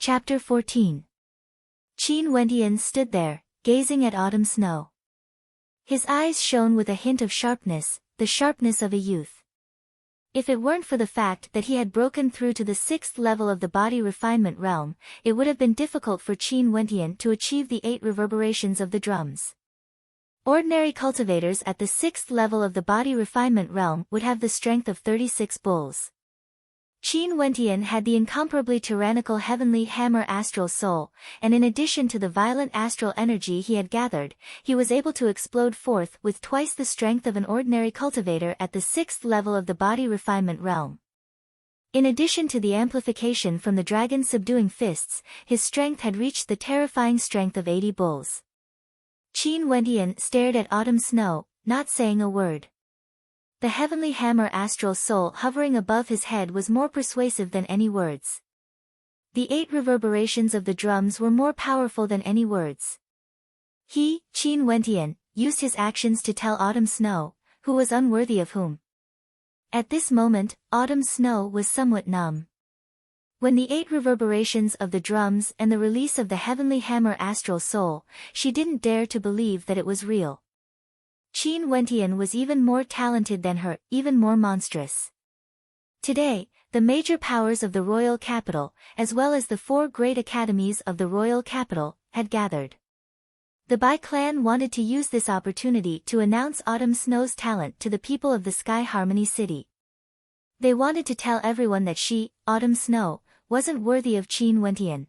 Chapter 14. Qin Wentian stood there, gazing at autumn snow. His eyes shone with a hint of sharpness, the sharpness of a youth. If it weren't for the fact that he had broken through to the 6th level of the body refinement realm, it would have been difficult for Qin Wentian to achieve the 8 reverberations of the drums. Ordinary cultivators at the 6th level of the body refinement realm would have the strength of 36 bulls. Qin Wentian had the incomparably tyrannical heavenly hammer astral soul, and in addition to the violent astral energy he had gathered, he was able to explode forth with twice the strength of an ordinary cultivator at the 6th level of the body refinement realm. In addition to the amplification from the dragon's subduing fists, his strength had reached the terrifying strength of 80 bulls. Qin Wentian stared at autumn snow, not saying a word. The heavenly hammer astral soul hovering above his head was more persuasive than any words. The 8 reverberations of the drums were more powerful than any words. He, Qin Wentian, used his actions to tell autumn snow, who was unworthy of whom. At this moment, autumn snow was somewhat numb. When the 8 reverberations of the drums and the release of the heavenly hammer astral soul, she didn't dare to believe that it was real. Qin Wentian was even more talented than her, even more monstrous. Today, the major powers of the royal capital, as well as the 4 great academies of the royal capital, had gathered. The Bai clan wanted to use this opportunity to announce Autumn Snow's talent to the people of the Sky Harmony City. They wanted to tell everyone that she, Autumn Snow, wasn't worthy of Qin Wentian.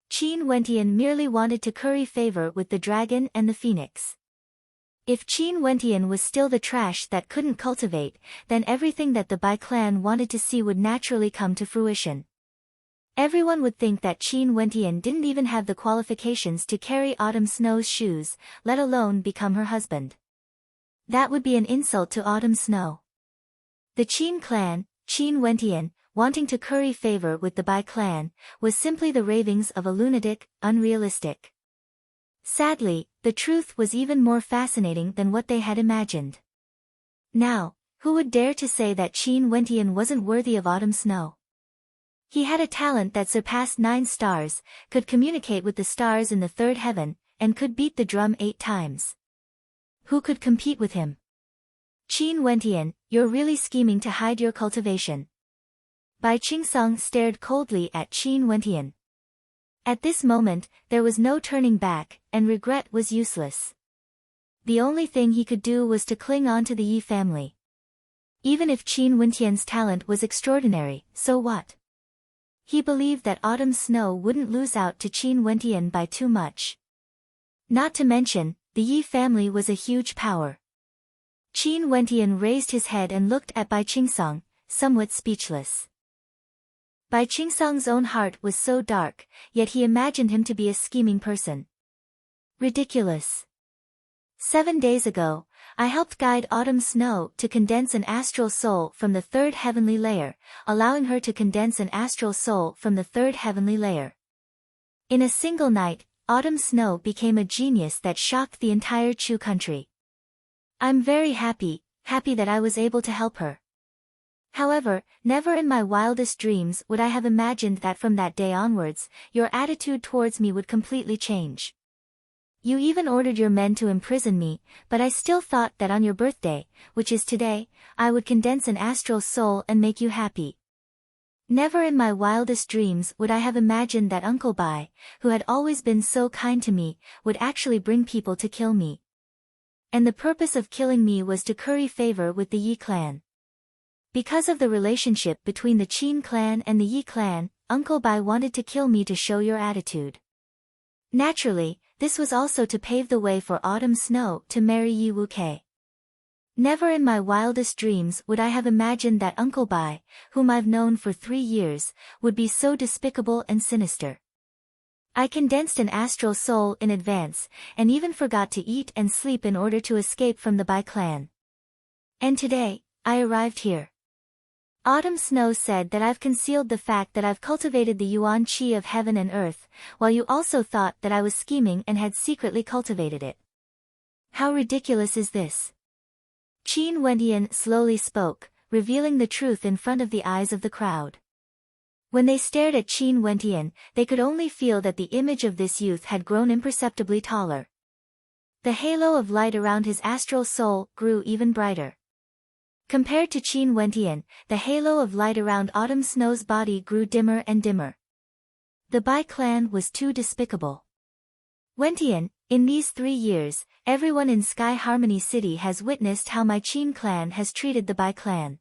Qin Wentian merely wanted to curry favor with the dragon and the phoenix. If Qin Wentian was still the trash that couldn't cultivate, then everything that the Bai clan wanted to see would naturally come to fruition. Everyone would think that Qin Wentian didn't even have the qualifications to carry Autumn Snow's shoes, let alone become her husband. That would be an insult to Autumn Snow. The Qin clan, Qin Wentian, wanting to curry favor with the Bai clan, was simply the ravings of a lunatic, unrealistic. Sadly, the truth was even more fascinating than what they had imagined. Now, who would dare to say that Qin Wentian wasn't worthy of autumn snow? He had a talent that surpassed 9 stars, could communicate with the stars in the 3rd heaven, and could beat the drum 8 times. Who could compete with him? Qin Wentian, you're really scheming to hide your cultivation. Bai Qingsong stared coldly at Qin Wentian. At this moment, there was no turning back, and regret was useless. The only thing he could do was to cling on to the Yi family. Even if Qin Wentian's talent was extraordinary, so what? He believed that autumn snow wouldn't lose out to Qin Wentian by too much. Not to mention, the Yi family was a huge power. Qin Wentian raised his head and looked at Bai Qingsong, somewhat speechless. Bai Qingsong's own heart was so dark, yet he imagined him to be a scheming person. Ridiculous. 7 days ago, I helped guide Autumn Snow to condense an astral soul from the 3rd heavenly layer, allowing her to condense an astral soul from the 3rd heavenly layer. In a single night, Autumn Snow became a genius that shocked the entire Chu country. I'm very happy that I was able to help her. However, never in my wildest dreams would I have imagined that from that day onwards, your attitude towards me would completely change. You even ordered your men to imprison me, but I still thought that on your birthday, which is today, I would condense an astral soul and make you happy. Never in my wildest dreams would I have imagined that Uncle Bai, who had always been so kind to me, would actually bring people to kill me. And the purpose of killing me was to curry favor with the Yi clan. Because of the relationship between the Qin clan and the Yi clan, Uncle Bai wanted to kill me to show your attitude. Naturally, this was also to pave the way for Autumn Snow to marry Yi Wuke. Never in my wildest dreams would I have imagined that Uncle Bai, whom I've known for 3 years, would be so despicable and sinister. I condensed an astral soul in advance, and even forgot to eat and sleep in order to escape from the Bai clan. And today, I arrived here. Autumn Snow said that I've concealed the fact that I've cultivated the Yuan Qi of heaven and earth, while you also thought that I was scheming and had secretly cultivated it. How ridiculous is this? Qin Wentian slowly spoke, revealing the truth in front of the eyes of the crowd. When they stared at Qin Wentian, they could only feel that the image of this youth had grown imperceptibly taller. The halo of light around his astral soul grew even brighter. Compared to Qin Wentian, the halo of light around Autumn Snow's body grew dimmer and dimmer. The Bai clan was too despicable. Wentian, in these 3 years, everyone in Sky Harmony City has witnessed how my Qin clan has treated the Bai clan.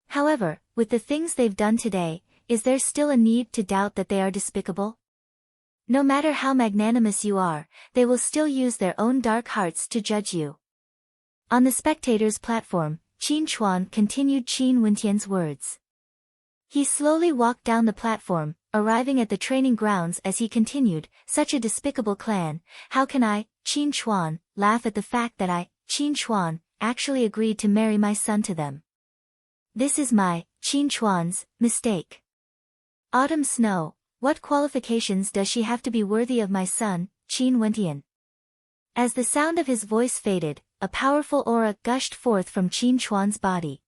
However, with the things they've done today, is there still a need to doubt that they are despicable? No matter how magnanimous you are, they will still use their own dark hearts to judge you. On the spectators' platform, Qin Chuan continued Qin Wentian's words. He slowly walked down the platform, arriving at the training grounds as he continued, such a despicable clan, how can I, Qin Chuan, laugh at the fact that I, Qin Chuan, actually agreed to marry my son to them. This is my, Qin Chuan's, mistake. Autumn Snow, what qualifications does she have to be worthy of my son, Qin Wentian? As the sound of his voice faded, a powerful aura gushed forth from Qin Chuan's body.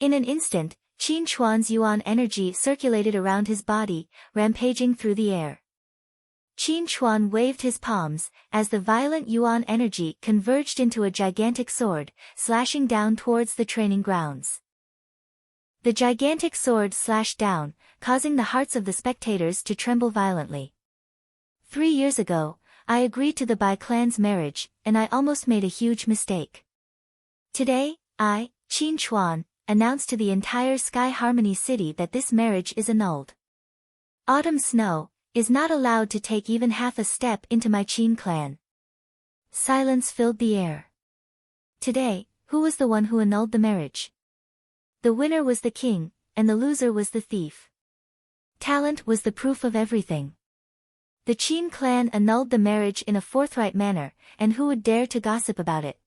In an instant, Qin Chuan's yuan energy circulated around his body, rampaging through the air. Qin Chuan waved his palms, as the violent yuan energy converged into a gigantic sword, slashing down towards the training grounds. The gigantic sword slashed down, causing the hearts of the spectators to tremble violently. 3 years ago, I agreed to the Bai clan's marriage, and I almost made a huge mistake. Today, I, Qin Chuan, announced to the entire Sky Harmony City that this marriage is annulled. Autumn Snow is not allowed to take even half a step into my Qin clan. Silence filled the air. Today, who was the one who annulled the marriage? The winner was the king, and the loser was the thief. Talent was the proof of everything. The Qin clan annulled the marriage in a forthright manner, and who would dare to gossip about it?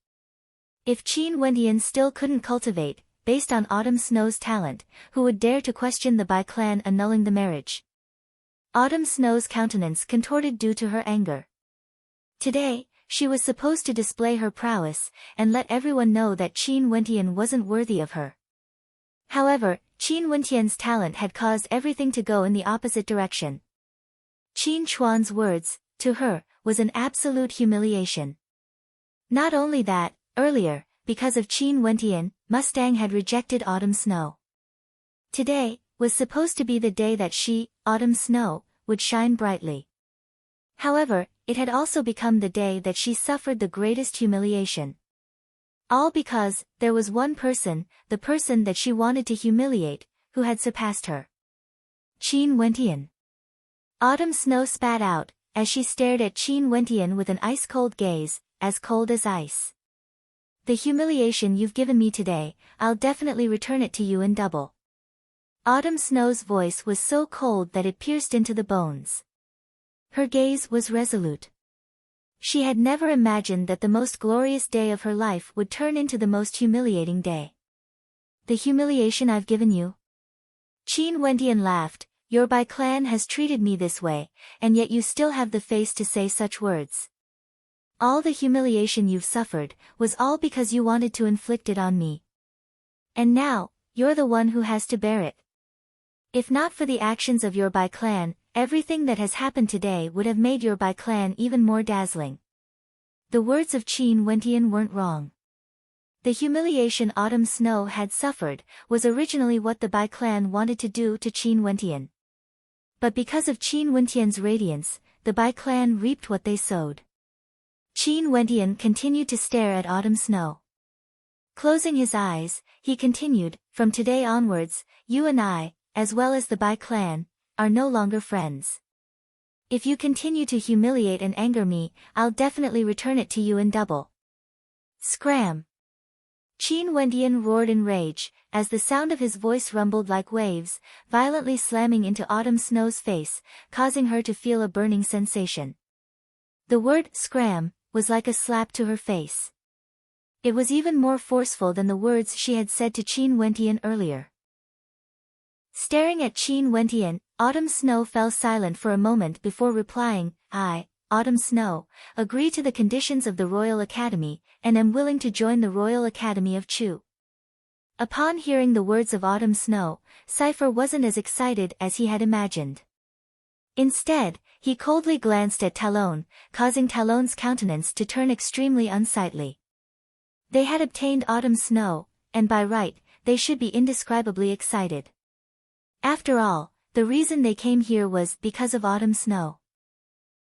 If Qin Wentian still couldn't cultivate, based on Autumn Snow's talent, who would dare to question the Bai clan annulling the marriage? Autumn Snow's countenance contorted due to her anger. Today, she was supposed to display her prowess, and let everyone know that Qin Wentian wasn't worthy of her. However, Qin Wentian's talent had caused everything to go in the opposite direction. Qin Chuan's words, to her, was an absolute humiliation. Not only that, earlier, because of Qin Wentian, Mustang had rejected Autumn Snow. Today, was supposed to be the day that she, Autumn Snow, would shine brightly. However, it had also become the day that she suffered the greatest humiliation. All because, there was one person, the person that she wanted to humiliate, who had surpassed her. Qin Wentian. Autumn Snow spat out, as she stared at Qin Wentian with an ice-cold gaze, as cold as ice. The humiliation you've given me today, I'll definitely return it to you in double. Autumn Snow's voice was so cold that it pierced into the bones. Her gaze was resolute. She had never imagined that the most glorious day of her life would turn into the most humiliating day. The humiliation I've given you? Qin Wentian laughed, your Bai clan has treated me this way, and yet you still have the face to say such words. All the humiliation you've suffered, was all because you wanted to inflict it on me. And now, you're the one who has to bear it. If not for the actions of your Bai clan, everything that has happened today would have made your Bai clan even more dazzling. The words of Qin Wentian weren't wrong. The humiliation Autumn Snow had suffered, was originally what the Bai clan wanted to do to Qin Wentian. But because of Qin Wentian's radiance, the Bai clan reaped what they sowed. Qin Wentian continued to stare at Autumn Snow. Closing his eyes, he continued, from today onwards, you and I, as well as the Bai clan, are no longer friends. If you continue to humiliate and anger me, I'll definitely return it to you in double. Scram! Qin Wentian roared in rage, as the sound of his voice rumbled like waves, violently slamming into Autumn Snow's face, causing her to feel a burning sensation. The word, scram, was like a slap to her face. It was even more forceful than the words she had said to Qin Wentian earlier. Staring at Qin Wentian, Autumn Snow fell silent for a moment before replying, I, Autumn Snow, agree to the conditions of the Royal Academy, and am willing to join the Royal Academy of Chu. Upon hearing the words of Autumn Snow, Cypher wasn't as excited as he had imagined. Instead, he coldly glanced at Talon, causing Talon's countenance to turn extremely unsightly. They had obtained Autumn Snow, and by right, they should be indescribably excited. After all, the reason they came here was because of Autumn Snow.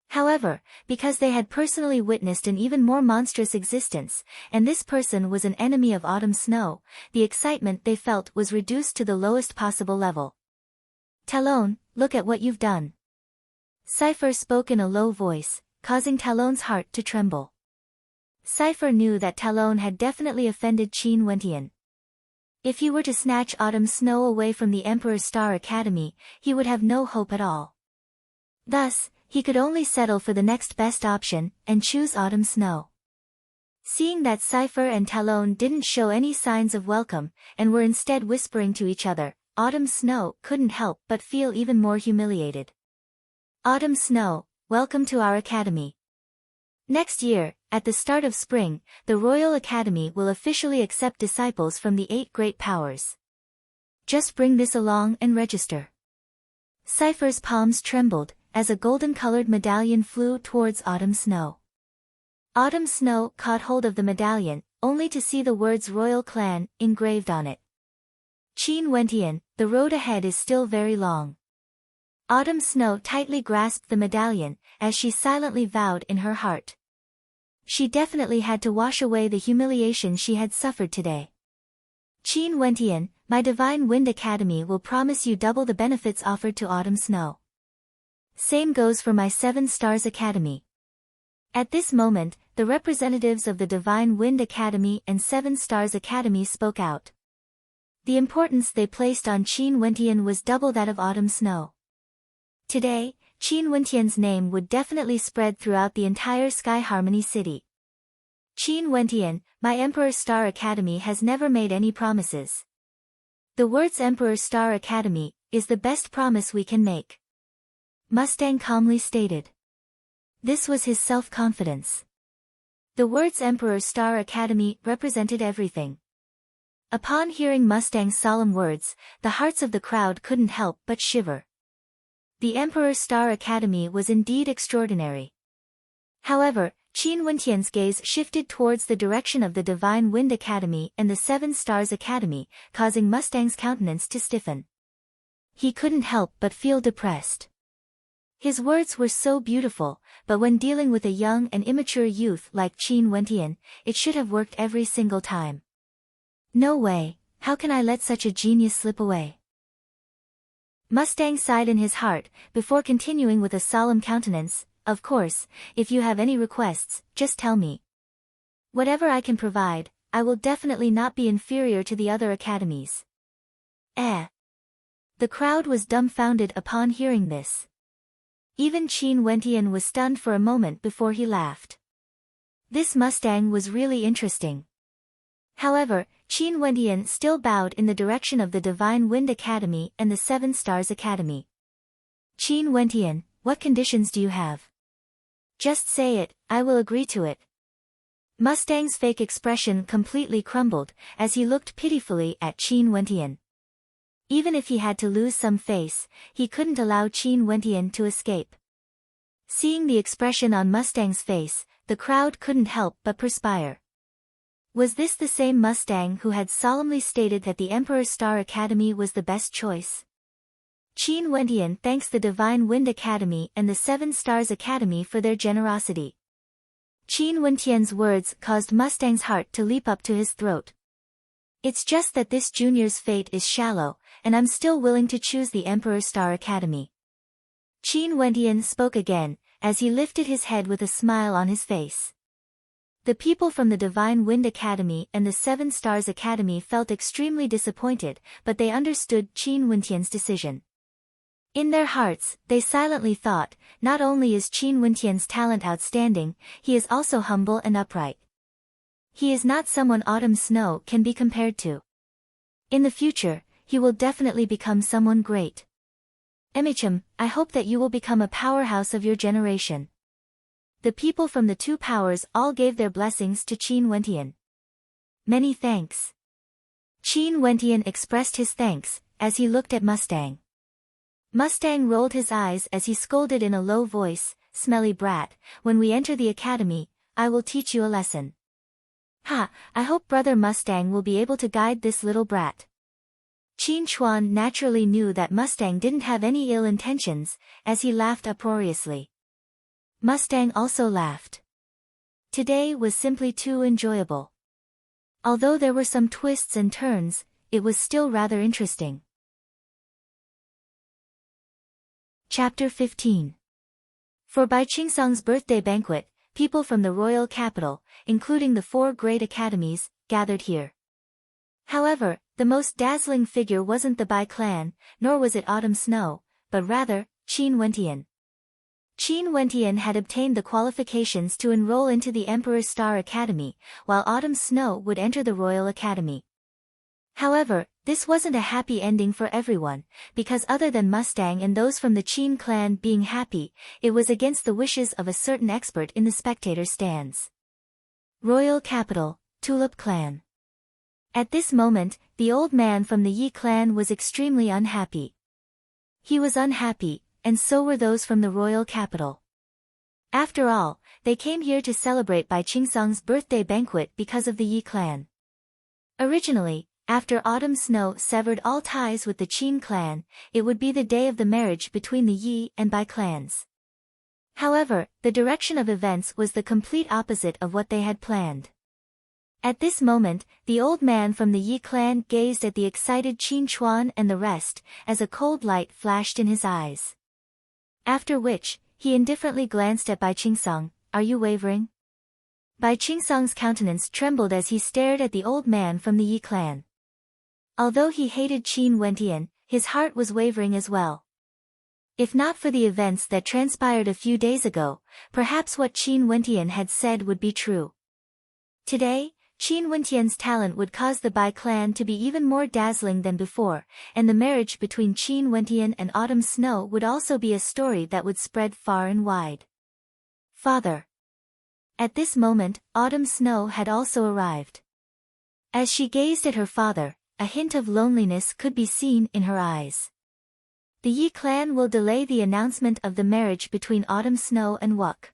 However, because they had personally witnessed an even more monstrous existence, and this person was an enemy of Autumn Snow, the excitement they felt was reduced to the lowest possible level. Talon, look at what you've done. Cypher spoke in a low voice, causing Talon's heart to tremble. Cypher knew that Talon had definitely offended Qin Wentian. If he were to snatch Autumn Snow away from the Emperor's Star Academy, he would have no hope at all. Thus, he could only settle for the next best option, and choose Autumn Snow. Seeing that Cypher and Talon didn't show any signs of welcome, and were instead whispering to each other, Autumn Snow couldn't help but feel even more humiliated. Autumn Snow, welcome to our academy. Next year, at the start of spring, the Royal Academy will officially accept disciples from the 8 great powers. Just bring this along and register. Cypher's palms trembled, as a golden-colored medallion flew towards Autumn Snow. Autumn Snow caught hold of the medallion, only to see the words Royal Clan engraved on it. Qin Wentian, the road ahead is still very long. Autumn Snow tightly grasped the medallion, as she silently vowed in her heart. She definitely had to wash away the humiliation she had suffered today. Qin Wentian, my Divine Wind Academy will promise you double the benefits offered to Autumn Snow. Same goes for my 7 Stars Academy. At this moment, the representatives of the Divine Wind Academy and 7 Stars Academy spoke out. The importance they placed on Qin Wentian was double that of Autumn Snow. Today, Qin Wentian's name would definitely spread throughout the entire Sky Harmony City. Qin Wentian, my Emperor Star Academy has never made any promises. The words Emperor Star Academy is the best promise we can make. Mustang calmly stated. This was his self-confidence. The words Emperor Star Academy represented everything. Upon hearing Mustang's solemn words, the hearts of the crowd couldn't help but shiver. The Emperor Star Academy was indeed extraordinary. However, Qin Wentian's gaze shifted towards the direction of the Divine Wind Academy and the 7 Stars Academy, causing Mustang's countenance to stiffen. He couldn't help but feel depressed. His words were so beautiful, but when dealing with a young and immature youth like Qin Wentian, it should have worked every single time. No way, how can I let such a genius slip away? Mustang sighed in his heart, before continuing with a solemn countenance, of course, if you have any requests, just tell me. Whatever I can provide, I will definitely not be inferior to the other academies. The crowd was dumbfounded upon hearing this. Even Qin Wentian was stunned for a moment before he laughed. This Mustang was really interesting. However, Qin Wentian still bowed in the direction of the Divine Wind Academy and the 7 Stars Academy. Qin Wentian, what conditions do you have? Just say it, I will agree to it. Mustang's fake expression completely crumbled, as he looked pitifully at Qin Wentian. Even if he had to lose some face, he couldn't allow Qin Wentian to escape. Seeing the expression on Mustang's face, the crowd couldn't help but perspire. Was this the same Mustang who had solemnly stated that the Emperor Star Academy was the best choice? Qin Wentian thanks the Divine Wind Academy and the 7 Stars Academy for their generosity. Qin Wentian's words caused Mustang's heart to leap up to his throat. It's just that this junior's fate is shallow, and I'm still willing to choose the Emperor Star Academy. Qin Wentian spoke again, as he lifted his head with a smile on his face. The people from the Divine Wind Academy and the 7 Stars Academy felt extremely disappointed, but they understood Qin Wentian's decision. In their hearts, they silently thought, not only is Qin Wentian's talent outstanding, he is also humble and upright. He is not someone Autumn Snow can be compared to. In the future, he will definitely become someone great. Emichim, I hope that you will become a powerhouse of your generation. The people from the 2 powers all gave their blessings to Qin Wentian. Many thanks. Qin Wentian expressed his thanks, as he looked at Mustang. Mustang rolled his eyes as he scolded in a low voice, "Smelly brat, when we enter the academy, I will teach you a lesson." "Ha, I hope Brother Mustang will be able to guide this little brat." Qin Chuan naturally knew that Mustang didn't have any ill intentions, as he laughed uproariously. Mustang also laughed. Today was simply too enjoyable. Although there were some twists and turns, it was still rather interesting. Chapter 15. For Bai Qingsong's birthday banquet, people from the royal capital, including the 4 great academies, gathered here. However, the most dazzling figure wasn't the Bai clan, nor was it Autumn Snow, but rather, Qin Wentian. Qin Wentian had obtained the qualifications to enroll into the Emperor's Star Academy, while Autumn Snow would enter the Royal Academy. However, this wasn't a happy ending for everyone, because other than Mustang and those from the Qin clan being happy, it was against the wishes of a certain expert in the spectator stands. Royal Capital, Tulip Clan. At this moment, the old man from the Yi clan was extremely unhappy. He was unhappy, and so were those from the royal capital. After all, they came here to celebrate Bai Qingsong's birthday banquet because of the Yi clan. Originally, after Autumn Snow severed all ties with the Qin clan, it would be the day of the marriage between the Yi and Bai clans. However, the direction of events was the complete opposite of what they had planned. At this moment, the old man from the Yi clan gazed at the excited Qin Chuan and the rest, as a cold light flashed in his eyes. After which, he indifferently glanced at Bai Qingsong. "Are you wavering?" Bai Qingsong's countenance trembled as he stared at the old man from the Yi clan. Although he hated Qin Wentian, his heart was wavering as well. If not for the events that transpired a few days ago, perhaps what Qin Wentian had said would be true. Today, Qin Wentian's talent would cause the Bai clan to be even more dazzling than before, and the marriage between Qin Wentian and Autumn Snow would also be a story that would spread far and wide. "Father." At this moment, Autumn Snow had also arrived. As she gazed at her father, a hint of loneliness could be seen in her eyes. The Yi clan will delay the announcement of the marriage between Autumn Snow and Wuk.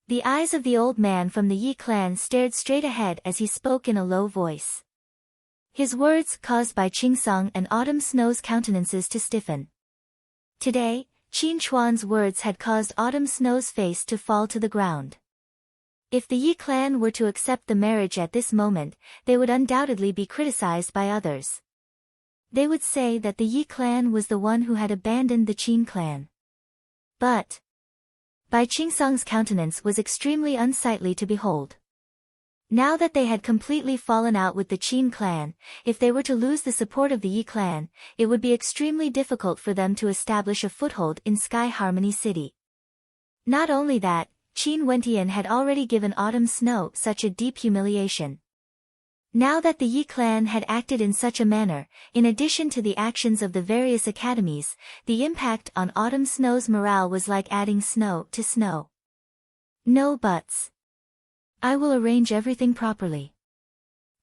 The eyes of the old man from the Yi clan stared straight ahead as he spoke in a low voice. His words caused Bai Qingsong and Autumn Snow's countenances to stiffen. Today, Qin Chuan's words had caused Autumn Snow's face to fall to the ground. If the Yi clan were to accept the marriage at this moment, they would undoubtedly be criticized by others. They would say that the Yi clan was the one who had abandoned the Qin clan. But Bai Qingsong's countenance was extremely unsightly to behold. Now that they had completely fallen out with the Qin clan, if they were to lose the support of the Yi clan, it would be extremely difficult for them to establish a foothold in Sky Harmony City. Not only that, Qin Wentian had already given Autumn Snow such a deep humiliation. Now that the Yi clan had acted in such a manner, in addition to the actions of the various academies, the impact on Autumn Snow's morale was like adding snow to snow. "No buts. I will arrange everything properly.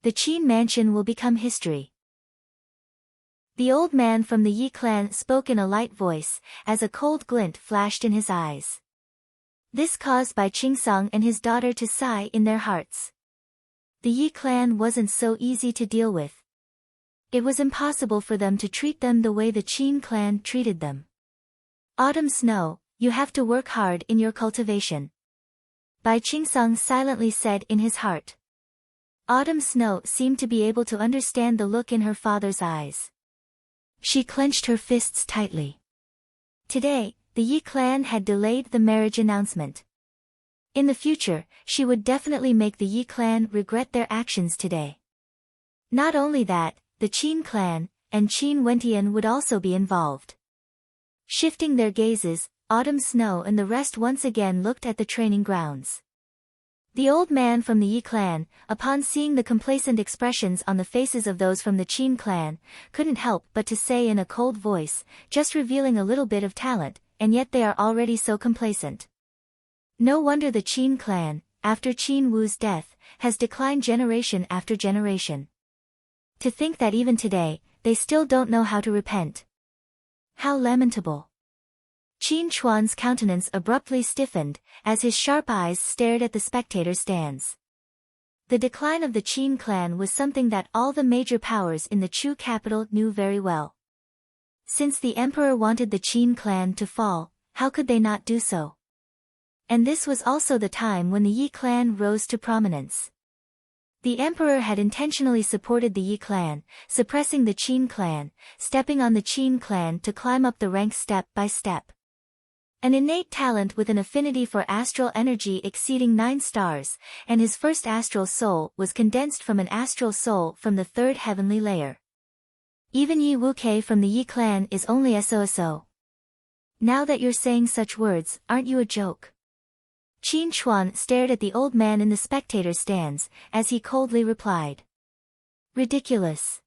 The Qin mansion will become history." The old man from the Yi clan spoke in a light voice, as a cold glint flashed in his eyes. This caused Bai Qingsong and his daughter to sigh in their hearts. The Yi clan wasn't so easy to deal with. It was impossible for them to treat them the way the Qin clan treated them. "Autumn Snow, you have to work hard in your cultivation," Bai Qingsong silently said in his heart. Autumn Snow seemed to be able to understand the look in her father's eyes. She clenched her fists tightly. Today, the Yi clan had delayed the marriage announcement. In the future, she would definitely make the Yi clan regret their actions today. Not only that, the Qin clan, and Qin Wentian would also be involved. Shifting their gazes, Autumn Snow and the rest once again looked at the training grounds. The old man from the Yi clan, upon seeing the complacent expressions on the faces of those from the Qin clan, couldn't help but to say in a cold voice, just revealing a little bit of talent, and yet they are already so complacent. No wonder the Qin clan, after Qin Wu's death, has declined generation after generation. To think that even today, they still don't know how to repent. How lamentable. Qin Chuan's countenance abruptly stiffened, as his sharp eyes stared at the spectator stands. The decline of the Qin clan was something that all the major powers in the Chu capital knew very well. Since the emperor wanted the Qin clan to fall, how could they not do so? And this was also the time when the Yi clan rose to prominence. The emperor had intentionally supported the Yi clan, suppressing the Qin clan, stepping on the Qin clan to climb up the ranks step by step. An innate talent with an affinity for astral energy exceeding 9 stars, and his first astral soul was condensed from an astral soul from the 3rd heavenly layer. Even Yi Wuke from the Yi clan is only SOSO. Now that you're saying such words, aren't you a joke? Qin Chuan stared at the old man in the spectator stands, as he coldly replied. Ridiculous.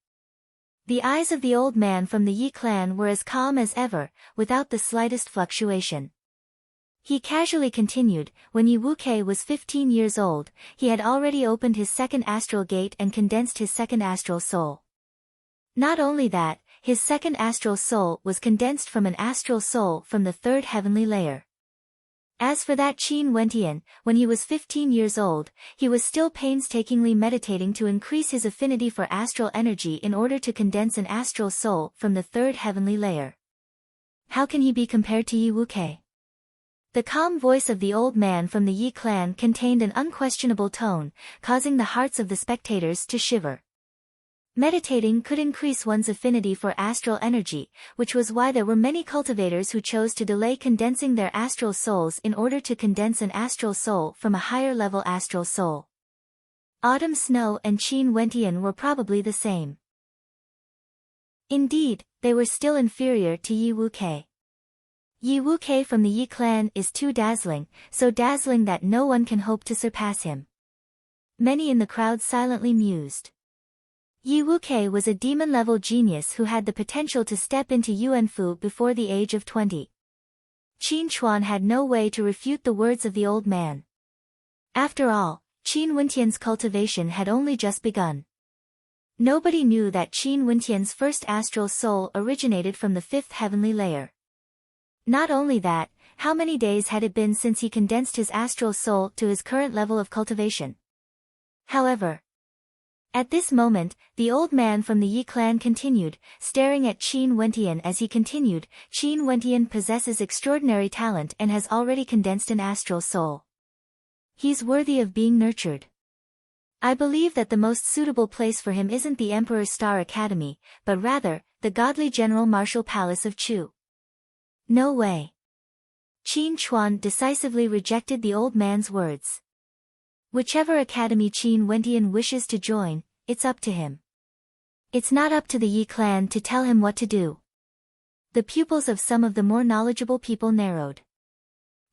The eyes of the old man from the Yi clan were as calm as ever, without the slightest fluctuation. He casually continued, when Yi Wuke was 15 years old, he had already opened his second astral gate and condensed his second astral soul. Not only that, his second astral soul was condensed from an astral soul from the 3rd heavenly layer. As for that Qin Wentian, when he was 15 years old, he was still painstakingly meditating to increase his affinity for astral energy in order to condense an astral soul from the 3rd heavenly layer. How can he be compared to Yi Wuke? The calm voice of the old man from the Yi clan contained an unquestionable tone, causing the hearts of the spectators to shiver. Meditating could increase one's affinity for astral energy, which was why there were many cultivators who chose to delay condensing their astral souls in order to condense an astral soul from a higher-level astral soul. Autumn Snow and Qin Wentian were probably the same. Indeed, they were still inferior to Yi Wuke. Yi Wuke from the Yi clan is too dazzling, so dazzling that no one can hope to surpass him. Many in the crowd silently mused. Yi Wuke was a demon-level genius who had the potential to step into Yuanfu before the age of 20. Qin Chuan had no way to refute the words of the old man. After all, Qin Wentian's cultivation had only just begun. Nobody knew that Qin Wentian's first astral soul originated from the 5th heavenly layer. Not only that, how many days had it been since he condensed his astral soul to his current level of cultivation? However, at this moment, the old man from the Yi clan continued, staring at Qin Wentian as he continued, Qin Wentian possesses extraordinary talent and has already condensed an astral soul. He's worthy of being nurtured. I believe that the most suitable place for him isn't the Emperor's Star Academy, but rather, the godly General Martial Palace of Chu. No way. Qin Chuan decisively rejected the old man's words. Whichever academy Qin Wentian wishes to join, it's up to him. It's not up to the Yi clan to tell him what to do. The pupils of some of the more knowledgeable people narrowed.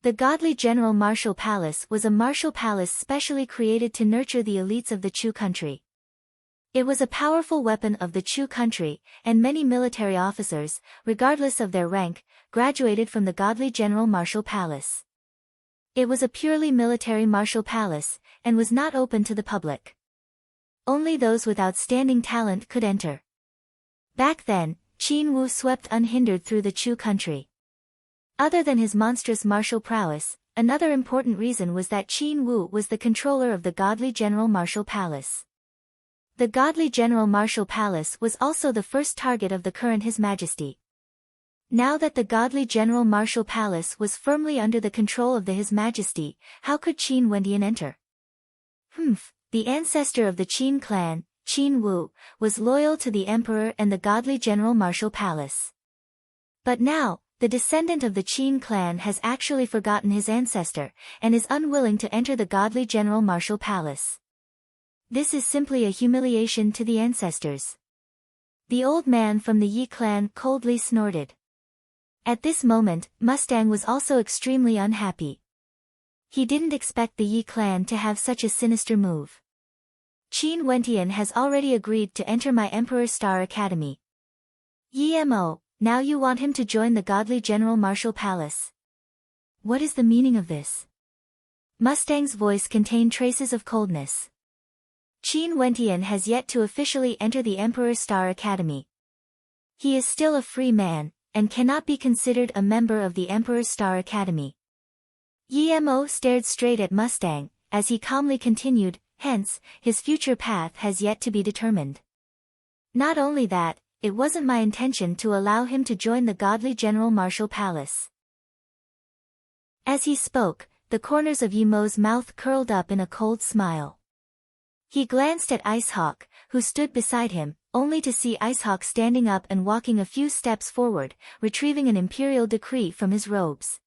The godly General Martial Palace was a martial palace specially created to nurture the elites of the Chu country. It was a powerful weapon of the Chu country, and many military officers, regardless of their rank, graduated from the godly General Martial Palace. It was a purely military martial palace, and was not open to the public. Only those with outstanding talent could enter. Back then, Qin Wu swept unhindered through the Chu country. Other than his monstrous martial prowess, another important reason was that Qin Wu was the controller of the godly General Martial Palace. The godly General Martial Palace was also the first target of the current His Majesty. Now that the godly General Martial Palace was firmly under the control of the His Majesty, how could Qin Wentian enter? The ancestor of the Qin clan, Qin Wu, was loyal to the emperor and the godly General Martial Palace. But now, the descendant of the Qin clan has actually forgotten his ancestor, and is unwilling to enter the godly General Martial Palace. This is simply a humiliation to the ancestors. The old man from the Yi clan coldly snorted. At this moment, Mustang was also extremely unhappy. He didn't expect the Yi clan to have such a sinister move. Qin Wentian has already agreed to enter my Emperor's Star Academy. Yi Mo, now you want him to join the godly General Martial Palace. What is the meaning of this? Mustang's voice contained traces of coldness. Qin Wentian has yet to officially enter the Emperor's Star Academy. He is still a free man, and cannot be considered a member of the Emperor's Star Academy. Yi Mo stared straight at Mustang, as he calmly continued, hence, his future path has yet to be determined. Not only that, it wasn't my intention to allow him to join the godly General Martial Palace. As he spoke, the corners of Yi Mo's mouth curled up in a cold smile. He glanced at Icehawk, who stood beside him, only to see Icehawk standing up and walking a few steps forward, retrieving an imperial decree from his robes.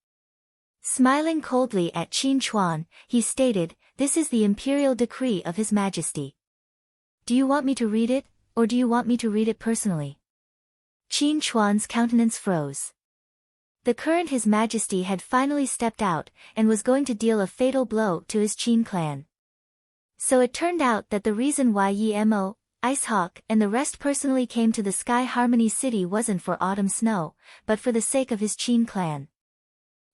Smiling coldly at Qin Chuan, he stated, "This is the imperial decree of His Majesty. Do you want me to read it, or do you want me to read it personally?" Qin Chuan's countenance froze. The current His Majesty had finally stepped out, and was going to deal a fatal blow to his Qin clan. So it turned out that the reason why Yi Mo, Icehawk and the rest personally came to the Sky Harmony City wasn't for Autumn Snow, but for the sake of his Qin clan.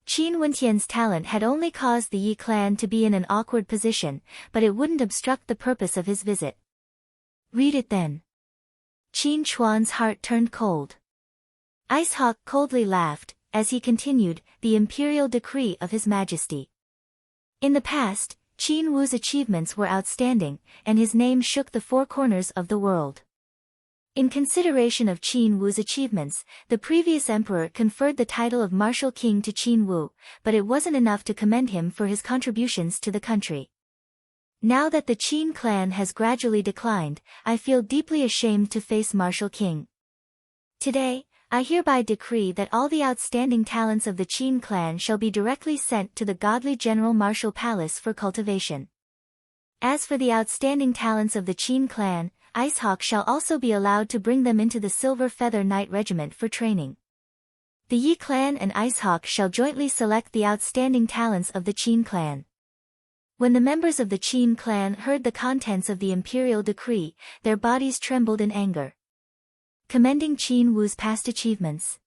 Qin Wentian's talent had only caused the Yi clan to be in an awkward position, but it wouldn't obstruct the purpose of his visit. "Read it then." Qin Chuan's heart turned cold. Icehawk coldly laughed, as he continued, "The imperial decree of His Majesty." In the past, Qin Wu's achievements were outstanding, and his name shook the four corners of the world. In consideration of Qin Wu's achievements, the previous emperor conferred the title of Martial King to Qin Wu, but it wasn't enough to commend him for his contributions to the country. Now that the Qin clan has gradually declined, I feel deeply ashamed to face Martial King. Today, I hereby decree that all the outstanding talents of the Qin clan shall be directly sent to the godly General Martial Palace for cultivation. As for the outstanding talents of the Qin clan, Icehawk shall also be allowed to bring them into the Silver Feather Knight Regiment for training. The Yi clan and Icehawk shall jointly select the outstanding talents of the Qin clan. When the members of the Qin clan heard the contents of the imperial decree, their bodies trembled in anger. Commending Qin Wu's past achievements.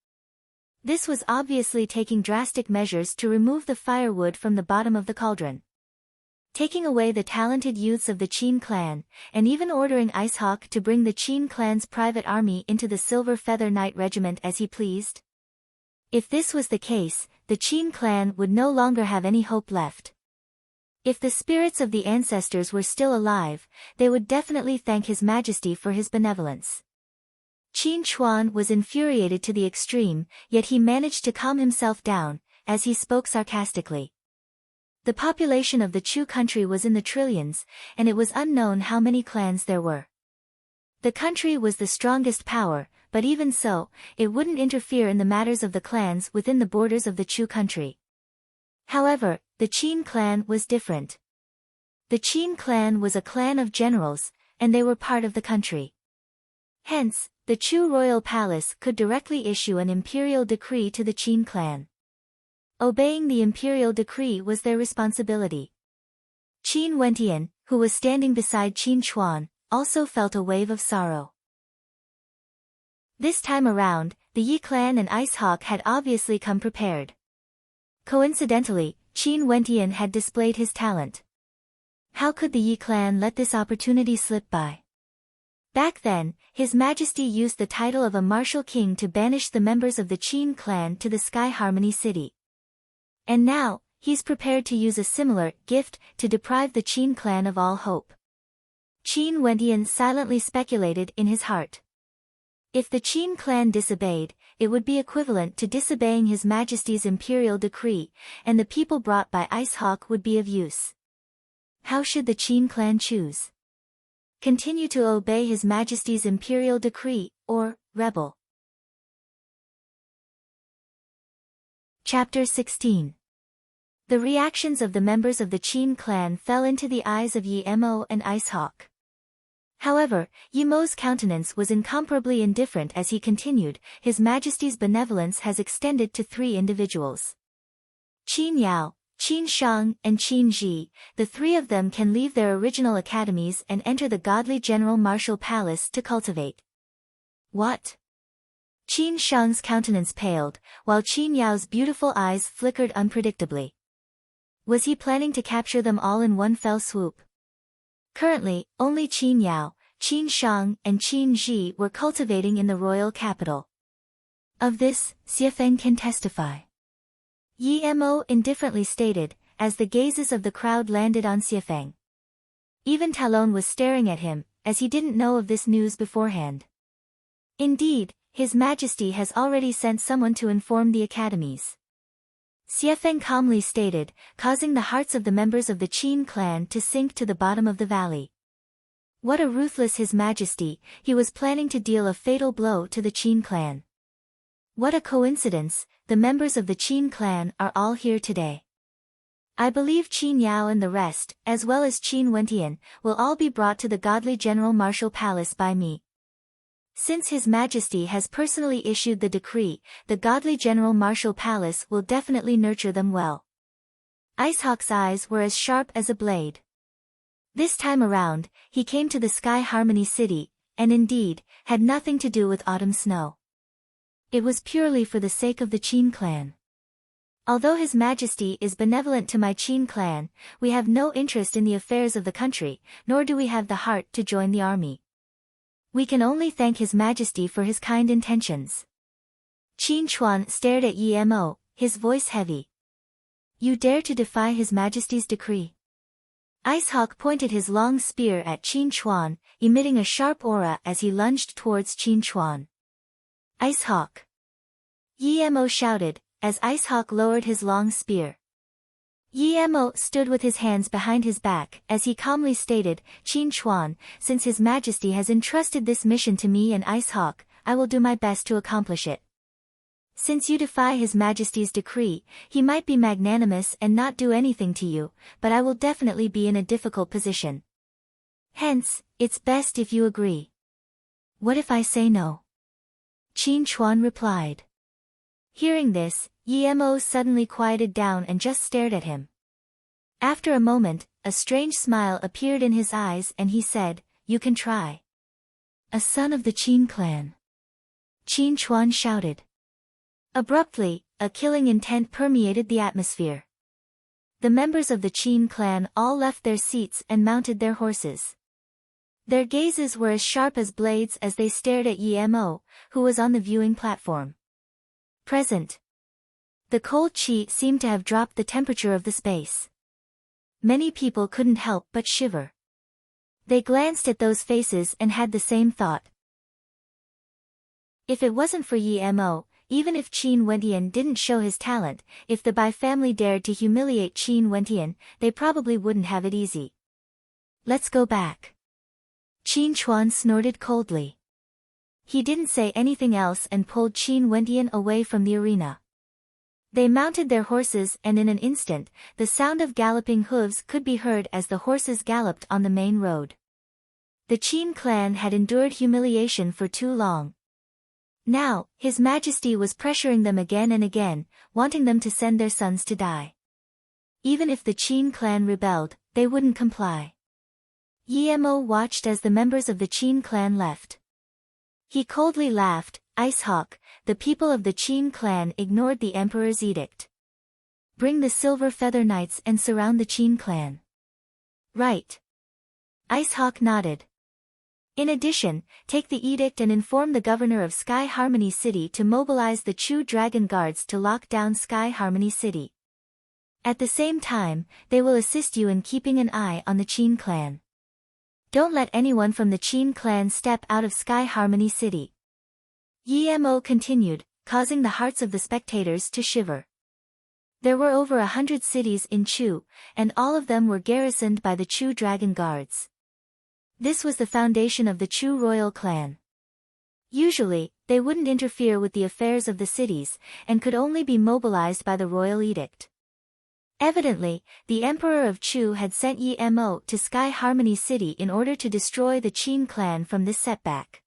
This was obviously taking drastic measures to remove the firewood from the bottom of the cauldron. Taking away the talented youths of the Qin clan, and even ordering Icehawk to bring the Qin clan's private army into the Silver Feather Knight Regiment as he pleased. If this was the case, the Qin clan would no longer have any hope left. If the spirits of the ancestors were still alive, they would definitely thank His Majesty for his benevolence. Qin Chuan was infuriated to the extreme, yet he managed to calm himself down, as he spoke sarcastically. The population of the Chu country was in the trillions, and it was unknown how many clans there were. The country was the strongest power, but even so, it wouldn't interfere in the matters of the clans within the borders of the Chu country. However, the Qin clan was different. The Qin clan was a clan of generals, and they were part of the country. Hence, the Chu royal palace could directly issue an imperial decree to the Qin clan. Obeying the imperial decree was their responsibility. Qin Wentian, who was standing beside Qin Chuan, also felt a wave of sorrow. This time around, the Yi clan and Icehawk had obviously come prepared. Coincidentally, Qin Wentian had displayed his talent. How could the Yi clan let this opportunity slip by? Back then, His Majesty used the title of a martial king to banish the members of the Qin clan to the Sky Harmony City. And now, he's prepared to use a similar gift to deprive the Qin clan of all hope. Qin Wentian silently speculated in his heart. If the Qin clan disobeyed, it would be equivalent to disobeying His Majesty's imperial decree, and the people brought by Icehawk would be of use. How should the Qin clan choose? Continue to obey His Majesty's imperial decree, or rebel? Chapter 16. The reactions of the members of the Qin clan fell into the eyes of Yi Mo and Icehawk. However, Yi Mo's countenance was incomparably indifferent as he continued, His Majesty's benevolence has extended to 3 individuals. Qin Yao, Qin Shang and Qin Ji, the 3 of them can leave their original academies and enter the godly General Martial Palace to cultivate. What? Qin Shang's countenance paled, while Qin Yao's beautiful eyes flickered unpredictably. Was he planning to capture them all in one fell swoop? Currently, only Qin Yao, Qin Shang and Qin Ji were cultivating in the royal capital. Of this, Xiefeng can testify. Yi Mo indifferently stated, as the gazes of the crowd landed on Xiefeng. Even Talon was staring at him, as he didn't know of this news beforehand. Indeed, His Majesty has already sent someone to inform the academies. Xiefeng calmly stated, causing the hearts of the members of the Qin clan to sink to the bottom of the valley. What a ruthless His Majesty, he was planning to deal a fatal blow to the Qin clan. What a coincidence, the members of the Qin clan are all here today. I believe Qin Yao and the rest, as well as Qin Wentian, will all be brought to the godly General Martial Palace by me. Since His Majesty has personally issued the decree, the godly General Martial Palace will definitely nurture them well. Icehawk's eyes were as sharp as a blade. This time around, he came to the Sky Harmony City, and indeed, had nothing to do with autumn snow. It was purely for the sake of the Qin clan. Although His Majesty is benevolent to my Qin clan, we have no interest in the affairs of the country, nor do we have the heart to join the army. We can only thank His Majesty for his kind intentions. Qin Chuan stared at Yi Mo, his voice heavy. You dare to defy His Majesty's decree? Icehawk pointed his long spear at Qin Chuan, emitting a sharp aura as he lunged towards Qin Chuan. Icehawk! Yi Mo shouted, as Icehawk lowered his long spear. Yi Mo stood with his hands behind his back as he calmly stated, Qin Chuan, since His Majesty has entrusted this mission to me and Icehawk, I will do my best to accomplish it. Since you defy His Majesty's decree, he might be magnanimous and not do anything to you, but I will definitely be in a difficult position. Hence, it's best if you agree. What if I say no? Qin Chuan replied. Hearing this, Yi Mo suddenly quieted down and just stared at him. After a moment, a strange smile appeared in his eyes and he said, You can try. A son of the Qin clan. Qin Chuan shouted. Abruptly, a killing intent permeated the atmosphere. The members of the Qin clan all left their seats and mounted their horses. Their gazes were as sharp as blades as they stared at Yi Mo, who was on the viewing platform. Present. The cold qi seemed to have dropped the temperature of the space. Many people couldn't help but shiver. They glanced at those faces and had the same thought. If it wasn't for Yi Mo, even if Qin Wentian didn't show his talent, if the Bai family dared to humiliate Qin Wentian, they probably wouldn't have it easy. Let's go back. Qin Chuan snorted coldly. He didn't say anything else and pulled Qin Wentian away from the arena. They mounted their horses and in an instant, the sound of galloping hooves could be heard as the horses galloped on the main road. The Qin clan had endured humiliation for too long. Now, His Majesty was pressuring them again and again, wanting them to send their sons to die. Even if the Qin clan rebelled, they wouldn't comply. Yi Mo watched as the members of the Qin clan left. He coldly laughed, Icehawk, the people of the Qin clan ignored the Emperor's edict. Bring the Silver Feather Knights and surround the Qin clan. Right. Icehawk nodded. In addition, take the edict and inform the governor of Sky Harmony City to mobilize the Chu Dragon Guards to lock down Sky Harmony City. At the same time, they will assist you in keeping an eye on the Qin clan. Don't let anyone from the Qin clan step out of Sky Harmony City. Yi Mo continued, causing the hearts of the spectators to shiver. There were over 100 cities in Chu, and all of them were garrisoned by the Chu Dragon Guards. This was the foundation of the Chu royal clan. Usually, they wouldn't interfere with the affairs of the cities, and could only be mobilized by the royal edict. Evidently, the Emperor of Chu had sent Yi Mo to Sky Harmony City in order to destroy the Qin clan from this setback.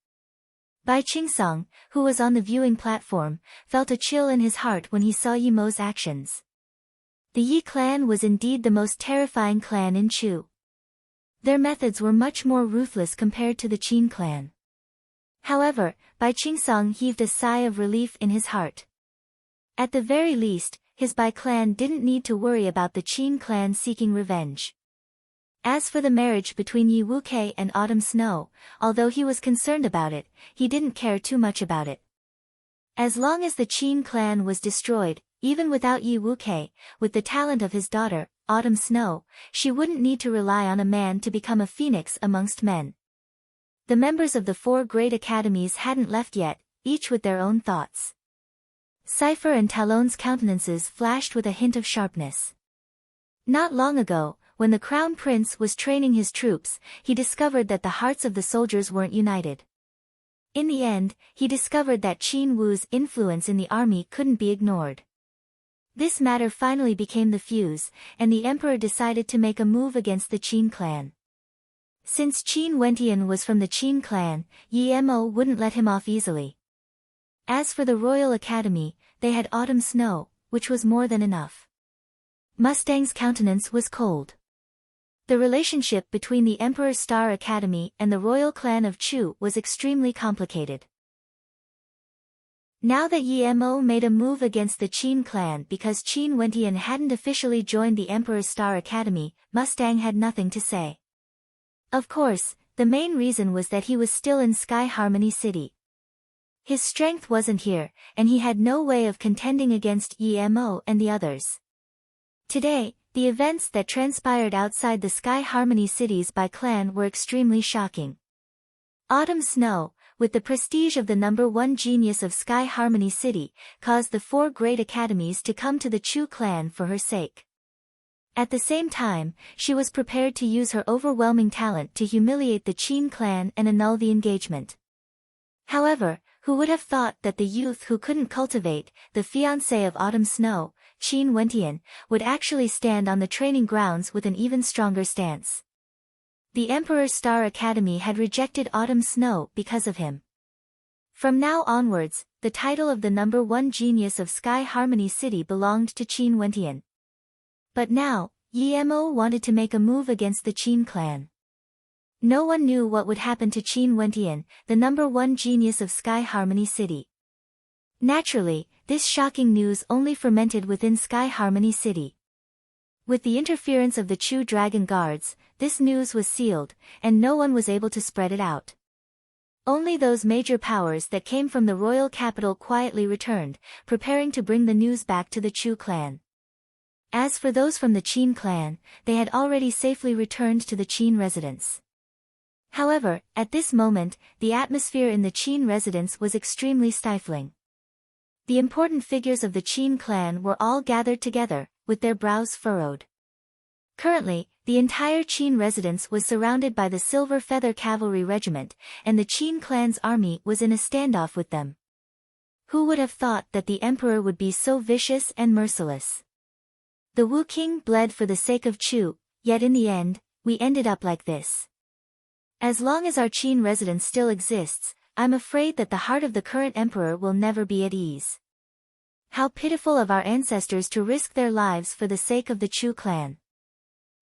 Bai Qingsong, who was on the viewing platform, felt a chill in his heart when he saw Yi Mo's actions. The Yi clan was indeed the most terrifying clan in Chu. Their methods were much more ruthless compared to the Qin clan. However, Bai Qingsong heaved a sigh of relief in his heart. At the very least, his Bai clan didn't need to worry about the Qin clan seeking revenge. As for the marriage between Yi Wuke and Autumn Snow, although he was concerned about it, he didn't care too much about it. As long as the Qin clan was destroyed, even without Yi Wuke, with the talent of his daughter, Autumn Snow, she wouldn't need to rely on a man to become a phoenix amongst men. The members of the 4 great academies hadn't left yet, each with their own thoughts. Cypher and Talon's countenances flashed with a hint of sharpness. Not long ago, when the Crown Prince was training his troops, he discovered that the hearts of the soldiers weren't united. In the end, he discovered that Qin Wu's influence in the army couldn't be ignored. This matter finally became the fuse, and the emperor decided to make a move against the Qin clan. Since Qin Wentian was from the Qin clan, Yi Mo wouldn't let him off easily. As for the Royal Academy, they had Autumn Snow, which was more than enough. Mustang's countenance was cold. The relationship between the Emperor's Star Academy and the royal clan of Chu was extremely complicated. Now that Yi Mo made a move against the Qin clan because Qin Wentian hadn't officially joined the Emperor's Star Academy, Mustang had nothing to say. Of course, the main reason was that he was still in Sky Harmony City. His strength wasn't here, and he had no way of contending against Yi Mo and the others. Today, the events that transpired outside the Sky Harmony cities by clan were extremely shocking. Autumn Snow, with the prestige of the #1 genius of Sky Harmony City, caused the 4 great academies to come to the Chu clan for her sake. At the same time, she was prepared to use her overwhelming talent to humiliate the Qin clan and annul the engagement. However, who would have thought that the youth who couldn't cultivate, the fiancé of Autumn Snow, Qin Wentian, would actually stand on the training grounds with an even stronger stance. The Emperor's Star Academy had rejected Autumn Snow because of him. From now onwards, the title of the #1 genius of Sky Harmony City belonged to Qin Wentian. But now, Yi Mo wanted to make a move against the Qin clan. No one knew what would happen to Qin Wentian, the #1 genius of Sky Harmony City. Naturally, this shocking news only fermented within Sky Harmony City. With the interference of the Chu Dragon Guards, this news was sealed, and no one was able to spread it out. Only those major powers that came from the royal capital quietly returned, preparing to bring the news back to the Chu clan. As for those from the Qin clan, they had already safely returned to the Qin residence. However, at this moment, the atmosphere in the Qin residence was extremely stifling. The important figures of the Qin clan were all gathered together, with their brows furrowed. Currently, the entire Qin residence was surrounded by the Silver Feather Cavalry Regiment, and the Qin clan's army was in a standoff with them. Who would have thought that the emperor would be so vicious and merciless? The Wu King bled for the sake of Chu, yet in the end, we ended up like this. As long as our Qin residence still exists, I'm afraid that the heart of the current emperor will never be at ease. How pitiful of our ancestors to risk their lives for the sake of the Chu clan.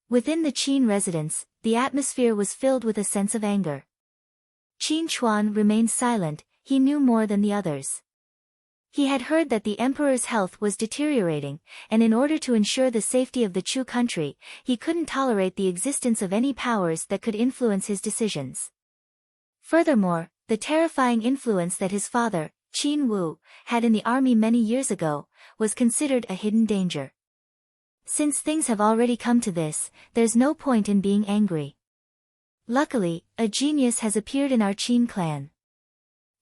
Within the Qin residence, the atmosphere was filled with a sense of anger. Qin Chuan remained silent, he knew more than the others. He had heard that the emperor's health was deteriorating, and in order to ensure the safety of the Chu country, he couldn't tolerate the existence of any powers that could influence his decisions. Furthermore, the terrifying influence that his father, Qin Wu, had in the army many years ago, was considered a hidden danger. Since things have already come to this, there's no point in being angry. Luckily, a genius has appeared in our Qin clan.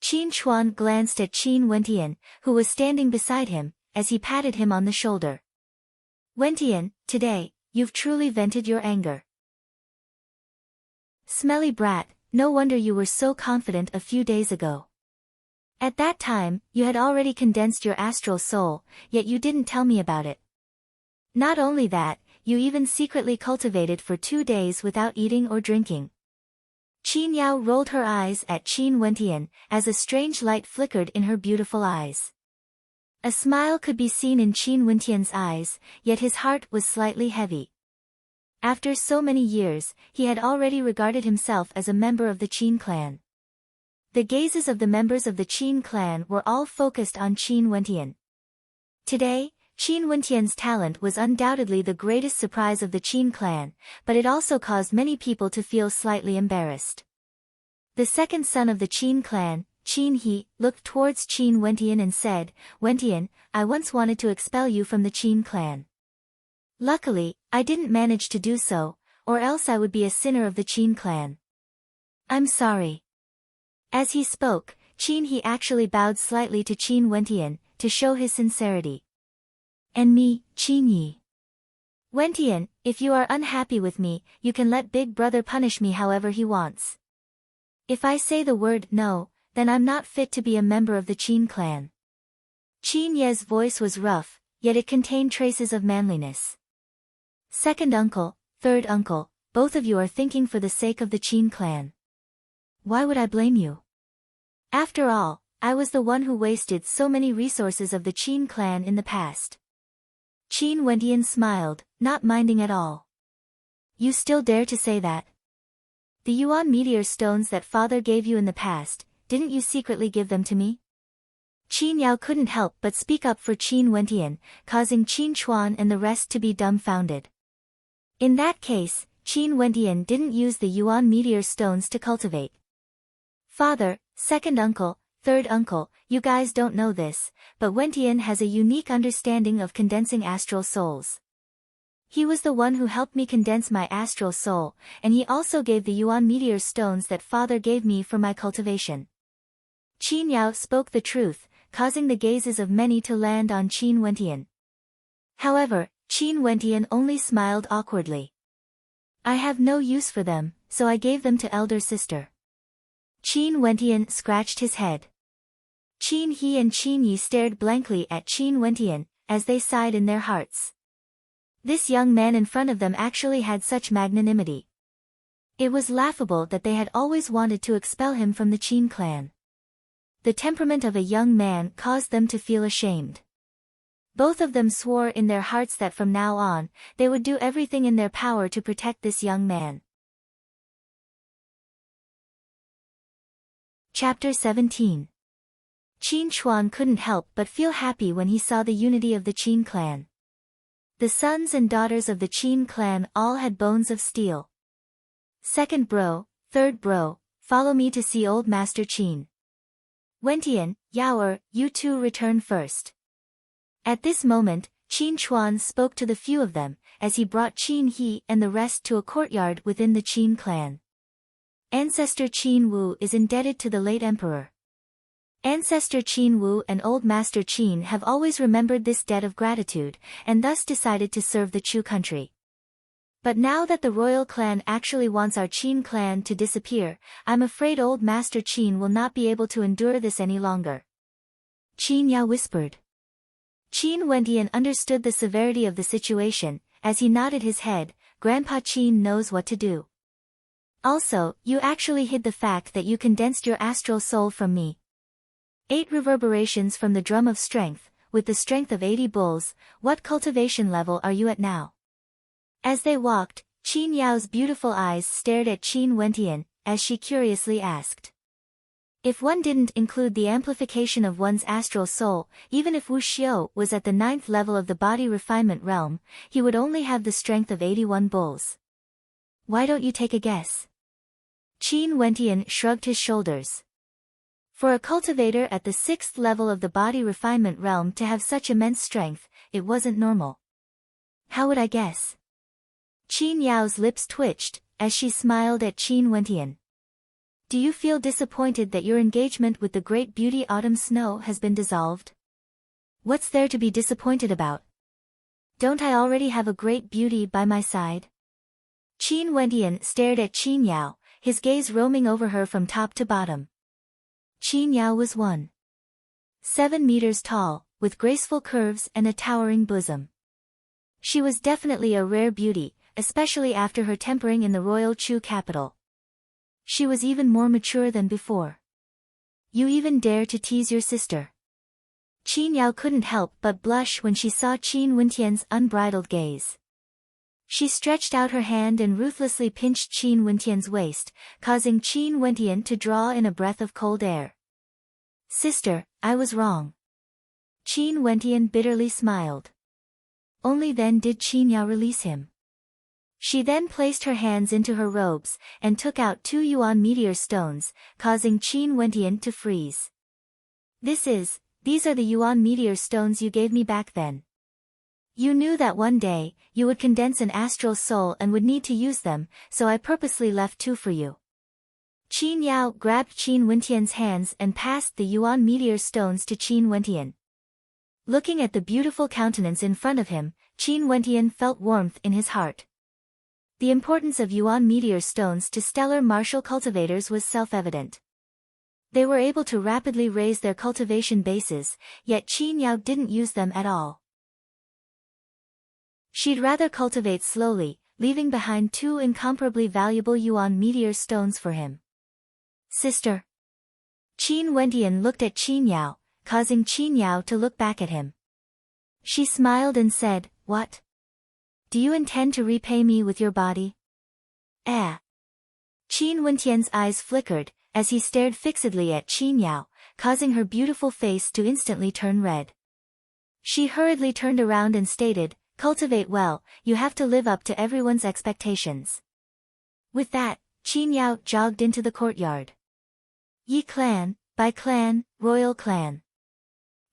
Qin Chuan glanced at Qin Wentian, who was standing beside him, as he patted him on the shoulder. Wentian, today, you've truly vented your anger. Smelly brat, no wonder you were so confident a few days ago. At that time, you had already condensed your astral soul, yet you didn't tell me about it. Not only that, you even secretly cultivated for 2 days without eating or drinking. Qin Yao rolled her eyes at Qin Wentian, as a strange light flickered in her beautiful eyes. A smile could be seen in Qin Wentian's eyes, yet his heart was slightly heavy. After so many years, he had already regarded himself as a member of the Qin clan. The gazes of the members of the Qin clan were all focused on Qin Wentian. Today, Qin Wentian's talent was undoubtedly the greatest surprise of the Qin clan, but it also caused many people to feel slightly embarrassed. The second son of the Qin clan, Qin He, looked towards Qin Wentian and said, "Wentian, I once wanted to expel you from the Qin clan. Luckily, I didn't manage to do so, or else I would be a sinner of the Qin clan. I'm sorry." As he spoke, Qin He actually bowed slightly to Qin Wentian, to show his sincerity. "And me, Qin Yi. Wentian, if you are unhappy with me, you can let Big Brother punish me however he wants. If I say the word no, then I'm not fit to be a member of the Qin clan." Qin Ye's voice was rough, yet it contained traces of manliness. "Second uncle, third uncle, both of you are thinking for the sake of the Qin clan. Why would I blame you? After all, I was the one who wasted so many resources of the Qin clan in the past." Qin Wentian smiled, not minding at all. "You still dare to say that? The Yuan meteor stones that father gave you in the past, didn't you secretly give them to me?" Qin Yao couldn't help but speak up for Qin Wentian, causing Qin Chuan and the rest to be dumbfounded. In that case, Qin Wentian didn't use the Yuan meteor stones to cultivate. "Father, second uncle, third uncle, you guys don't know this, but Wentian has a unique understanding of condensing astral souls. He was the one who helped me condense my astral soul, and he also gave the Yuan meteor stones that father gave me for my cultivation." Qin Yao spoke the truth, causing the gazes of many to land on Qin Wentian. However, Qin Wentian only smiled awkwardly. "I have no use for them, so I gave them to elder sister." Qin Wentian scratched his head. Qin He and Qin Yi stared blankly at Qin Wentian, as they sighed in their hearts. This young man in front of them actually had such magnanimity. It was laughable that they had always wanted to expel him from the Qin clan. The temperament of a young man caused them to feel ashamed. Both of them swore in their hearts that from now on, they would do everything in their power to protect this young man. Chapter 17. Qin Chuan couldn't help but feel happy when he saw the unity of the Qin clan. The sons and daughters of the Qin clan all had bones of steel. "Second bro, third bro, follow me to see old Master Qin. Wentian, Yaoer, you two return first." At this moment, Qin Chuan spoke to the few of them, as he brought Qin He and the rest to a courtyard within the Qin clan. Ancestor Qin Wu is indebted to the late emperor. Ancestor Qin Wu and Old Master Qin have always remembered this debt of gratitude, and thus decided to serve the Chu country. But now that the royal clan actually wants our Qin clan to disappear, I'm afraid Old Master Qin will not be able to endure this any longer. Qin Yao whispered. Qin Wentian understood the severity of the situation, as he nodded his head. "Grandpa Qin knows what to do. Also, you actually hid the fact that you condensed your astral soul from me. 8 reverberations from the drum of strength, with the strength of 80 bulls, what cultivation level are you at now?" As they walked, Qin Yao's beautiful eyes stared at Qin Wentian, as she curiously asked. If one didn't include the amplification of one's astral soul, even if Wu Xiao was at the 9th level of the body refinement realm, he would only have the strength of 81 bulls. Why don't you take a guess? Qin Wentian shrugged his shoulders. For a cultivator at the 6th level of the body refinement realm to have such immense strength, it wasn't normal. How would I guess? Qin Yao's lips twitched, as she smiled at Qin Wentian. Do you feel disappointed that your engagement with the great beauty Autumn Snow has been dissolved? What's there to be disappointed about? Don't I already have a great beauty by my side? Qin Wentian stared at Qin Yao, his gaze roaming over her from top to bottom. Qin Yao was 1.7 meters tall, with graceful curves and a towering bosom. She was definitely a rare beauty, especially after her tempering in the royal Chu capital. She was even more mature than before. You even dare to tease your sister. Qin Yao couldn't help but blush when she saw Qin Wentian's unbridled gaze. She stretched out her hand and ruthlessly pinched Qin Wentian's waist, causing Qin Wentian to draw in a breath of cold air. Sister, I was wrong. Qin Wentian bitterly smiled. only then did Qin Yao release him. She then placed her hands into her robes, and took out 2 yuan meteor stones, causing Qin Wentian to freeze. These are the yuan meteor stones you gave me back then. You knew that one day, you would condense an astral soul and would need to use them, so I purposely left 2 for you. Qin Yao grabbed Qin Wentian's hands and passed the yuan meteor stones to Qin Wentian. Looking at the beautiful countenance in front of him, Qin Wentian felt warmth in his heart. The importance of yuan meteor stones to stellar martial cultivators was self-evident. They were able to rapidly raise their cultivation bases, yet Qin Yao didn't use them at all. She'd rather cultivate slowly, leaving behind 2 incomparably valuable yuan meteor stones for him. Sister. Qin Wentian looked at Qin Yao, causing Qin Yao to look back at him. She smiled and said, "What? Do you intend to repay me with your body?" Qin Wentian's eyes flickered, as he stared fixedly at Qin Yao, causing her beautiful face to instantly turn red. She hurriedly turned around and stated, "Cultivate well, you have to live up to everyone's expectations." With that, Qin Yao jogged into the courtyard. Yi clan, Bai clan, royal clan.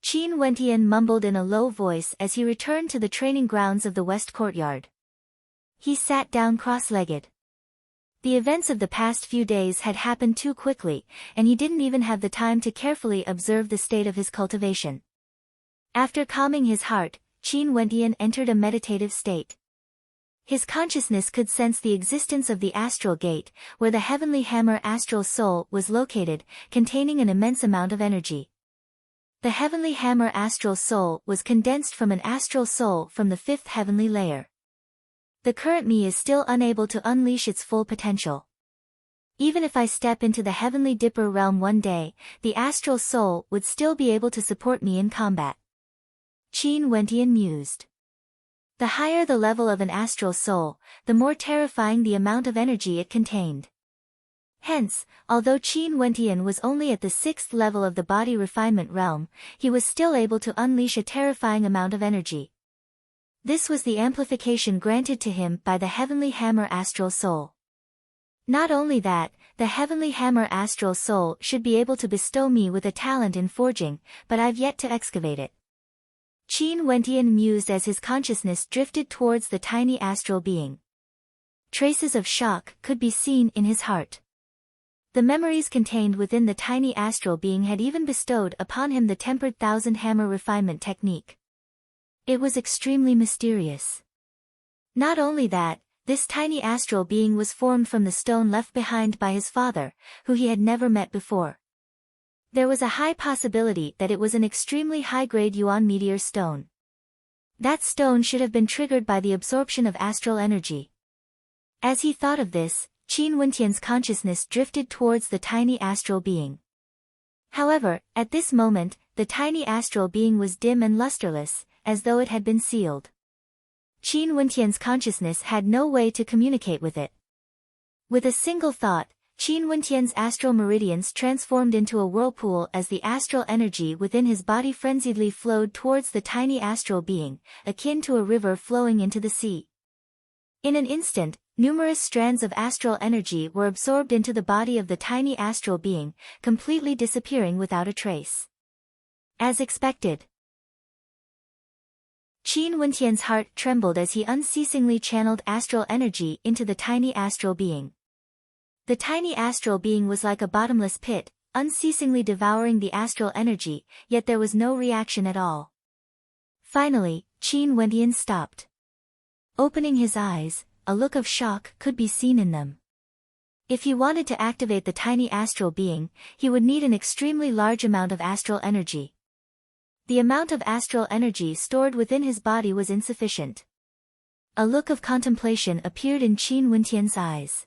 Qin Wentian mumbled in a low voice as he returned to the training grounds of the west courtyard. He sat down cross-legged. The events of the past few days had happened too quickly, and he didn't even have the time to carefully observe the state of his cultivation. After calming his heart, Qin Wentian entered a meditative state. His consciousness could sense the existence of the astral gate, where the heavenly hammer astral soul was located, containing an immense amount of energy. The heavenly hammer astral soul was condensed from an astral soul from the 5th heavenly layer. The current me is still unable to unleash its full potential. Even if I step into the heavenly dipper realm one day, the astral soul would still be able to support me in combat. Qin Wentian mused. The higher the level of an astral soul, the more terrifying the amount of energy it contained. Hence, although Qin Wentian was only at the 6th level of the body refinement realm, he was still able to unleash a terrifying amount of energy. This was the amplification granted to him by the heavenly hammer astral soul. Not only that, the heavenly hammer astral soul should be able to bestow me with a talent in forging, but I've yet to excavate it. Qin Wentian mused as his consciousness drifted towards the tiny astral being. Traces of shock could be seen in his heart. The memories contained within the tiny astral being had even bestowed upon him the tempered 1000 hammer refinement technique. It was extremely mysterious. Not only that, this tiny astral being was formed from the stone left behind by his father, who he had never met before. There was a high possibility that it was an extremely high-grade yuan meteor stone. That stone should have been triggered by the absorption of astral energy. As he thought of this, Qin Wentian's consciousness drifted towards the tiny astral being. However, at this moment, the tiny astral being was dim and lusterless, as though it had been sealed. Qin Wentian's consciousness had no way to communicate with it. With a single thought, Qin Wentian's astral meridians transformed into a whirlpool as the astral energy within his body frenziedly flowed towards the tiny astral being, akin to a river flowing into the sea. In an instant, numerous strands of astral energy were absorbed into the body of the tiny astral being, completely disappearing without a trace. As expected. Qin Wentian's heart trembled as he unceasingly channeled astral energy into the tiny astral being. The tiny astral being was like a bottomless pit, unceasingly devouring the astral energy, yet there was no reaction at all. Finally, Qin Wentian stopped. Opening his eyes, a look of shock could be seen in them. If he wanted to activate the tiny astral being, he would need an extremely large amount of astral energy. The amount of astral energy stored within his body was insufficient. A look of contemplation appeared in Qin Wentian's eyes.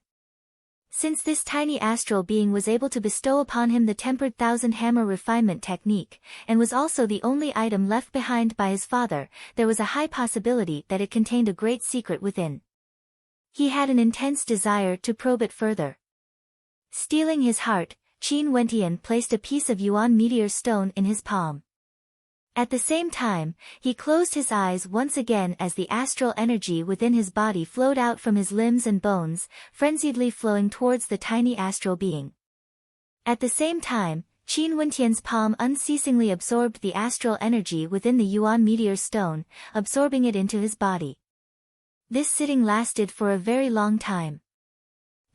Since this tiny astral being was able to bestow upon him the tempered 1000 hammer refinement technique, and was also the only item left behind by his father, there was a high possibility that it contained a great secret within. He had an intense desire to probe it further. Steeling his heart, Qin Wentian placed a piece of yuan meteor stone in his palm. At the same time, he closed his eyes once again as the astral energy within his body flowed out from his limbs and bones, frenziedly flowing towards the tiny astral being. At the same time, Qin Wentian's palm unceasingly absorbed the astral energy within the Yuan meteor stone, absorbing it into his body. This sitting lasted for a very long time.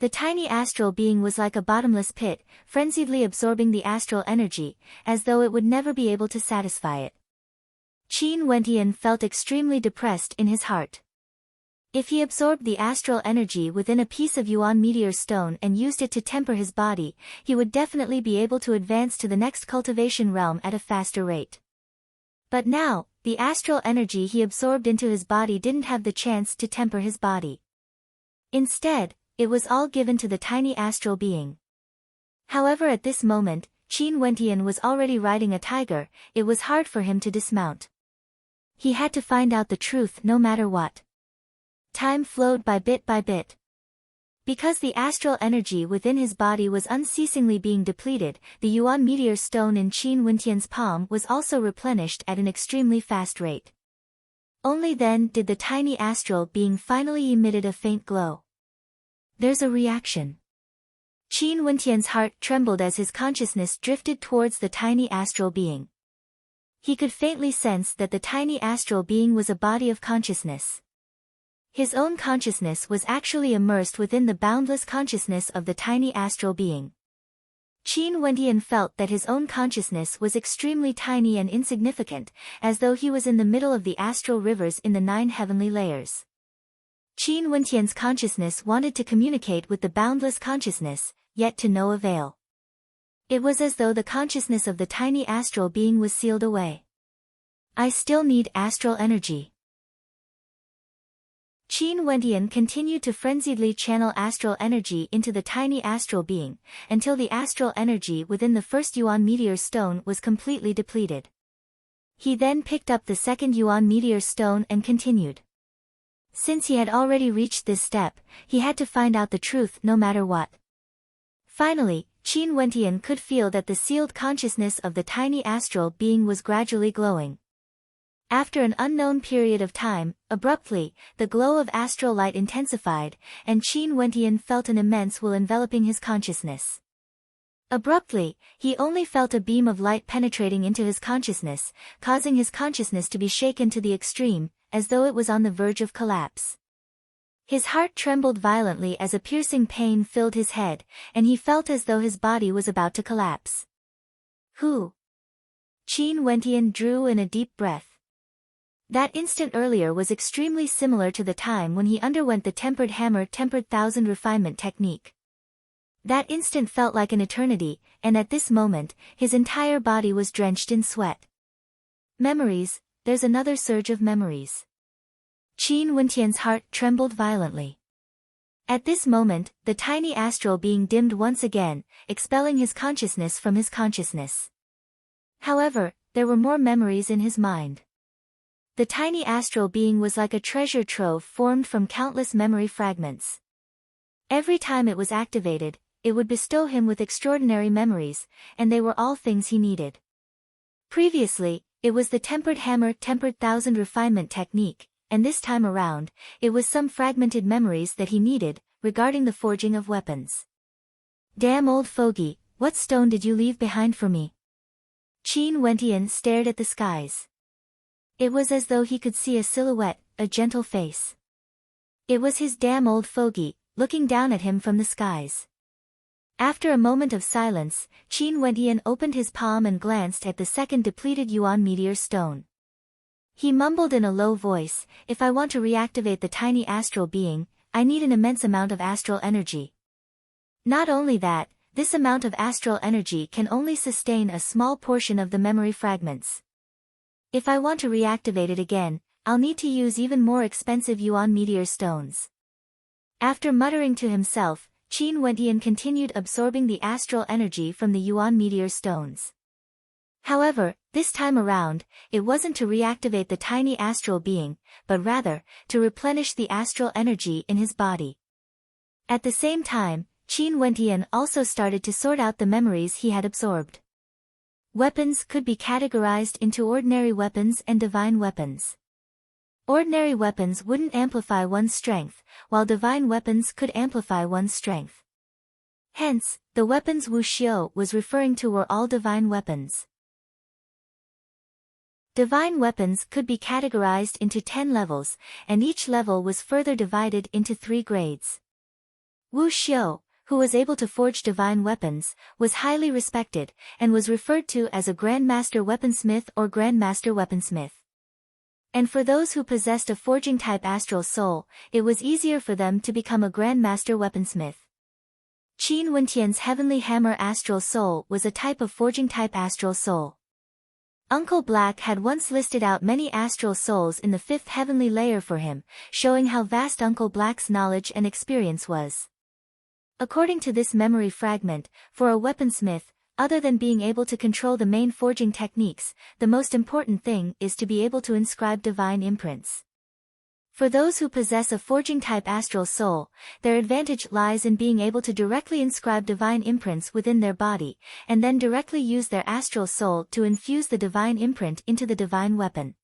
The tiny astral being was like a bottomless pit, frenziedly absorbing the astral energy, as though it would never be able to satisfy it. Qin Wentian felt extremely depressed in his heart. If he absorbed the astral energy within a piece of Yuan meteor stone and used it to temper his body, he would definitely be able to advance to the next cultivation realm at a faster rate. But now, the astral energy he absorbed into his body didn't have the chance to temper his body. Instead, it was all given to the tiny astral being. However, at this moment, Qin Wentian was already riding a tiger. It was hard for him to dismount. He had to find out the truth no matter what. Time flowed by bit. Because the astral energy within his body was unceasingly being depleted, the Yuan meteor stone in Qin Wentian's palm was also replenished at an extremely fast rate. Only then did the tiny astral being finally emitted a faint glow. There's a reaction. Qin Wentian's heart trembled as his consciousness drifted towards the tiny astral being. He could faintly sense that the tiny astral being was a body of consciousness. His own consciousness was actually immersed within the boundless consciousness of the tiny astral being. Qin Wentian felt that his own consciousness was extremely tiny and insignificant, as though he was in the middle of the astral rivers in the 9 heavenly layers. Qin Wentian's consciousness wanted to communicate with the boundless consciousness, yet to no avail. It was as though the consciousness of the tiny astral being was sealed away. I still need astral energy. Qin Wentian continued to frenziedly channel astral energy into the tiny astral being, until the astral energy within the first Yuan meteor stone was completely depleted. He then picked up the second Yuan meteor stone and continued. Since he had already reached this step, he had to find out the truth no matter what. Finally, Qin Wentian could feel that the sealed consciousness of the tiny astral being was gradually glowing. After an unknown period of time, abruptly, the glow of astral light intensified, and Qin Wentian felt an immense will enveloping his consciousness. Abruptly, he only felt a beam of light penetrating into his consciousness, causing his consciousness to be shaken to the extreme, as though it was on the verge of collapse. His heart trembled violently as a piercing pain filled his head, and he felt as though his body was about to collapse. Who? Qin Wentian drew in a deep breath. That instant earlier was extremely similar to the time when he underwent the tempered hammer tempered thousand refinement technique. That instant felt like an eternity, and at this moment, his entire body was drenched in sweat. Memories, there's another surge of memories. Qin Wentian's heart trembled violently. At this moment, the tiny astral being dimmed once again, expelling his consciousness from his consciousness. However, there were more memories in his mind. The tiny astral being was like a treasure trove formed from countless memory fragments. Every time it was activated, it would bestow him with extraordinary memories, and they were all things he needed. Previously, it was the tempered hammer tempered thousand refinement technique, and this time around, it was some fragmented memories that he needed, regarding the forging of weapons. Damn old fogey, what stone did you leave behind for me? Qin Wentian stared at the skies. It was as though he could see a silhouette, a gentle face. It was his damn old fogey, looking down at him from the skies. After a moment of silence, Qin Wentian opened his palm and glanced at the second depleted Yuan meteor stone. He mumbled in a low voice, if I want to reactivate the tiny astral being, I need an immense amount of astral energy. Not only that, this amount of astral energy can only sustain a small portion of the memory fragments. If I want to reactivate it again, I'll need to use even more expensive Yuan meteor stones. After muttering to himself, Qin Wentian continued absorbing the astral energy from the Yuan meteor stones. However, this time around, it wasn't to reactivate the tiny astral being, but rather, to replenish the astral energy in his body. At the same time, Qin Wentian also started to sort out the memories he had absorbed. Weapons could be categorized into ordinary weapons and divine weapons. Ordinary weapons wouldn't amplify one's strength, while divine weapons could amplify one's strength. Hence, the weapons Wu Xiu was referring to were all divine weapons. Divine weapons could be categorized into 10 levels, and each level was further divided into 3 grades. Wu Xiu, who was able to forge divine weapons, was highly respected, and was referred to as a Grandmaster Weaponsmith or Grandmaster Weaponsmith. And for those who possessed a forging-type astral soul, it was easier for them to become a Grandmaster Weaponsmith. Qin Wentian's Heavenly Hammer astral soul was a type of forging-type astral soul. Uncle Black had once listed out many astral souls in the 5th heavenly layer for him, showing how vast Uncle Black's knowledge and experience was. According to this memory fragment, for a weaponsmith, other than being able to control the main forging techniques, the most important thing is to be able to inscribe divine imprints. For those who possess a forging-type astral soul, their advantage lies in being able to directly inscribe divine imprints within their body, and then directly use their astral soul to infuse the divine imprint into the divine weapon.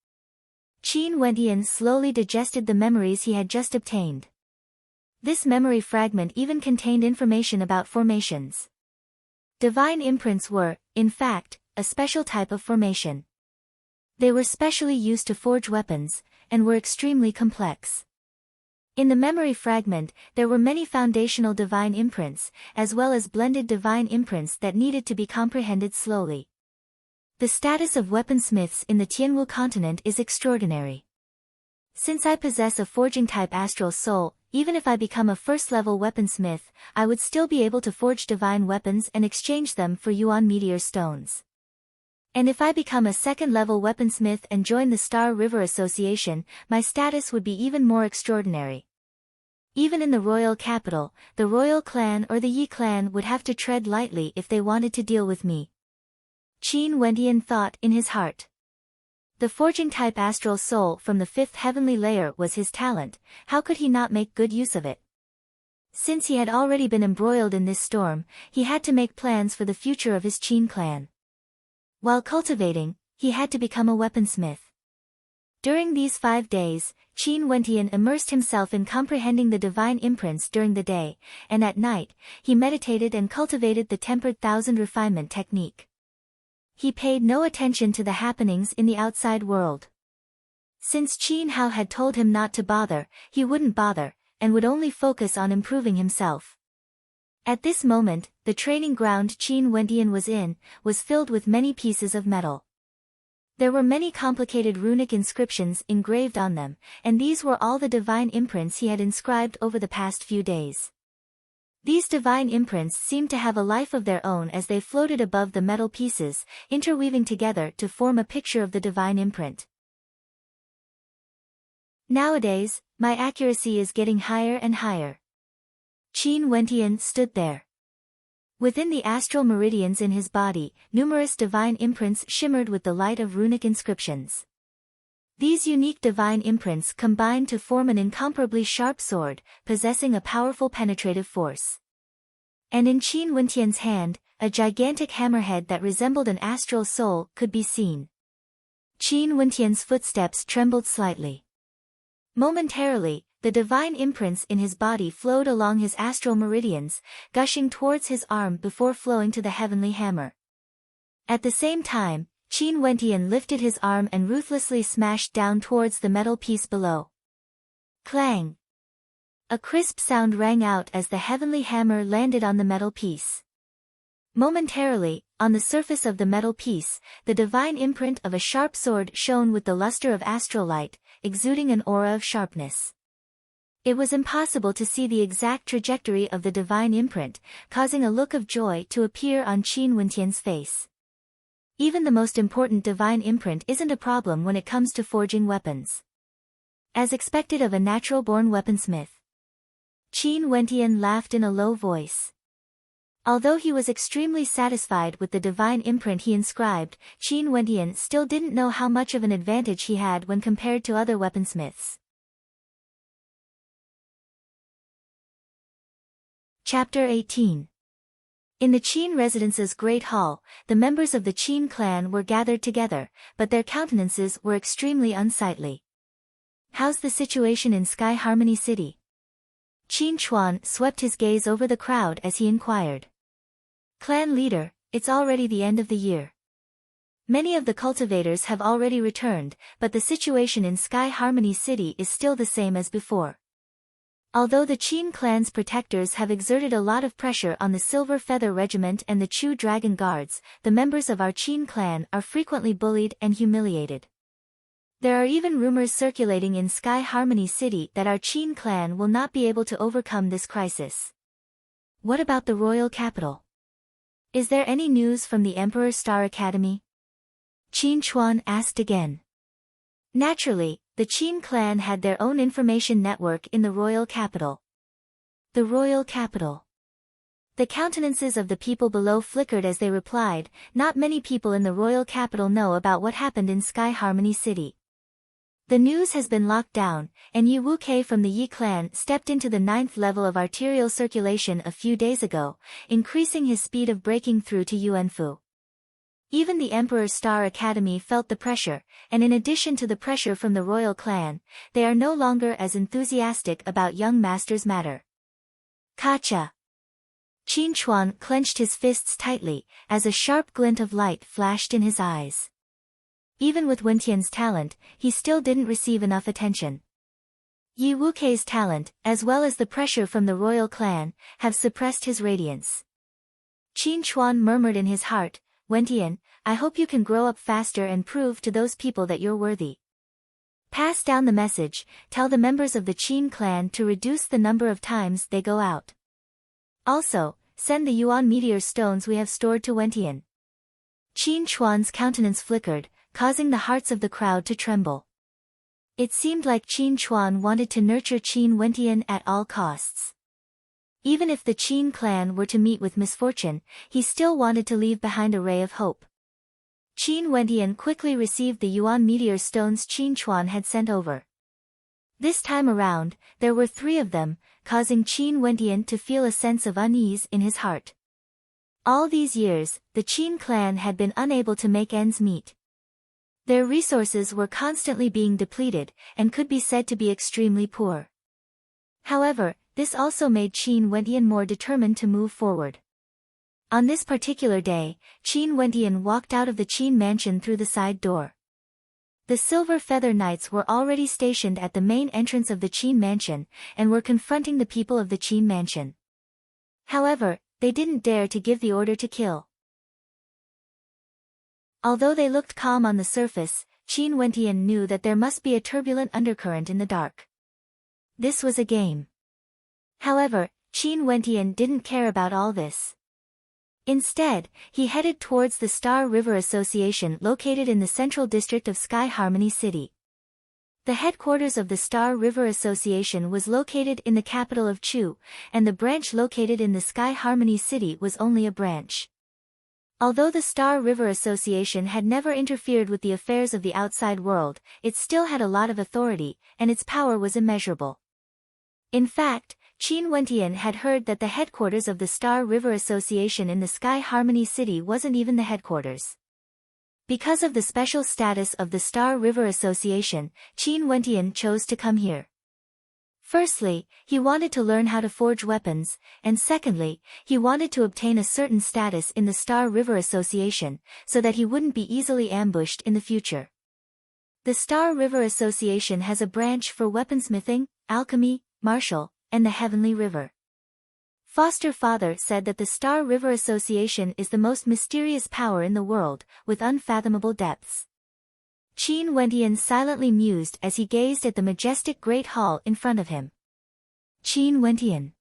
Qin Wentian slowly digested the memories he had just obtained. This memory fragment even contained information about formations. Divine imprints were, in fact, a special type of formation. They were specially used to forge weapons, and were extremely complex. In the memory fragment, there were many foundational divine imprints, as well as blended divine imprints that needed to be comprehended slowly. The status of weaponsmiths in the Tianwu continent is extraordinary. Since I possess a forging-type astral soul, even if I become a first-level weaponsmith, I would still be able to forge divine weapons and exchange them for Yuan meteor stones. And if I become a second-level weaponsmith and join the Star River Association, my status would be even more extraordinary. Even in the royal capital, the royal clan or the Yi clan would have to tread lightly if they wanted to deal with me. Qin Wentian thought in his heart. The forging-type astral soul from the 5th heavenly layer was his talent, how could he not make good use of it? Since he had already been embroiled in this storm, he had to make plans for the future of his Qin clan. While cultivating, he had to become a weaponsmith. During these 5 days, Qin Wentian immersed himself in comprehending the divine imprints during the day, and at night, he meditated and cultivated the tempered thousand refinement technique. He paid no attention to the happenings in the outside world. Since Qin Hao had told him not to bother, he wouldn't bother, and would only focus on improving himself. At this moment, the training ground Qin Wentian was in, was filled with many pieces of metal. There were many complicated runic inscriptions engraved on them, and these were all the divine imprints he had inscribed over the past few days. These divine imprints seemed to have a life of their own as they floated above the metal pieces, interweaving together to form a picture of the divine imprint. Nowadays, my accuracy is getting higher and higher. Qin Wentian stood there. Within the astral meridians in his body, numerous divine imprints shimmered with the light of runic inscriptions. These unique divine imprints combined to form an incomparably sharp sword, possessing a powerful penetrative force. And in Qin Wentian's hand, a gigantic hammerhead that resembled an astral soul could be seen. Qin Wentian's footsteps trembled slightly. Momentarily, the divine imprints in his body flowed along his astral meridians, gushing towards his arm before flowing to the heavenly hammer. At the same time, Qin Wentian lifted his arm and ruthlessly smashed down towards the metal piece below. Clang! A crisp sound rang out as the heavenly hammer landed on the metal piece. Momentarily, on the surface of the metal piece, the divine imprint of a sharp sword shone with the luster of astral light, exuding an aura of sharpness. It was impossible to see the exact trajectory of the divine imprint, causing a look of joy to appear on Qin Wentian's face. Even the most important divine imprint isn't a problem when it comes to forging weapons. As expected of a natural-born weaponsmith. Qin Wentian laughed in a low voice. Although he was extremely satisfied with the divine imprint he inscribed, Qin Wentian still didn't know how much of an advantage he had when compared to other weaponsmiths. Chapter 18. In the Qin residence's great hall, the members of the Qin clan were gathered together, but their countenances were extremely unsightly. "How's the situation in Sky Harmony City?" Qin Chuan swept his gaze over the crowd as he inquired. "Clan leader, it's already the end of the year. Many of the cultivators have already returned, but the situation in Sky Harmony City is still the same as before. Although the Qin clan's protectors have exerted a lot of pressure on the Silver Feather Regiment and the Chu Dragon Guards, the members of our Qin clan are frequently bullied and humiliated. There are even rumors circulating in Sky Harmony City that our Qin clan will not be able to overcome this crisis." "What about the royal capital? Is there any news from the Emperor Star Academy?" Qin Chuan asked again. Naturally, the Qin clan had their own information network in the royal capital. The royal capital. The countenances of the people below flickered as they replied, "Not many people in the royal capital know about what happened in Sky Harmony City. The news has been locked down, and Yi Wuke from the Yi clan stepped into the 9th level of arterial circulation a few days ago, increasing his speed of breaking through to Yuanfu. Even the Emperor Star Academy felt the pressure, and in addition to the pressure from the royal clan, they are no longer as enthusiastic about young master's matter." "Kacha!" Qin Chuan clenched his fists tightly, as a sharp glint of light flashed in his eyes. Even with Wentian's talent, he still didn't receive enough attention. Yi Wuke's talent, as well as the pressure from the royal clan, have suppressed his radiance. Qin Chuan murmured in his heart, "Wentian, I hope you can grow up faster and prove to those people that you're worthy. Pass down the message, tell the members of the Qin clan to reduce the number of times they go out. Also, send the Yuan meteor stones we have stored to Wentian." Qin Chuan's countenance flickered, causing the hearts of the crowd to tremble. It seemed like Qin Chuan wanted to nurture Qin Wentian at all costs. Even if the Qin clan were to meet with misfortune, he still wanted to leave behind a ray of hope. Qin Wentian quickly received the Yuan meteor stones Qin Chuan had sent over. This time around, there were 3 of them, causing Qin Wentian to feel a sense of unease in his heart. All these years, the Qin clan had been unable to make ends meet. Their resources were constantly being depleted, and could be said to be extremely poor. However, this also made Qin Wentian more determined to move forward. On this particular day, Qin Wentian walked out of the Qin mansion through the side door. The Silver Feather Knights were already stationed at the main entrance of the Qin mansion, and were confronting the people of the Qin mansion. However, they didn't dare to give the order to kill. Although they looked calm on the surface, Qin Wentian knew that there must be a turbulent undercurrent in the dark. This was a game. However, Qin Wentian didn't care about all this. Instead, he headed towards the Star River Association located in the central district of Sky Harmony City. The headquarters of the Star River Association was located in the capital of Chu, and the branch located in the Sky Harmony City was only a branch. Although the Star River Association had never interfered with the affairs of the outside world, it still had a lot of authority, and its power was immeasurable. In fact, Qin Wentian had heard that the headquarters of the Star River Association in the Sky Harmony City wasn't even the headquarters. Because of the special status of the Star River Association, Qin Wentian chose to come here. Firstly, he wanted to learn how to forge weapons, and secondly, he wanted to obtain a certain status in the Star River Association, so that he wouldn't be easily ambushed in the future. The Star River Association has a branch for weaponsmithing, alchemy, martial, and the Heavenly River. Foster father said that the Star River Association is the most mysterious power in the world, with unfathomable depths. Qin Wentian silently mused as he gazed at the majestic great hall in front of him. Qin Wentian.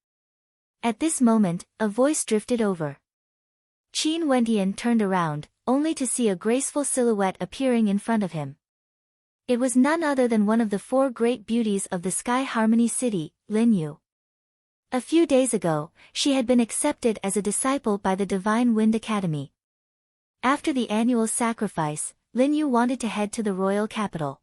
At this moment, a voice drifted over. Qin Wentian turned around, only to see a graceful silhouette appearing in front of him. It was none other than one of the 4 great beauties of the Sky Harmony City, Lin Yu. A few days ago, she had been accepted as a disciple by the Divine Wind Academy. After the annual sacrifice, Lin Yu wanted to head to the royal capital.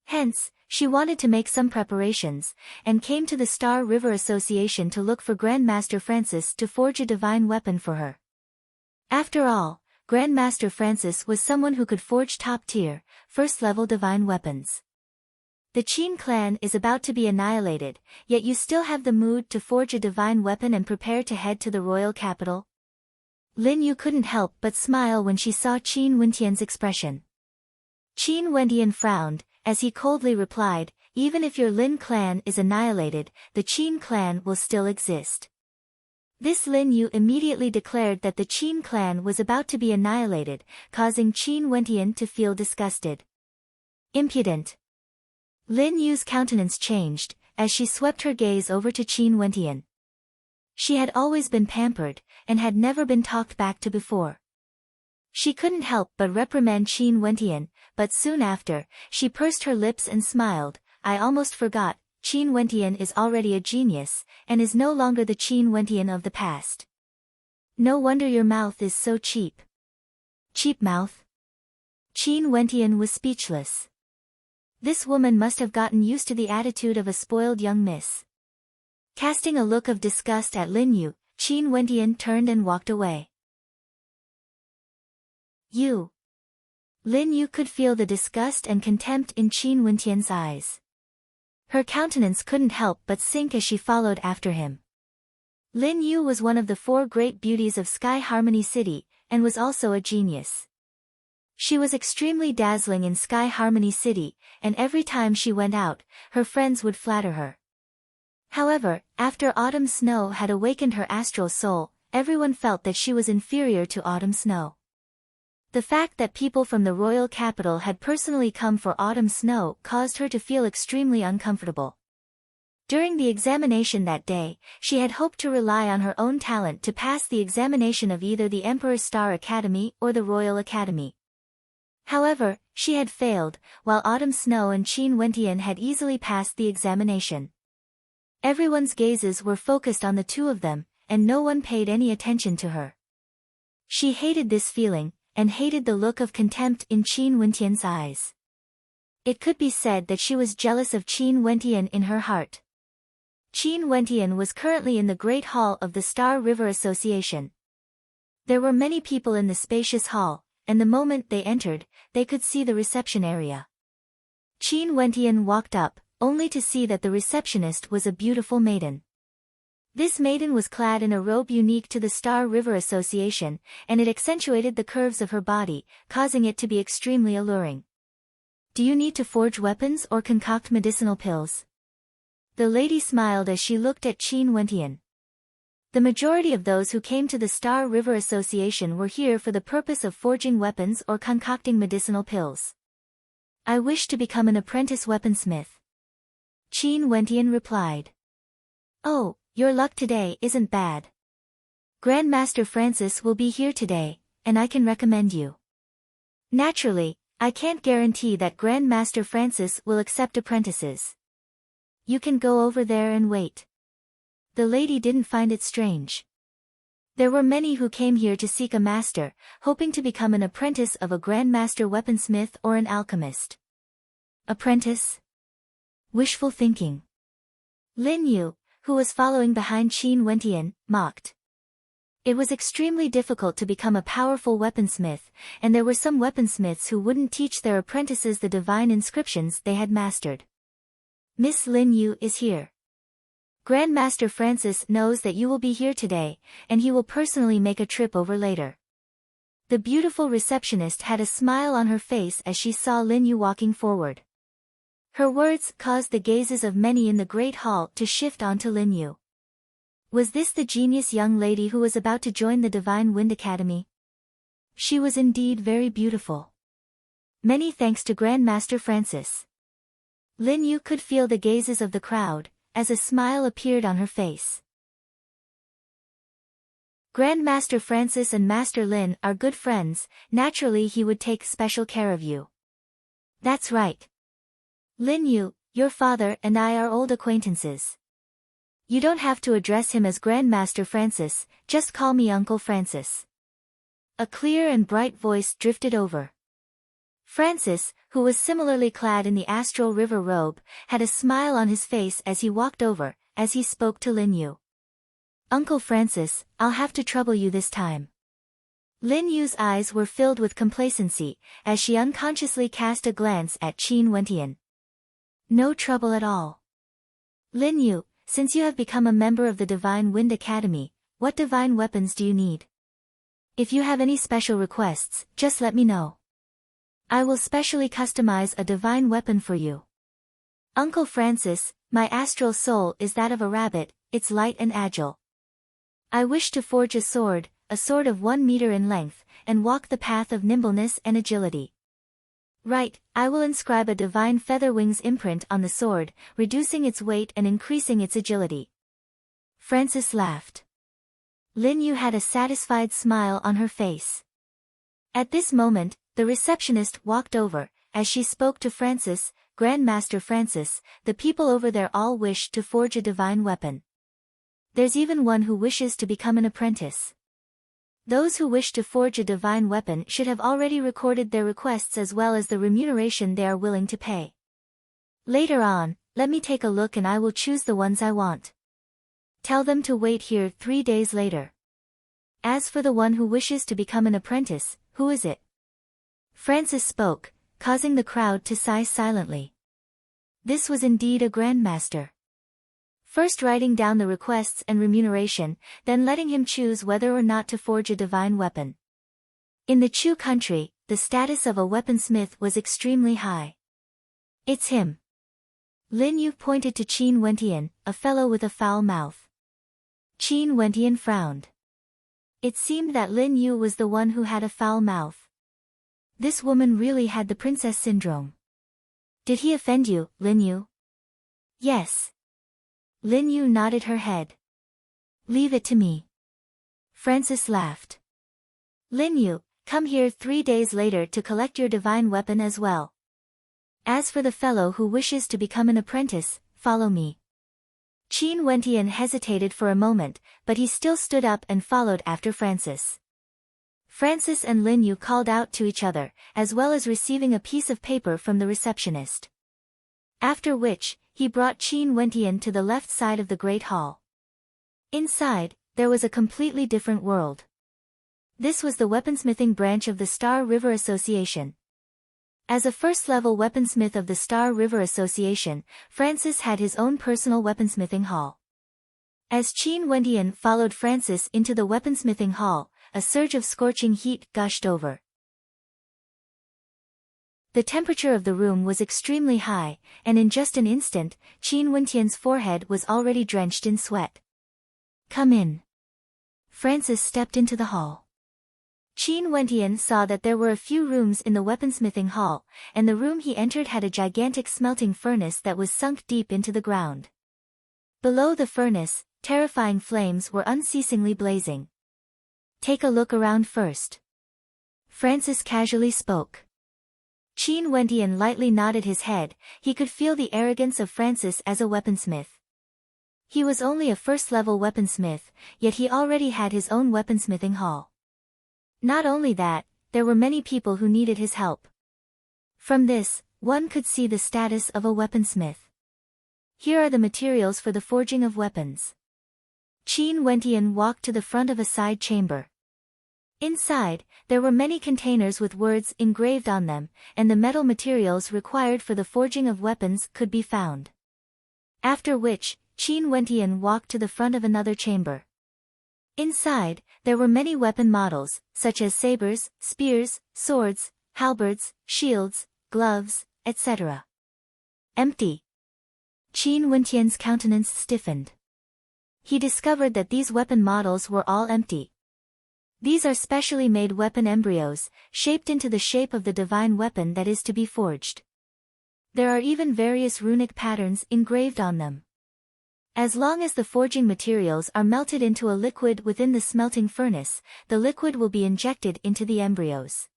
Hence, she wanted to make some preparations, and came to the Star River Association to look for Grandmaster Francis to forge a divine weapon for her. After all, Grandmaster Francis was someone who could forge top-tier, first-level divine weapons. The Qin clan is about to be annihilated, yet you still have the mood to forge a divine weapon and prepare to head to the royal capital? Lin Yu couldn't help but smile when she saw Qin Wentian's expression. Qin Wentian frowned, as he coldly replied, even if your Lin clan is annihilated, the Qin clan will still exist. This Lin Yu immediately declared that the Qin clan was about to be annihilated, causing Qin Wentian to feel disgusted. Impudent. Lin Yu's countenance changed, as she swept her gaze over to Qin Wentian. She had always been pampered, and had never been talked back to before. She couldn't help but reprimand Qin Wentian, but soon after, she pursed her lips and smiled. I almost forgot, Qin Wentian is already a genius, and is no longer the Qin Wentian of the past. No wonder your mouth is so cheap. Cheap mouth? Qin Wentian was speechless. This woman must have gotten used to the attitude of a spoiled young miss. Casting a look of disgust at Lin Yu, Qin Wentian turned and walked away. You. Lin Yu could feel the disgust and contempt in Qin Wentian's eyes. Her countenance couldn't help but sink as she followed after him. Lin Yu was one of the 4 great beauties of Sky Harmony City, and was also a genius. She was extremely dazzling in Sky Harmony City, and every time she went out, her friends would flatter her. However, after Autumn Snow had awakened her astral soul, everyone felt that she was inferior to Autumn Snow. The fact that people from the royal capital had personally come for Autumn Snow caused her to feel extremely uncomfortable. During the examination that day, she had hoped to rely on her own talent to pass the examination of either the Emperor's Star Academy or the Royal Academy. However, she had failed, while Autumn Snow and Qin Wentian had easily passed the examination. Everyone's gazes were focused on the two of them, and no one paid any attention to her. She hated this feeling, and hated the look of contempt in Qin Wentian's eyes. It could be said that she was jealous of Qin Wentian in her heart. Qin Wentian was currently in the Great Hall of the Star River Association. There were many people in the spacious hall, and the moment they entered, they could see the reception area. Qin Wentian walked up, only to see that the receptionist was a beautiful maiden. This maiden was clad in a robe unique to the Star River Association, and it accentuated the curves of her body, causing it to be extremely alluring. Do you need to forge weapons or concoct medicinal pills? The lady smiled as she looked at Qin Wentian. The majority of those who came to the Star River Association were here for the purpose of forging weapons or concocting medicinal pills. I wish to become an apprentice weaponsmith. Qin Wentian replied. Oh, your luck today isn't bad. Grandmaster Francis will be here today, and I can recommend you. Naturally, I can't guarantee that Grandmaster Francis will accept apprentices. You can go over there and wait. The lady didn't find it strange. There were many who came here to seek a master, hoping to become an apprentice of a Grandmaster weaponsmith or an alchemist. Apprentice? Wishful thinking. Lin Yu, who was following behind Qin Wentian, mocked. It was extremely difficult to become a powerful weaponsmith, and there were some weaponsmiths who wouldn't teach their apprentices the divine inscriptions they had mastered. Miss Lin Yu is here. Grandmaster Francis knows that you will be here today, and he will personally make a trip over later. The beautiful receptionist had a smile on her face as she saw Lin Yu walking forward. Her words caused the gazes of many in the Great Hall to shift onto Lin Yu. Was this the genius young lady who was about to join the Divine Wind Academy? She was indeed very beautiful. Many thanks to Grandmaster Francis. Lin Yu could feel the gazes of the crowd, as a smile appeared on her face. Grandmaster Francis and Master Lin are good friends, naturally he would take special care of you. That's right. Lin Yu, your father and I are old acquaintances. You don't have to address him as Grandmaster Francis, just call me Uncle Francis. A clear and bright voice drifted over. Francis, who was similarly clad in the astral river robe, had a smile on his face as he walked over, as he spoke to Lin Yu. "Uncle Francis, I'll have to trouble you this time." Lin Yu's eyes were filled with complacency, as she unconsciously cast a glance at Qin Wentian. "No trouble at all. Lin Yu, since you have become a member of the Divine Wind Academy, what divine weapons do you need? If you have any special requests, just let me know. I will specially customize a divine weapon for you." "Uncle Francis, my astral soul is that of a rabbit, it's light and agile. I wish to forge a sword of 1 meter in length, and walk the path of nimbleness and agility." "Right, I will inscribe a divine feather wings imprint on the sword, reducing its weight and increasing its agility." Francis laughed. Lin Yu had a satisfied smile on her face. At this moment, the receptionist walked over. As she spoke to Francis, "Grandmaster Francis, the people over there all wish to forge a divine weapon. There's even one who wishes to become an apprentice. Those who wish to forge a divine weapon should have already recorded their requests as well as the remuneration they are willing to pay. Later on, let me take a look and I will choose the ones I want. Tell them to wait here 3 days later. As for the one who wishes to become an apprentice, who is it?" Francis spoke, causing the crowd to sigh silently. This was indeed a grandmaster. First writing down the requests and remuneration, then letting him choose whether or not to forge a divine weapon. In the Chu country, the status of a weaponsmith was extremely high. "It's him." Lin Yu pointed to Qin Wentian, a fellow with a foul mouth. Qin Wentian frowned. It seemed that Lin Yu was the one who had a foul mouth. This woman really had the princess syndrome. "Did he offend you, Lin Yu?" "Yes." Lin Yu nodded her head. "Leave it to me." Francis laughed. "Lin Yu, come here 3 days later to collect your divine weapon as well. As for the fellow who wishes to become an apprentice, follow me." Qin Wentian hesitated for a moment, but he still stood up and followed after Francis. Francis and Lin Yu called out to each other, as well as receiving a piece of paper from the receptionist. After which, he brought Qin Wentian to the left side of the Great Hall. Inside, there was a completely different world. This was the weaponsmithing branch of the Star River Association. As a first-level weaponsmith of the Star River Association, Francis had his own personal weaponsmithing hall. As Qin Wentian followed Francis into the weaponsmithing hall, a surge of scorching heat gushed over. The temperature of the room was extremely high, and in just an instant, Qin Wentian's forehead was already drenched in sweat. "Come in." Francis stepped into the hall. Qin Wentian saw that there were a few rooms in the weaponsmithing hall, and the room he entered had a gigantic smelting furnace that was sunk deep into the ground. Below the furnace, terrifying flames were unceasingly blazing. "Take a look around first." Francis casually spoke. Qin Wentian lightly nodded his head. He could feel the arrogance of Francis as a weaponsmith. He was only a first-level weaponsmith, yet he already had his own weaponsmithing hall. Not only that, there were many people who needed his help. From this, one could see the status of a weaponsmith. "Here are the materials for the forging of weapons." Qin Wentian walked to the front of a side chamber. Inside, there were many containers with words engraved on them, and the metal materials required for the forging of weapons could be found. After which, Qin Wentian walked to the front of another chamber. Inside, there were many weapon models, such as sabers, spears, swords, halberds, shields, gloves, etc. Empty. Qin Wentian's countenance stiffened. He discovered that these weapon models were all empty. These are specially made weapon embryos, shaped into the shape of the divine weapon that is to be forged. There are even various runic patterns engraved on them. As long as the forging materials are melted into a liquid within the smelting furnace, the liquid will be injected into the embryos.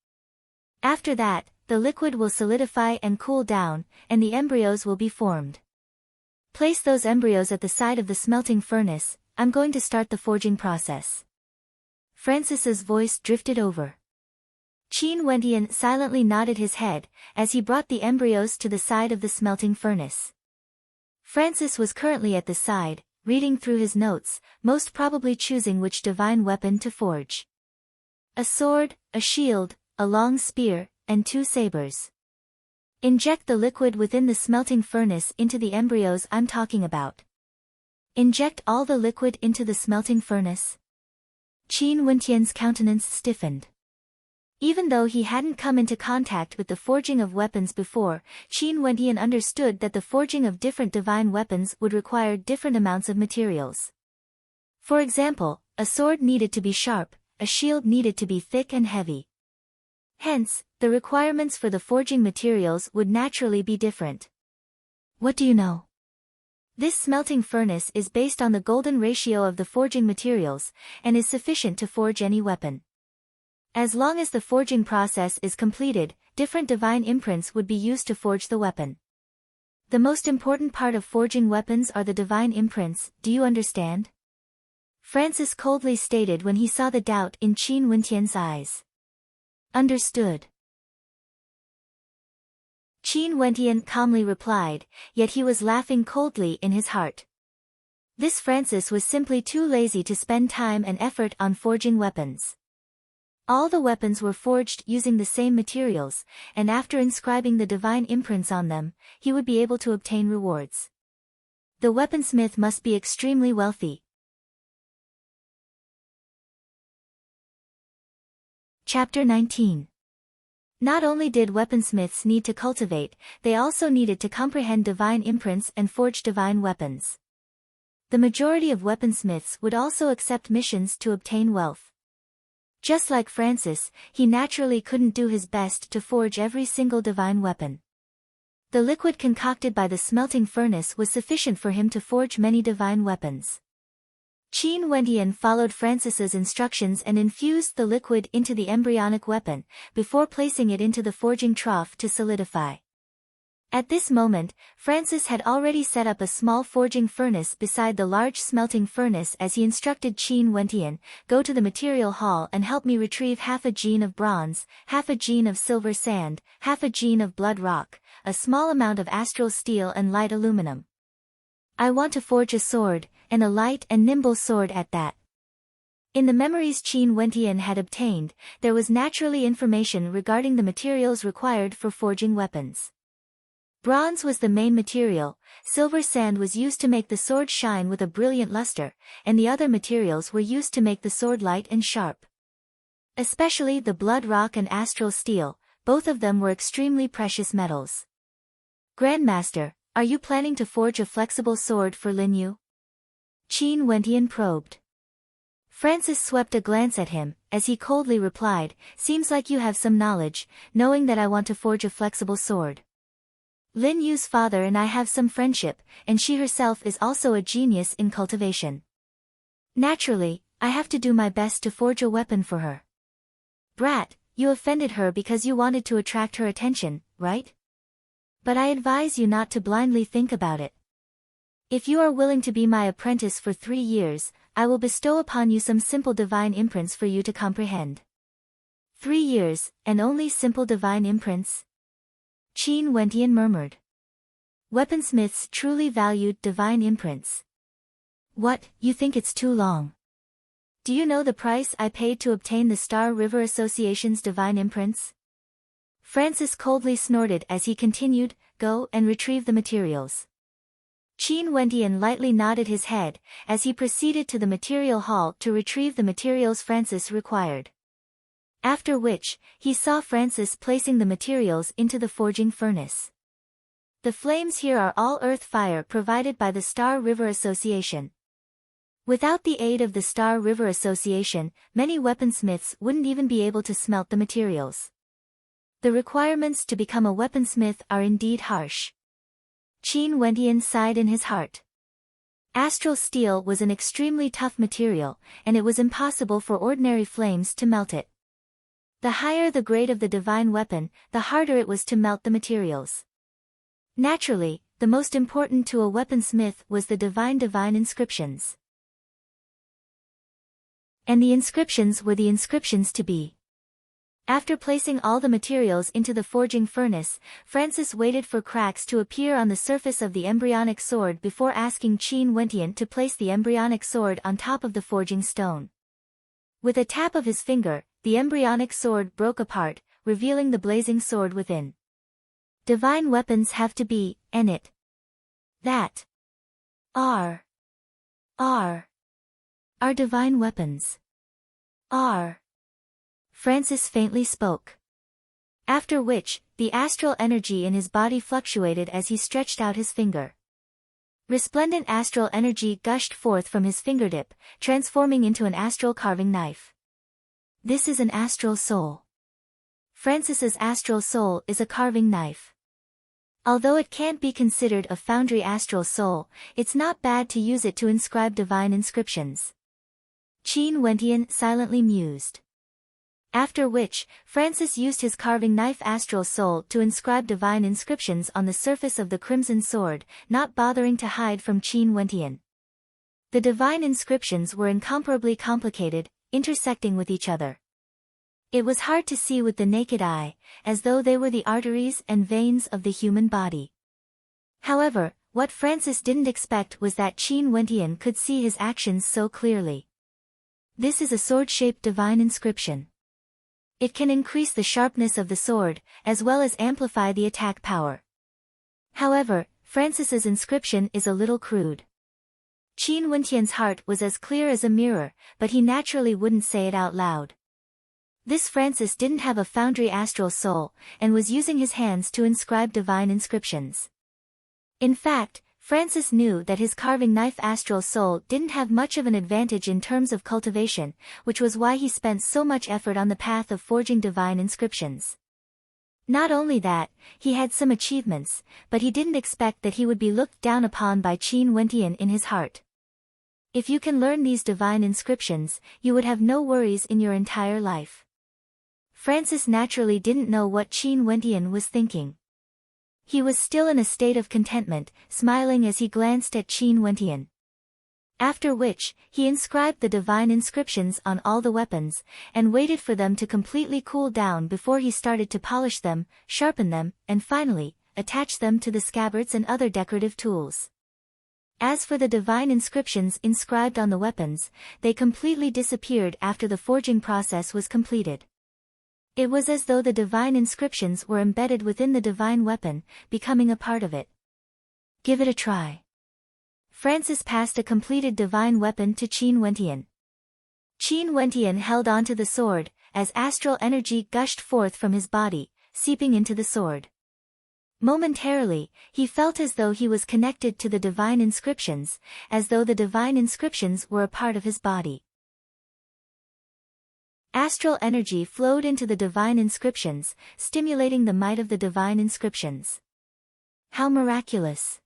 After that, the liquid will solidify and cool down, and the embryos will be formed. Place those embryos at the side of the smelting furnace. I'm going to start the forging process. Francis's voice drifted over. Qin Wentian silently nodded his head, as he brought the embryos to the side of the smelting furnace. Francis was currently at the side, reading through his notes, most probably choosing which divine weapon to forge. A sword, a shield, a long spear, and 2 sabers. Inject the liquid within the smelting furnace into the embryos I'm talking about. Inject all the liquid into the smelting furnace. Qin Wentian's countenance stiffened. Even though he hadn't come into contact with the forging of weapons before, Qin Wentian understood that the forging of different divine weapons would require different amounts of materials. For example, a sword needed to be sharp, a shield needed to be thick and heavy. Hence, the requirements for the forging materials would naturally be different. What do you know? This smelting furnace is based on the golden ratio of the forging materials, and is sufficient to forge any weapon. As long as the forging process is completed, different divine imprints would be used to forge the weapon. The most important part of forging weapons are the divine imprints, do you understand? Francis coldly stated when he saw the doubt in Qin Wentian's eyes. Understood. Qin Wentian calmly replied, yet he was laughing coldly in his heart. This Francis was simply too lazy to spend time and effort on forging weapons. All the weapons were forged using the same materials, and after inscribing the divine imprints on them, he would be able to obtain rewards. The weaponsmith must be extremely wealthy. Chapter 19. Not only did weaponsmiths need to cultivate, they also needed to comprehend divine imprints and forge divine weapons. The majority of weaponsmiths would also accept missions to obtain wealth. Just like Francis, he naturally couldn't do his best to forge every single divine weapon. The liquid concocted by the smelting furnace was sufficient for him to forge many divine weapons. Qin Wentian followed Francis's instructions and infused the liquid into the embryonic weapon, before placing it into the forging trough to solidify. At this moment, Francis had already set up a small forging furnace beside the large smelting furnace as he instructed Qin Wentian, go to the material hall and help me retrieve half a gene of bronze, half a gene of silver sand, half a gene of blood rock, a small amount of astral steel and light aluminum. I want to forge a sword, and a light and nimble sword at that. In the memories Qin Wentian had obtained, there was naturally information regarding the materials required for forging weapons. Bronze was the main material, silver sand was used to make the sword shine with a brilliant luster, and the other materials were used to make the sword light and sharp. Especially the blood rock and astral steel, both of them were extremely precious metals. Grandmaster, are you planning to forge a flexible sword for Lin Yu? Qin Wentian probed. Francis swept a glance at him, as he coldly replied, seems like you have some knowledge, knowing that I want to forge a flexible sword. Lin Yu's father and I have some friendship, and she herself is also a genius in cultivation. Naturally, I have to do my best to forge a weapon for her. Brat, you offended her because you wanted to attract her attention, right? But I advise you not to blindly think about it. If you are willing to be my apprentice for 3 years, I will bestow upon you some simple divine imprints for you to comprehend. 3 years, and only simple divine imprints? Qin Wentian murmured. Weaponsmiths truly valued divine imprints. What, you think it's too long? Do you know the price I paid to obtain the Star River Association's divine imprints? Francis coldly snorted as he continued, go and retrieve the materials. Qin Wentian lightly nodded his head, as he proceeded to the material hall to retrieve the materials Francis required. After which, he saw Francis placing the materials into the forging furnace. The flames here are all earth fire provided by the Star River Association. Without the aid of the Star River Association, many weaponsmiths wouldn't even be able to smelt the materials. The requirements to become a weaponsmith are indeed harsh. Qin Wentian sighed in his heart. Astral steel was an extremely tough material, and it was impossible for ordinary flames to melt it. The higher the grade of the divine weapon, the harder it was to melt the materials. Naturally, the most important to a weaponsmith was the divine inscriptions. And the inscriptions were the inscriptions to be After placing all the materials into the forging furnace, Francis waited for cracks to appear on the surface of the embryonic sword before asking Qin Wentian to place the embryonic sword on top of the forging stone. With a tap of his finger, the embryonic sword broke apart, revealing the blazing sword within. Divine weapons have to be, and it. That. Are divine weapons. Francis faintly spoke. After which, the astral energy in his body fluctuated as he stretched out his finger. Resplendent astral energy gushed forth from his fingertip, transforming into an astral carving knife. This is an astral soul. Francis's astral soul is a carving knife. Although it can't be considered a foundry astral soul, it's not bad to use it to inscribe divine inscriptions. Qin Wentian silently mused. After which, Francis used his carving knife astral soul to inscribe divine inscriptions on the surface of the crimson sword, not bothering to hide from Qin Wentian. The divine inscriptions were incomparably complicated, intersecting with each other. It was hard to see with the naked eye, as though they were the arteries and veins of the human body. However, what Francis didn't expect was that Qin Wentian could see his actions so clearly. This is a sword-shaped divine inscription. It can increase the sharpness of the sword, as well as amplify the attack power. However, Francis's inscription is a little crude. Qin Wentian's heart was as clear as a mirror, but he naturally wouldn't say it out loud. This Francis didn't have a foundry astral soul, and was using his hands to inscribe divine inscriptions. In fact, Francis knew that his carving knife astral soul didn't have much of an advantage in terms of cultivation, which was why he spent so much effort on the path of forging divine inscriptions. Not only that, he had some achievements, but he didn't expect that he would be looked down upon by Qin Wentian in his heart. If you can learn these divine inscriptions, you would have no worries in your entire life. Francis naturally didn't know what Qin Wentian was thinking. He was still in a state of contentment, smiling as he glanced at Qin Wentian. After which, he inscribed the divine inscriptions on all the weapons, and waited for them to completely cool down before he started to polish them, sharpen them, and finally, attach them to the scabbards and other decorative tools. As for the divine inscriptions inscribed on the weapons, they completely disappeared after the forging process was completed. It was as though the divine inscriptions were embedded within the divine weapon, becoming a part of it. Give it a try. Francis passed a completed divine weapon to Qin Wentian. Qin Wentian held onto the sword, as astral energy gushed forth from his body, seeping into the sword. Momentarily, he felt as though he was connected to the divine inscriptions, as though the divine inscriptions were a part of his body. Astral energy flowed into the divine inscriptions, stimulating the might of the divine inscriptions. How miraculous!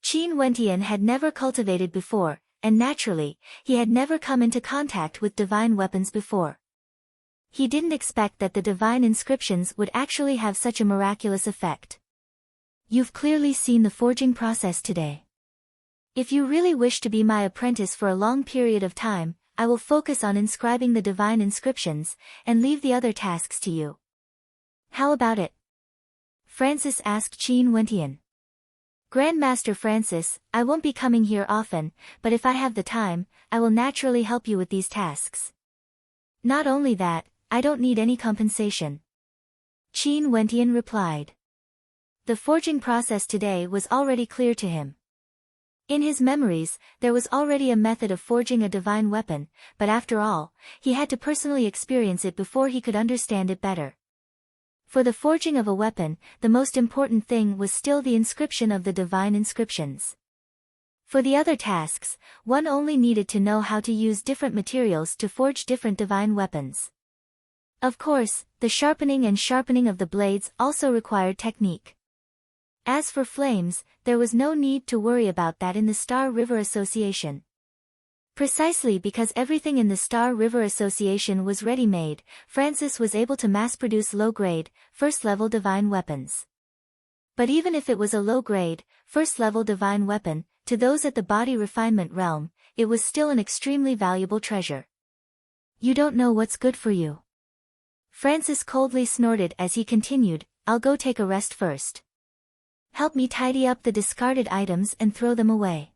Qin Wentian had never cultivated before, and naturally, he had never come into contact with divine weapons before. He didn't expect that the divine inscriptions would actually have such a miraculous effect. You've clearly seen the forging process today. If you really wish to be my apprentice for a long period of time, I will focus on inscribing the divine inscriptions, and leave the other tasks to you. How about it? Francis asked Qin Wentian. Grandmaster Francis, I won't be coming here often, but if I have the time, I will naturally help you with these tasks. Not only that, I don't need any compensation. Qin Wentian replied. The forging process today was already clear to him. In his memories, there was already a method of forging a divine weapon, but after all, he had to personally experience it before he could understand it better. For the forging of a weapon, the most important thing was still the inscription of the divine inscriptions. For the other tasks, one only needed to know how to use different materials to forge different divine weapons. Of course, the sharpening of the blades also required technique. As for flames, there was no need to worry about that in the Star River Association. Precisely because everything in the Star River Association was ready-made, Francis was able to mass-produce low-grade, first-level divine weapons. But even if it was a low-grade, first-level divine weapon, to those at the body refinement realm, it was still an extremely valuable treasure. You don't know what's good for you. Francis coldly snorted as he continued, "I'll go take a rest first. Help me tidy up the discarded items and throw them away."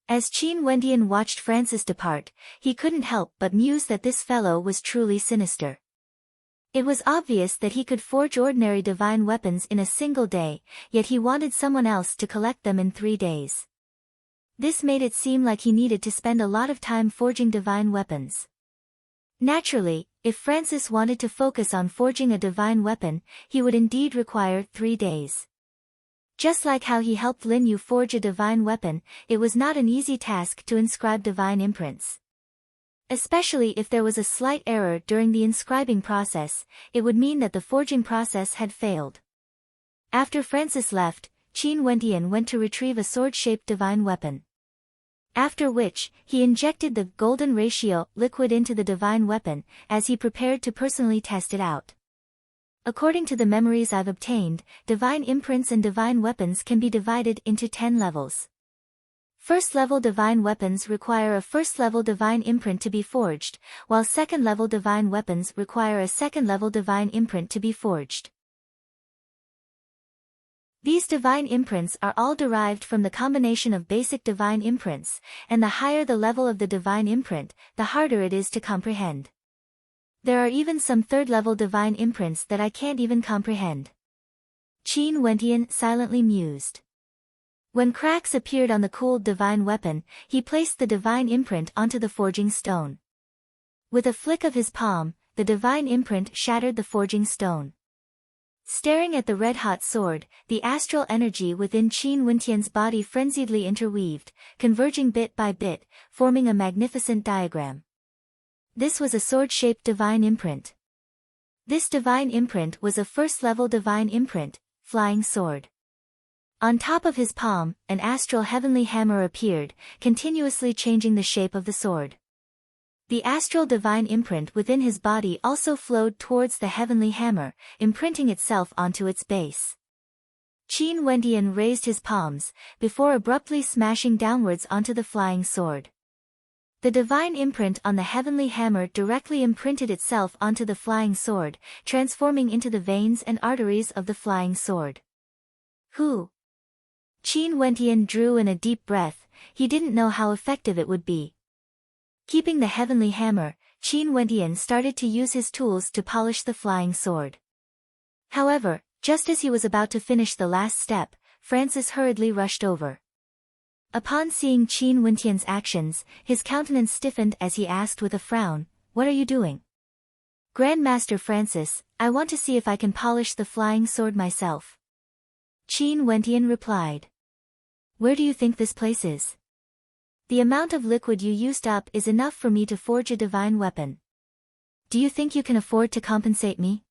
As Qin Wendian watched Francis depart, he couldn't help but muse that this fellow was truly sinister. It was obvious that he could forge ordinary divine weapons in a single day, yet he wanted someone else to collect them in 3 days. This made it seem like he needed to spend a lot of time forging divine weapons. Naturally, if Francis wanted to focus on forging a divine weapon, he would indeed require 3 days. Just like how he helped Lin Yu forge a divine weapon, it was not an easy task to inscribe divine imprints. Especially if there was a slight error during the inscribing process, it would mean that the forging process had failed. After Francis left, Qin Wendian went to retrieve a sword-shaped divine weapon. After which, he injected the golden ratio liquid into the divine weapon, as he prepared to personally test it out. According to the memories I've obtained, divine imprints and divine weapons can be divided into 10 levels. First-level divine weapons require a first-level divine imprint to be forged, while second-level divine weapons require a second-level divine imprint to be forged. These divine imprints are all derived from the combination of basic divine imprints, and the higher the level of the divine imprint, the harder it is to comprehend. There are even some third-level divine imprints that I can't even comprehend. Qin Wendian silently mused. When cracks appeared on the cooled divine weapon, he placed the divine imprint onto the forging stone. With a flick of his palm, the divine imprint shattered the forging stone. Staring at the red-hot sword, the astral energy within Qin Wendian's body frenziedly interweaved, converging bit by bit, forming a magnificent diagram. This was a sword-shaped divine imprint. This divine imprint was a first-level divine imprint, flying sword. On top of his palm, an astral heavenly hammer appeared, continuously changing the shape of the sword. The astral divine imprint within his body also flowed towards the heavenly hammer, imprinting itself onto its base. Qin Wendian raised his palms, before abruptly smashing downwards onto the flying sword. The divine imprint on the heavenly hammer directly imprinted itself onto the flying sword, transforming into the veins and arteries of the flying sword. Who? Qin Wendian drew in a deep breath. He didn't know how effective it would be. Keeping the heavenly hammer, Qin Wendian started to use his tools to polish the flying sword. However, just as he was about to finish the last step, Francis hurriedly rushed over. Upon seeing Qin Wendian's actions, his countenance stiffened as he asked with a frown, "What are you doing?" "Grandmaster Francis, I want to see if I can polish the flying sword myself." Qin Wendian replied. "Where do you think this place is? The amount of liquid you used up is enough for me to forge a divine weapon. Do you think you can afford to compensate me?"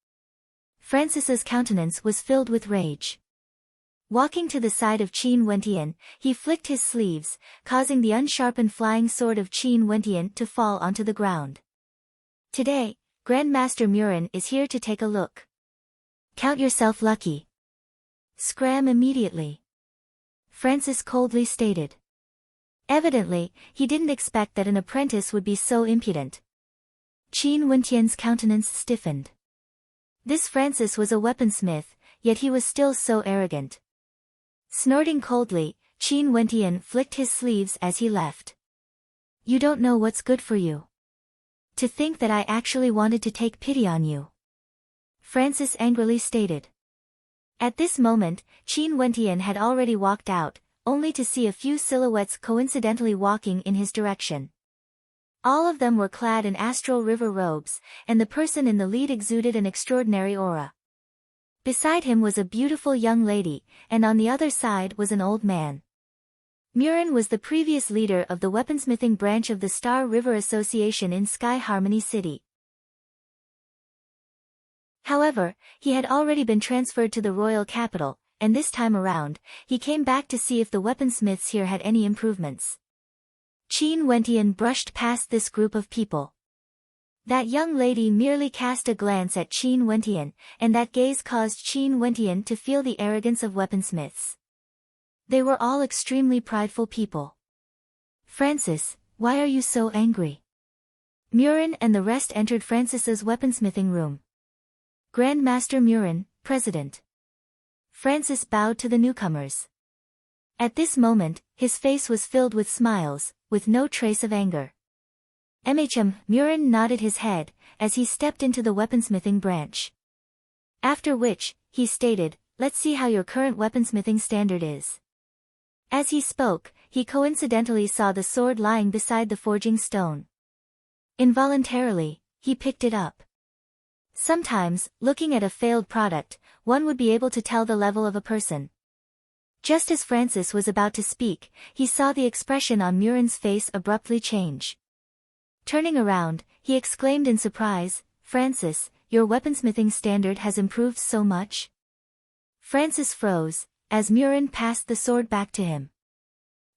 Francis's countenance was filled with rage. Walking to the side of Qin Wendian, he flicked his sleeves, causing the unsharpened flying sword of Qin Wendian to fall onto the ground. "Today, Grandmaster Murin is here to take a look. Count yourself lucky." "Scram immediately," Francis coldly stated. Evidently, he didn't expect that an apprentice would be so impudent. Qin Wendian's countenance stiffened. This Francis was a weaponsmith, yet he was still so arrogant. Snorting coldly, Qin Wendian flicked his sleeves as he left. "You don't know what's good for you. To think that I actually wanted to take pity on you," Francis angrily stated. At this moment, Qin Wendian had already walked out, only to see a few silhouettes coincidentally walking in his direction. All of them were clad in astral river robes, and the person in the lead exuded an extraordinary aura. Beside him was a beautiful young lady, and on the other side was an old man. Murin was the previous leader of the weaponsmithing branch of the Star River Association in Sky Harmony City. However, he had already been transferred to the royal capital, and this time around, he came back to see if the weaponsmiths here had any improvements. Qin Wendian brushed past this group of people. That young lady merely cast a glance at Qin Wendian, and that gaze caused Qin Wendian to feel the arrogance of weaponsmiths. They were all extremely prideful people. "Francis, why are you so angry?" Murin and the rest entered Francis's weaponsmithing room. Grandmaster Murin, President. Francis bowed to the newcomers. At this moment, his face was filled with smiles, with no trace of anger. Murin nodded his head, as he stepped into the weaponsmithing branch. After which, he stated, "Let's see how your current weaponsmithing standard is." As he spoke, he coincidentally saw the sword lying beside the forging stone. Involuntarily, he picked it up. Sometimes, looking at a failed product, one would be able to tell the level of a person. Just as Francis was about to speak, he saw the expression on Murin's face abruptly change. Turning around, he exclaimed in surprise, "Francis, your weaponsmithing standard has improved so much?" Francis froze, as Murin passed the sword back to him.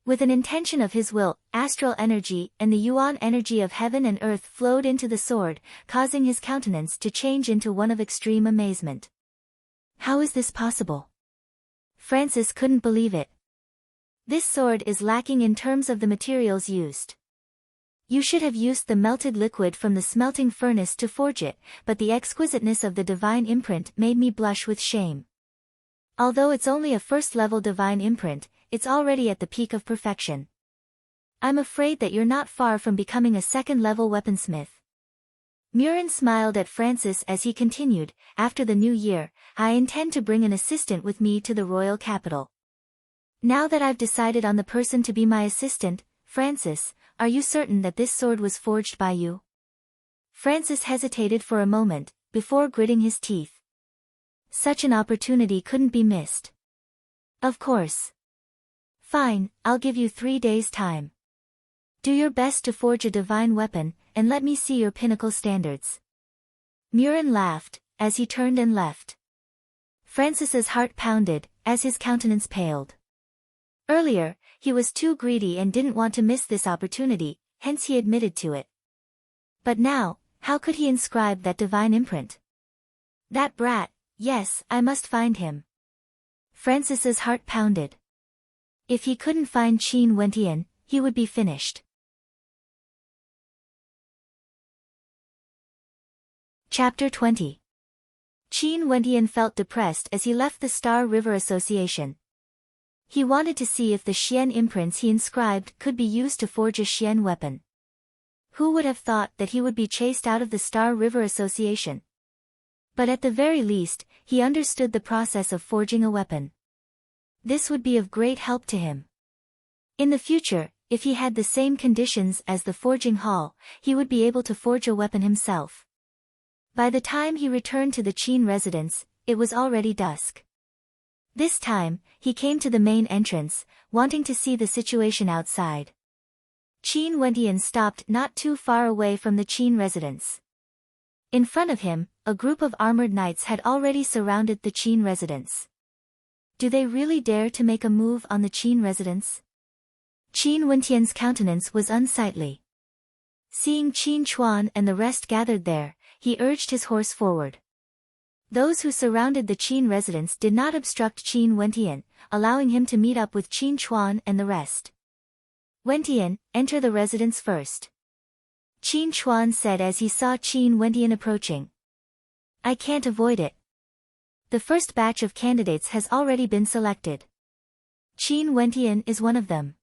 With an intention of his will, astral energy and the yuan energy of heaven and earth flowed into the sword, causing his countenance to change into one of extreme amazement. How is this possible? Francis couldn't believe it. This sword is lacking in terms of the materials used. You should have used the melted liquid from the smelting furnace to forge it, but the exquisiteness of the divine imprint made me blush with shame. Although it's only a first-level divine imprint, it's already at the peak of perfection. I'm afraid that you're not far from becoming a second-level weaponsmith. Murin smiled at Francis as he continued, "After the new year, I intend to bring an assistant with me to the royal capital. Now that I've decided on the person to be my assistant, Francis, are you certain that this sword was forged by you?" Francis hesitated for a moment, before gritting his teeth. Such an opportunity couldn't be missed. "Of course. Fine, I'll give you 3 days' time. Do your best to forge a divine weapon, and let me see your pinnacle standards." Murin laughed, as he turned and left. Francis's heart pounded, as his countenance paled. Earlier, he was too greedy and didn't want to miss this opportunity, hence he admitted to it. But now, how could he inscribe that divine imprint? That brat, yes, I must find him. Francis's heart pounded. If he couldn't find Qin Wentian, he would be finished. Chapter 20. Qin Wentian felt depressed as he left the Star River Association. He wanted to see if the Xian imprints he inscribed could be used to forge a Xian weapon. Who would have thought that he would be chased out of the Star River Association? But at the very least, he understood the process of forging a weapon. This would be of great help to him. In the future, if he had the same conditions as the forging hall, he would be able to forge a weapon himself. By the time he returned to the Qin residence, it was already dusk. This time, he came to the main entrance, wanting to see the situation outside. Qin Wentian stopped not too far away from the Qin residence. In front of him, a group of armored knights had already surrounded the Qin residence. Do they really dare to make a move on the Qin residence? Qin Wentian's countenance was unsightly. Seeing Qin Chuan and the rest gathered there, he urged his horse forward. Those who surrounded the Qin residence did not obstruct Qin Wentian, allowing him to meet up with Qin Chuan and the rest. "Wentian, enter the residence first," Qin Chuan said as he saw Qin Wentian approaching. "I can't avoid it. The first batch of candidates has already been selected. Qin Wentian is one of them.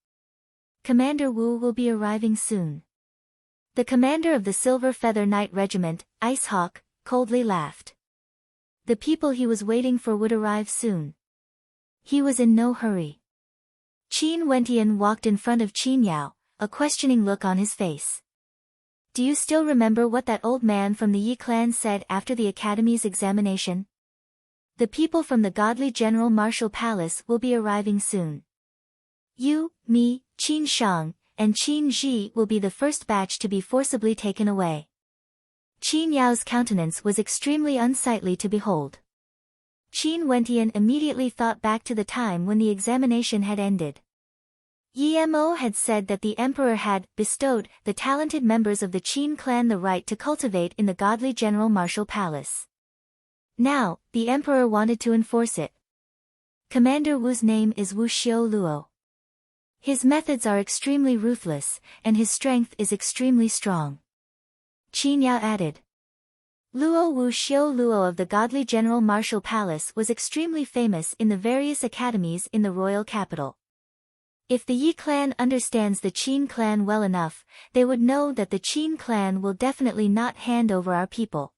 Commander Wu will be arriving soon." The commander of the Silver Feather Knight Regiment, Ice Hawk, coldly laughed. The people he was waiting for would arrive soon. He was in no hurry. Qin Wentian walked in front of Qin Yao, a questioning look on his face. "Do you still remember what that old man from the Yi clan said after the academy's examination? The people from the godly General Martial Palace will be arriving soon. You, me, Qin Shang, and Qin Ji will be the first batch to be forcibly taken away." Qin Yao's countenance was extremely unsightly to behold. Qin Wentian immediately thought back to the time when the examination had ended. Yi Mo had said that the emperor had bestowed the talented members of the Qin clan the right to cultivate in the godly General Martial Palace. Now, the emperor wanted to enforce it. Commander Wu's name is Wu Xiao Luo. His methods are extremely ruthless, and his strength is extremely strong. Qin Yao added. Luo Wu Xiu Luo of the godly General Martial Palace was extremely famous in the various academies in the royal capital. If the Yi clan understands the Qin clan well enough, they would know that the Qin clan will definitely not hand over our people.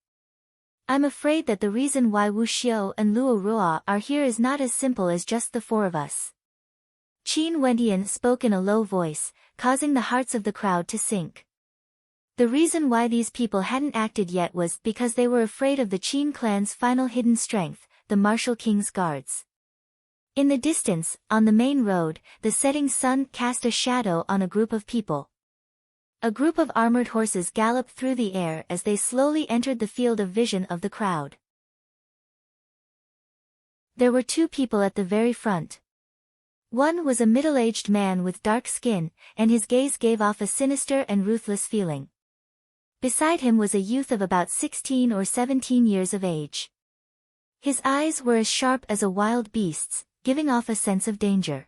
I'm afraid that the reason why Wu Xiu and Luo Ruo are here is not as simple as just the four of us. Qin Wendian spoke in a low voice, causing the hearts of the crowd to sink. The reason why these people hadn't acted yet was because they were afraid of the Qin clan's final hidden strength, the martial king's guards. In the distance, on the main road, the setting sun cast a shadow on a group of people. A group of armored horses galloped through the air as they slowly entered the field of vision of the crowd. There were two people at the very front. One was a middle-aged man with dark skin, and his gaze gave off a sinister and ruthless feeling. Beside him was a youth of about 16 or 17 years of age. His eyes were as sharp as a wild beast's, giving off a sense of danger.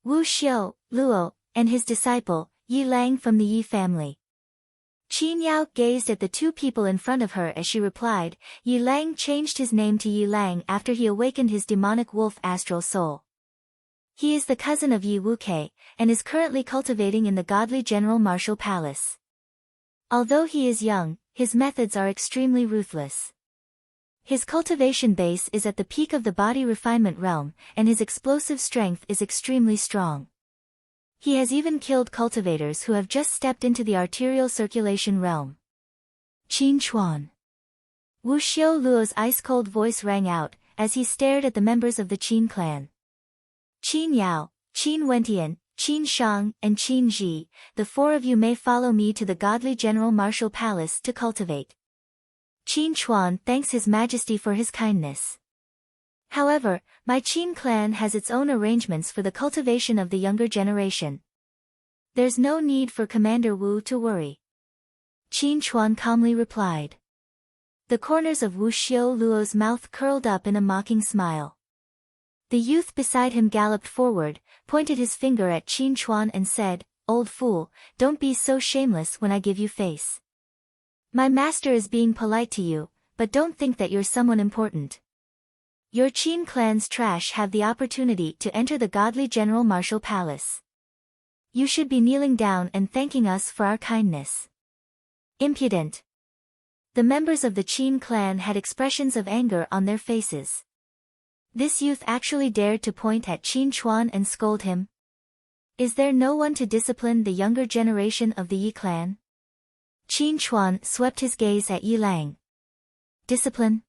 Wu Xiu, Luo, and his disciple, Yi Lang from the Yi family. Qin Yao gazed at the two people in front of her as she replied. Yi Lang changed his name to Yi Lang after he awakened his demonic wolf astral soul. He is the cousin of Yi Wuke, and is currently cultivating in the godly General Martial Palace. Although he is young, his methods are extremely ruthless. His cultivation base is at the peak of the body refinement realm, and his explosive strength is extremely strong. He has even killed cultivators who have just stepped into the arterial circulation realm. Qin Chuan. Wu Xiu Luo's ice-cold voice rang out, as he stared at the members of the Qin clan. Qin Yao, Qin Wentian, Qin Shang, and Qin Ji, the four of you may follow me to the godly General Martial Palace to cultivate. Qin Chuan thanks His Majesty for his kindness. However, my Qin clan has its own arrangements for the cultivation of the younger generation. There's no need for Commander Wu to worry. Qin Chuan calmly replied. The corners of Wu Xiu Luo's mouth curled up in a mocking smile. The youth beside him galloped forward, pointed his finger at Qin Chuan and said, "Old fool, don't be so shameless when I give you face. My master is being polite to you, but don't think that you're someone important. Your Qin clan's trash have the opportunity to enter the godly General Martial Palace. You should be kneeling down and thanking us for our kindness." Impudent. The members of the Qin clan had expressions of anger on their faces. This youth actually dared to point at Qin Chuan and scold him. Is there no one to discipline the younger generation of the Yi clan? Qin Chuan swept his gaze at Yi Lang. Discipline?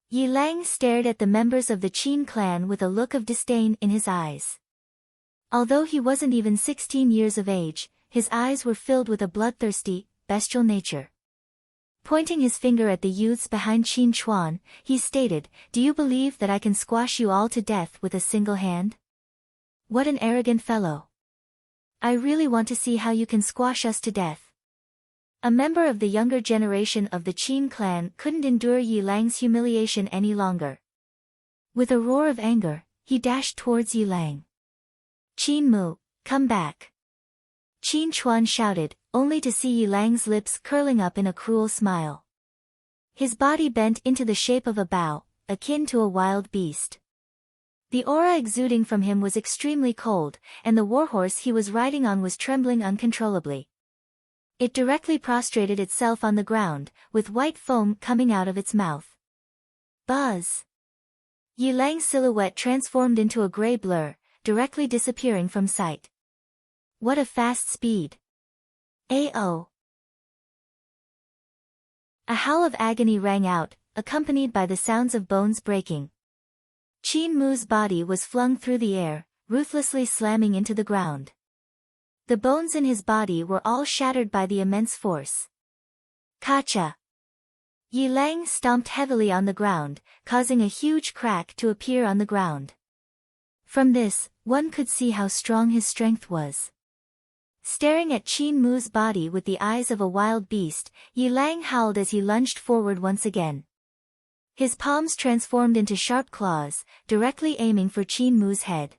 Yi Lang stared at the members of the Qin clan with a look of disdain in his eyes. Although he wasn't even 16 years of age, his eyes were filled with a bloodthirsty, bestial nature. Pointing his finger at the youths behind Qin Chuan, he stated, "Do you believe that I can squash you all to death with a single hand? What an arrogant fellow. I really want to see how you can squash us to death." A member of the younger generation of the Qin clan couldn't endure Yi Lang's humiliation any longer. With a roar of anger, he dashed towards Yi Lang. "Qin Mu, come back!" Qin Chuan shouted, only to see Yi Lang's lips curling up in a cruel smile. His body bent into the shape of a bow, akin to a wild beast. The aura exuding from him was extremely cold, and the warhorse he was riding on was trembling uncontrollably. It directly prostrated itself on the ground, with white foam coming out of its mouth. Buzz! Yi Lang's silhouette transformed into a gray blur, directly disappearing from sight. What a fast speed! A.O. A howl of agony rang out, accompanied by the sounds of bones breaking. Qin Mu's body was flung through the air, ruthlessly slamming into the ground. The bones in his body were all shattered by the immense force. Kacha! Yi Lang stomped heavily on the ground, causing a huge crack to appear on the ground. From this, one could see how strong his strength was. Staring at Qin Mu's body with the eyes of a wild beast, Yi Lang howled as he lunged forward once again. His palms transformed into sharp claws, directly aiming for Qin Mu's head.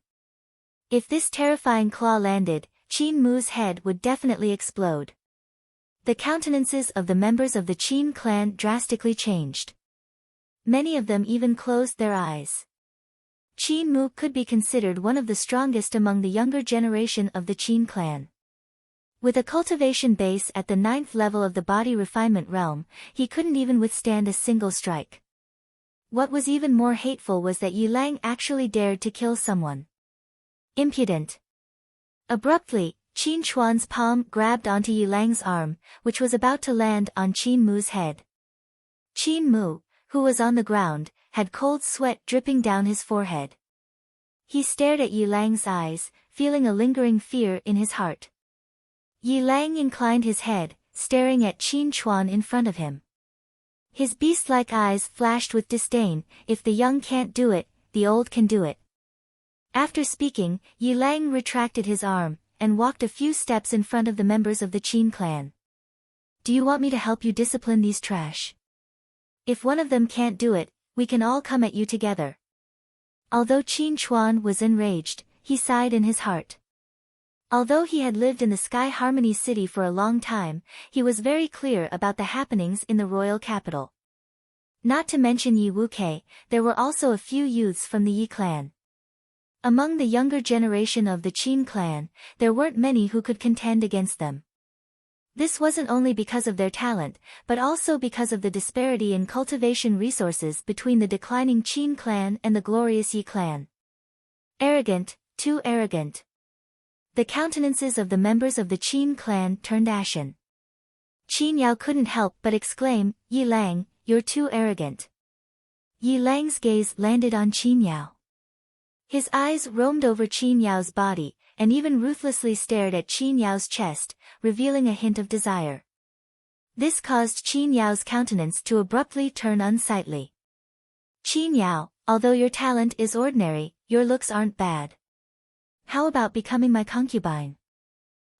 If this terrifying claw landed, Qin Mu's head would definitely explode. The countenances of the members of the Qin clan drastically changed. Many of them even closed their eyes. Qin Mu could be considered one of the strongest among the younger generation of the Qin clan. With a cultivation base at the 9th level of the body refinement realm, he couldn't even withstand a single strike. What was even more hateful was that Yi Lang actually dared to kill someone. Impudent. Abruptly, Qin Chuan's palm grabbed onto Yi Lang's arm, which was about to land on Qin Mu's head. Qin Mu, who was on the ground, had cold sweat dripping down his forehead. He stared at Yi Lang's eyes, feeling a lingering fear in his heart. Yi Lang inclined his head, staring at Qin Chuan in front of him. His beast-like eyes flashed with disdain. If the young can't do it, the old can do it. After speaking, Yi Lang retracted his arm, and walked a few steps in front of the members of the Qin clan. Do you want me to help you discipline these trash? If one of them can't do it, we can all come at you together. Although Qin Chuan was enraged, he sighed in his heart. Although he had lived in the Sky Harmony City for a long time, he was very clear about the happenings in the royal capital. Not to mention Yi Wuke, there were also a few youths from the Yi clan. Among the younger generation of the Qin clan, there weren't many who could contend against them. This wasn't only because of their talent, but also because of the disparity in cultivation resources between the declining Qin clan and the glorious Yi clan. Arrogant, too arrogant. The countenances of the members of the Qin clan turned ashen. Qin Yao couldn't help but exclaim, Yi Lang, you're too arrogant. Yi Lang's gaze landed on Qin Yao. His eyes roamed over Qin Yao's body, and even ruthlessly stared at Qin Yao's chest, revealing a hint of desire. This caused Qin Yao's countenance to abruptly turn unsightly. Qin Yao, although your talent is ordinary, your looks aren't bad. How about becoming my concubine?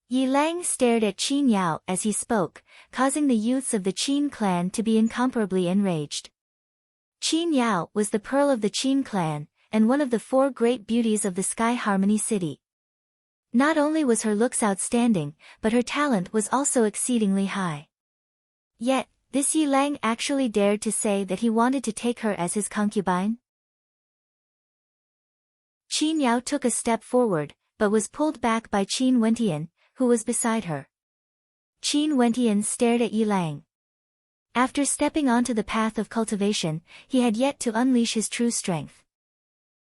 Yi Lang stared at Qin Yao as he spoke, causing the youths of the Qin clan to be incomparably enraged. Qin Yao was the pearl of the Qin clan, and one of the 4 great beauties of the Sky Harmony City. Not only was her looks outstanding, but her talent was also exceedingly high. Yet, this Yi Lang actually dared to say that he wanted to take her as his concubine? Qin Yao took a step forward, but was pulled back by Qin Wentian, who was beside her. Qin Wentian stared at Yi Lang. After stepping onto the path of cultivation, he had yet to unleash his true strength.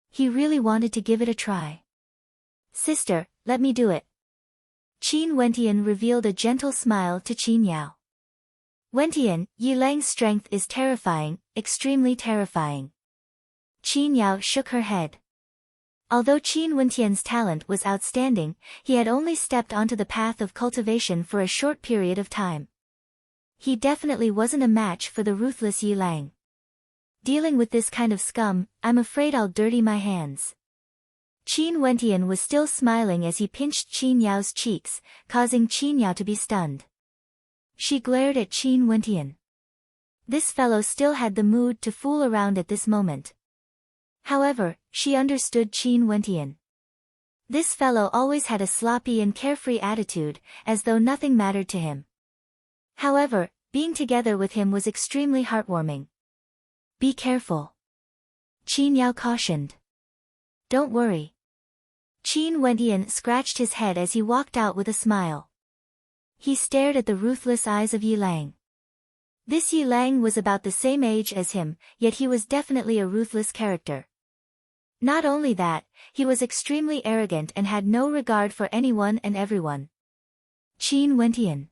He really wanted to give it a try. Sister, let me do it. Qin Wentian revealed a gentle smile to Qin Yao. Wentian, Yi Lang's strength is terrifying, extremely terrifying. Qin Yao shook her head. Although Qin Wentian's talent was outstanding, he had only stepped onto the path of cultivation for a short period of time. He definitely wasn't a match for the ruthless Yi Lang. Dealing with this kind of scum, I'm afraid I'll dirty my hands. Qin Wentian was still smiling as he pinched Qin Yao's cheeks, causing Qin Yao to be stunned. She glared at Qin Wentian. This fellow still had the mood to fool around at this moment. However, she understood Qin Wentian. This fellow always had a sloppy and carefree attitude, as though nothing mattered to him. However, being together with him was extremely heartwarming. Be careful. Qin Yao cautioned. Don't worry. Qin Wentian scratched his head as he walked out with a smile. He stared at the ruthless eyes of Yi Lang. This Yi Lang was about the same age as him, yet he was definitely a ruthless character. Not only that, he was extremely arrogant and had no regard for anyone and everyone. Qin Wentian.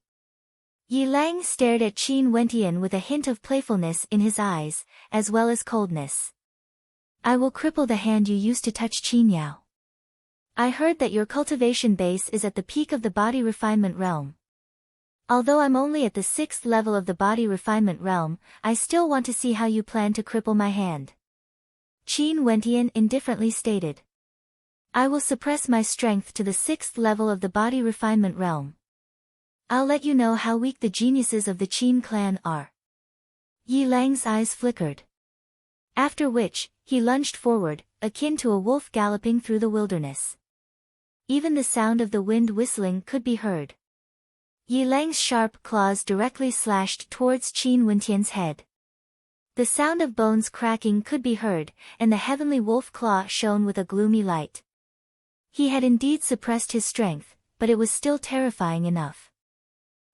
Yi Lang stared at Qin Wentian with a hint of playfulness in his eyes, as well as coldness. I will cripple the hand you used to touch Qin Yao. I heard that your cultivation base is at the peak of the body refinement realm. Although I'm only at the 6th level of the body refinement realm, I still want to see how you plan to cripple my hand. Qin Wentian indifferently stated. I will suppress my strength to the 6th level of the body refinement realm. I'll let you know how weak the geniuses of the Qin clan are. Yi Lang's eyes flickered. After which, he lunged forward, akin to a wolf galloping through the wilderness. Even the sound of the wind whistling could be heard. Yi Lang's sharp claws directly slashed towards Qin Wentian's head. The sound of bones cracking could be heard, and the heavenly wolf claw shone with a gloomy light. He had indeed suppressed his strength, but it was still terrifying enough.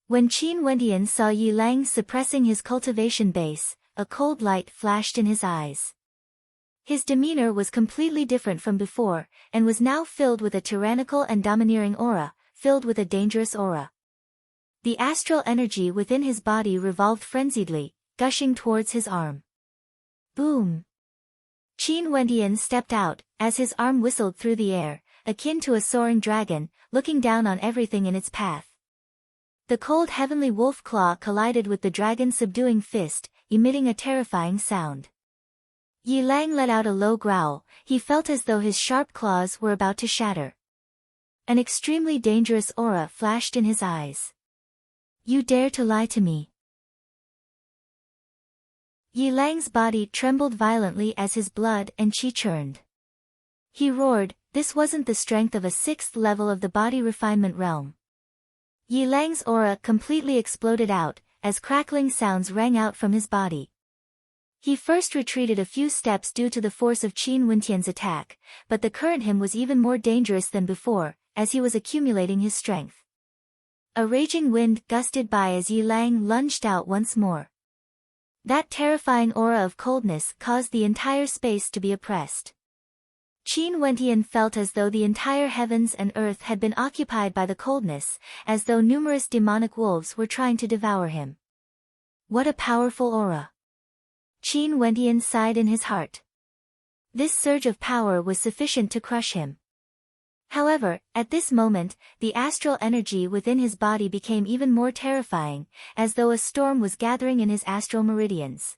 When Qin Wendian saw Yi Lang suppressing his cultivation base, a cold light flashed in his eyes. His demeanor was completely different from before, and was now filled with a tyrannical and domineering aura, filled with a dangerous aura. The astral energy within his body revolved frenziedly, gushing towards his arm. Boom! Qin Wendian stepped out, as his arm whistled through the air, akin to a soaring dragon, looking down on everything in its path. The cold heavenly wolf claw collided with the dragon's subduing fist, emitting a terrifying sound. Yi Lang let out a low growl. He felt as though his sharp claws were about to shatter. An extremely dangerous aura flashed in his eyes. You dare to lie to me? Yi Lang's body trembled violently as his blood and qi churned. He roared. This wasn't the strength of a 6th level of the body refinement realm. Yi Lang's aura completely exploded out, as crackling sounds rang out from his body. He first retreated a few steps due to the force of Qin Wendian's attack, but the current him was even more dangerous than before, as he was accumulating his strength. A raging wind gusted by as Yi Lang lunged out once more. That terrifying aura of coldness caused the entire space to be oppressed. Qin Wendian felt as though the entire heavens and earth had been occupied by the coldness, as though numerous demonic wolves were trying to devour him. What a powerful aura! Qin Wendian sighed in his heart. This surge of power was sufficient to crush him. However, at this moment, the astral energy within his body became even more terrifying, as though a storm was gathering in his astral meridians.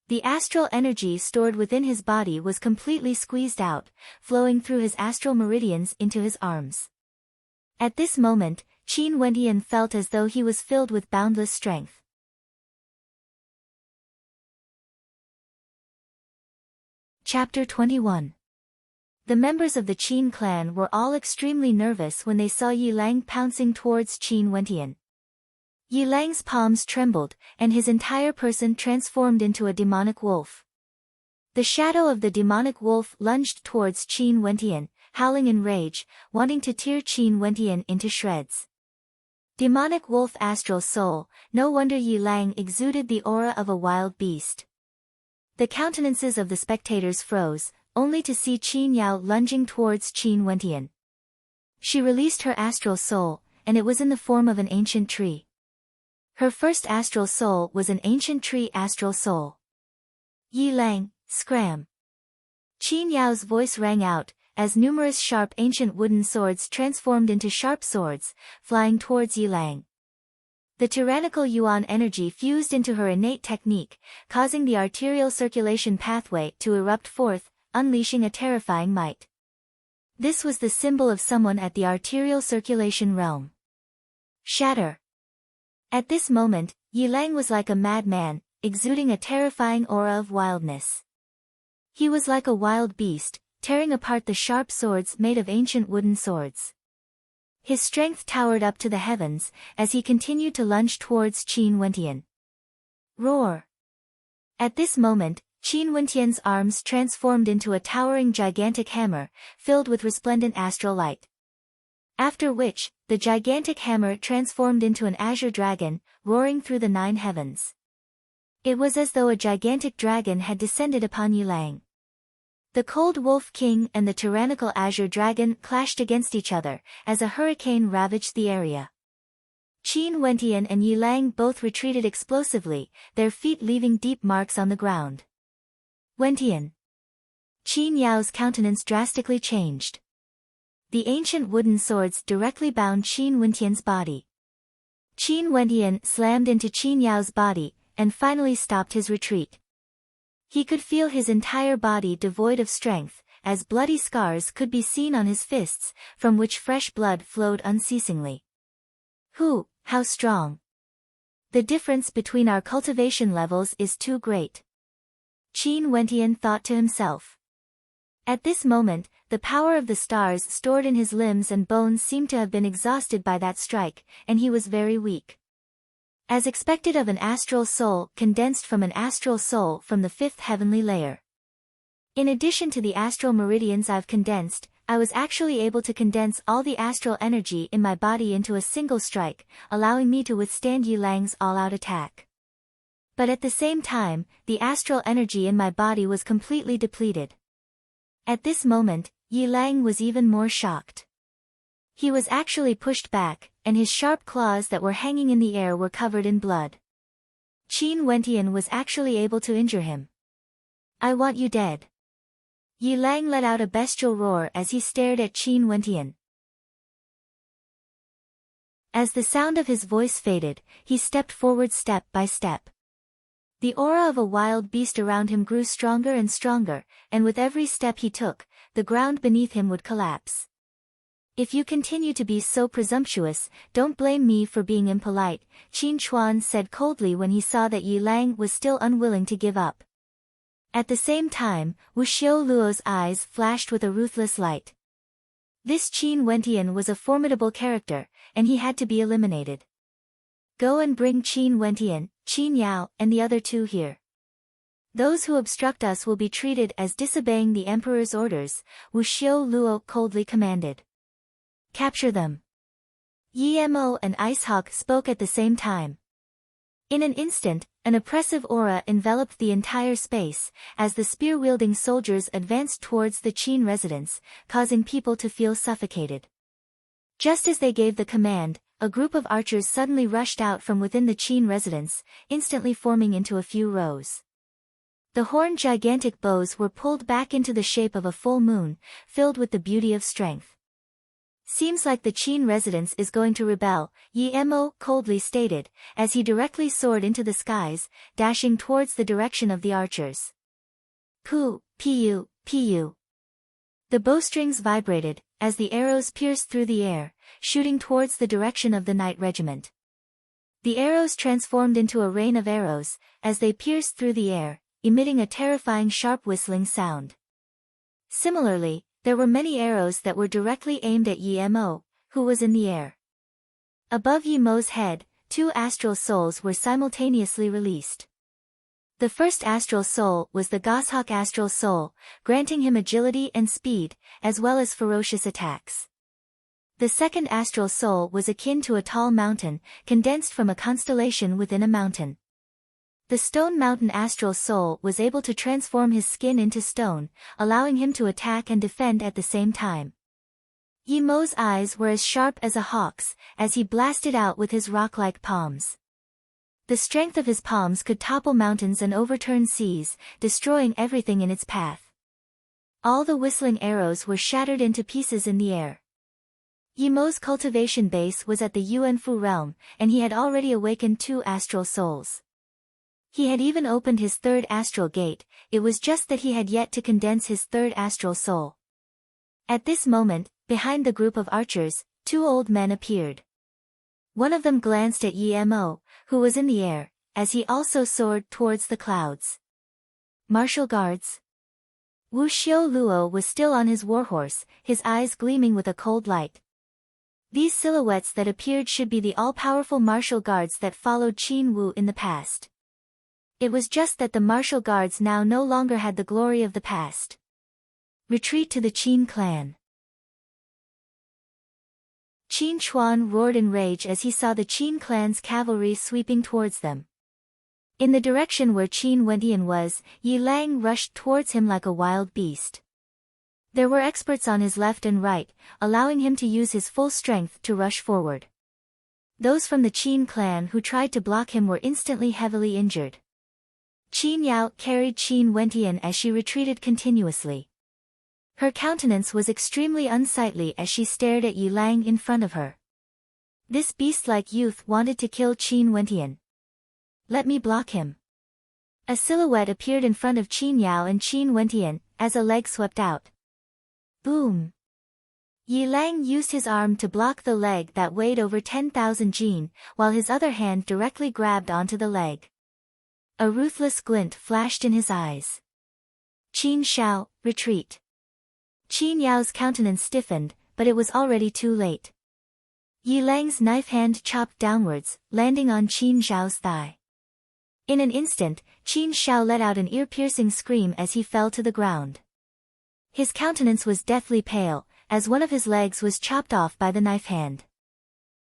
The astral energy stored within his body was completely squeezed out, flowing through his astral meridians into his arms. At this moment, Qin Wendian felt as though he was filled with boundless strength. Chapter 21. The members of the Qin clan were all extremely nervous when they saw Yi Lang pouncing towards Qin Wendian. Yi Lang's palms trembled, and his entire person transformed into a demonic wolf. The shadow of the demonic wolf lunged towards Qin Wendian, howling in rage, wanting to tear Qin Wendian into shreds. Demonic wolf astral soul, no wonder Yi Lang exuded the aura of a wild beast. The countenances of the spectators froze, only to see Qin Yao lunging towards Qin Wendian. She released her astral soul, and it was in the form of an ancient tree. Her first astral soul was an ancient tree astral soul. Yi Lang, scram! Qin Yao's voice rang out, as numerous sharp ancient wooden swords transformed into sharp swords, flying towards Yi Lang. The tyrannical Yuan energy fused into her innate technique, causing the arterial circulation pathway to erupt forth, unleashing a terrifying might. This was the symbol of someone at the arterial circulation realm. Shatter! At this moment, Yi Lang was like a madman, exuding a terrifying aura of wildness. He was like a wild beast, tearing apart the sharp swords made of ancient wooden swords. His strength towered up to the heavens, as he continued to lunge towards Qin Wendian. Roar! At this moment, Qin Wendian's arms transformed into a towering gigantic hammer, filled with resplendent astral light. After which, the gigantic hammer transformed into an azure dragon, roaring through the 9 heavens. It was as though a gigantic dragon had descended upon Yi Lang. The cold wolf king and the tyrannical azure dragon clashed against each other, as a hurricane ravaged the area. Qin Wendian and Yi Lang both retreated explosively, their feet leaving deep marks on the ground. Wendian! Qin Yao's countenance drastically changed. The ancient wooden swords directly bound Qin Wendian's body. Qin Wendian slammed into Qin Yao's body, and finally stopped his retreat. He could feel his entire body devoid of strength, as bloody scars could be seen on his fists, from which fresh blood flowed unceasingly. How strong! The difference between our cultivation levels is too great. Qin Wendian thought to himself. At this moment, the power of the stars stored in his limbs and bones seemed to have been exhausted by that strike, and he was very weak. As expected of an astral soul condensed from an astral soul from the fifth heavenly layer. In addition to the astral meridians I've condensed, I was actually able to condense all the astral energy in my body into a single strike, allowing me to withstand Yi Lang's all-out attack. But at the same time, the astral energy in my body was completely depleted. At this moment, Yi Lang was even more shocked. He was actually pushed back, and his sharp claws that were hanging in the air were covered in blood. Qin Wentian was actually able to injure him. I want you dead. Yi Lang let out a bestial roar as he stared at Qin Wentian. As the sound of his voice faded, he stepped forward step by step. The aura of a wild beast around him grew stronger and stronger, and with every step he took, the ground beneath him would collapse. If you continue to be so presumptuous, don't blame me for being impolite, Qin Chuan said coldly when he saw that Yi Lang was still unwilling to give up. At the same time, Wu Xiu Luo's eyes flashed with a ruthless light. This Qin Wentian was a formidable character, and he had to be eliminated. Go and bring Qin Wentian, Qin Yao, and the other two here. Those who obstruct us will be treated as disobeying the emperor's orders, Wu Xiu Luo coldly commanded. Capture them. Yi Mo and Icehawk spoke at the same time. In an instant, an oppressive aura enveloped the entire space, as the spear-wielding soldiers advanced towards the Qin residence, causing people to feel suffocated. Just as they gave the command, a group of archers suddenly rushed out from within the Qin residence, instantly forming into a few rows. The horned gigantic bows were pulled back into the shape of a full moon, filled with the beauty of strength. Seems like the Qin residence is going to rebel, Yi Mo coldly stated, as he directly soared into the skies, dashing towards the direction of the archers. Pu, Pu, Pu. The bowstrings vibrated, as the arrows pierced through the air, shooting towards the direction of the Knight Regiment. The arrows transformed into a rain of arrows, as they pierced through the air, emitting a terrifying sharp whistling sound. Similarly, there were many arrows that were directly aimed at Yi Mo, who was in the air. Above Yi Mo's head, two astral souls were simultaneously released. The first astral soul was the Goshawk astral soul, granting him agility and speed, as well as ferocious attacks. The second astral soul was akin to a tall mountain, condensed from a constellation within a mountain. The Stone Mountain astral soul was able to transform his skin into stone, allowing him to attack and defend at the same time. Yi Mo's eyes were as sharp as a hawk's, as he blasted out with his rock-like palms. The strength of his palms could topple mountains and overturn seas, destroying everything in its path. All the whistling arrows were shattered into pieces in the air. Yi Mo's cultivation base was at the Yuanfu realm, and he had already awakened two astral souls. He had even opened his third astral gate, it was just that he had yet to condense his third astral soul. At this moment, behind the group of archers, two old men appeared. One of them glanced at Yi Mo, who was in the air, as he also soared towards the clouds. Martial guards. Wu Xiu Luo was still on his warhorse, his eyes gleaming with a cold light. These silhouettes that appeared should be the all-powerful martial guards that followed Qin Wu in the past. It was just that the martial guards now no longer had the glory of the past. Retreat to the Qin clan. Qin Chuan roared in rage as he saw the Qin clan's cavalry sweeping towards them. In the direction where Qin Wentian was, Yi Lang rushed towards him like a wild beast. There were experts on his left and right, allowing him to use his full strength to rush forward. Those from the Qin clan who tried to block him were instantly heavily injured. Qin Yao carried Qin Wentian as she retreated continuously. Her countenance was extremely unsightly as she stared at Yi Lang in front of her. This beast-like youth wanted to kill Qin Wentian. Let me block him. A silhouette appeared in front of Qin Yao and Qin Wentian, as a leg swept out. Boom! Yi Lang used his arm to block the leg that weighed over 10,000 jin, while his other hand directly grabbed onto the leg. A ruthless glint flashed in his eyes. Qin Shao, retreat. Qin Yao's countenance stiffened, but it was already too late. Yi Lang's knife hand chopped downwards, landing on Qin Zhao's thigh. In an instant, Qin Zhao let out an ear-piercing scream as he fell to the ground. His countenance was deathly pale, as one of his legs was chopped off by the knife hand.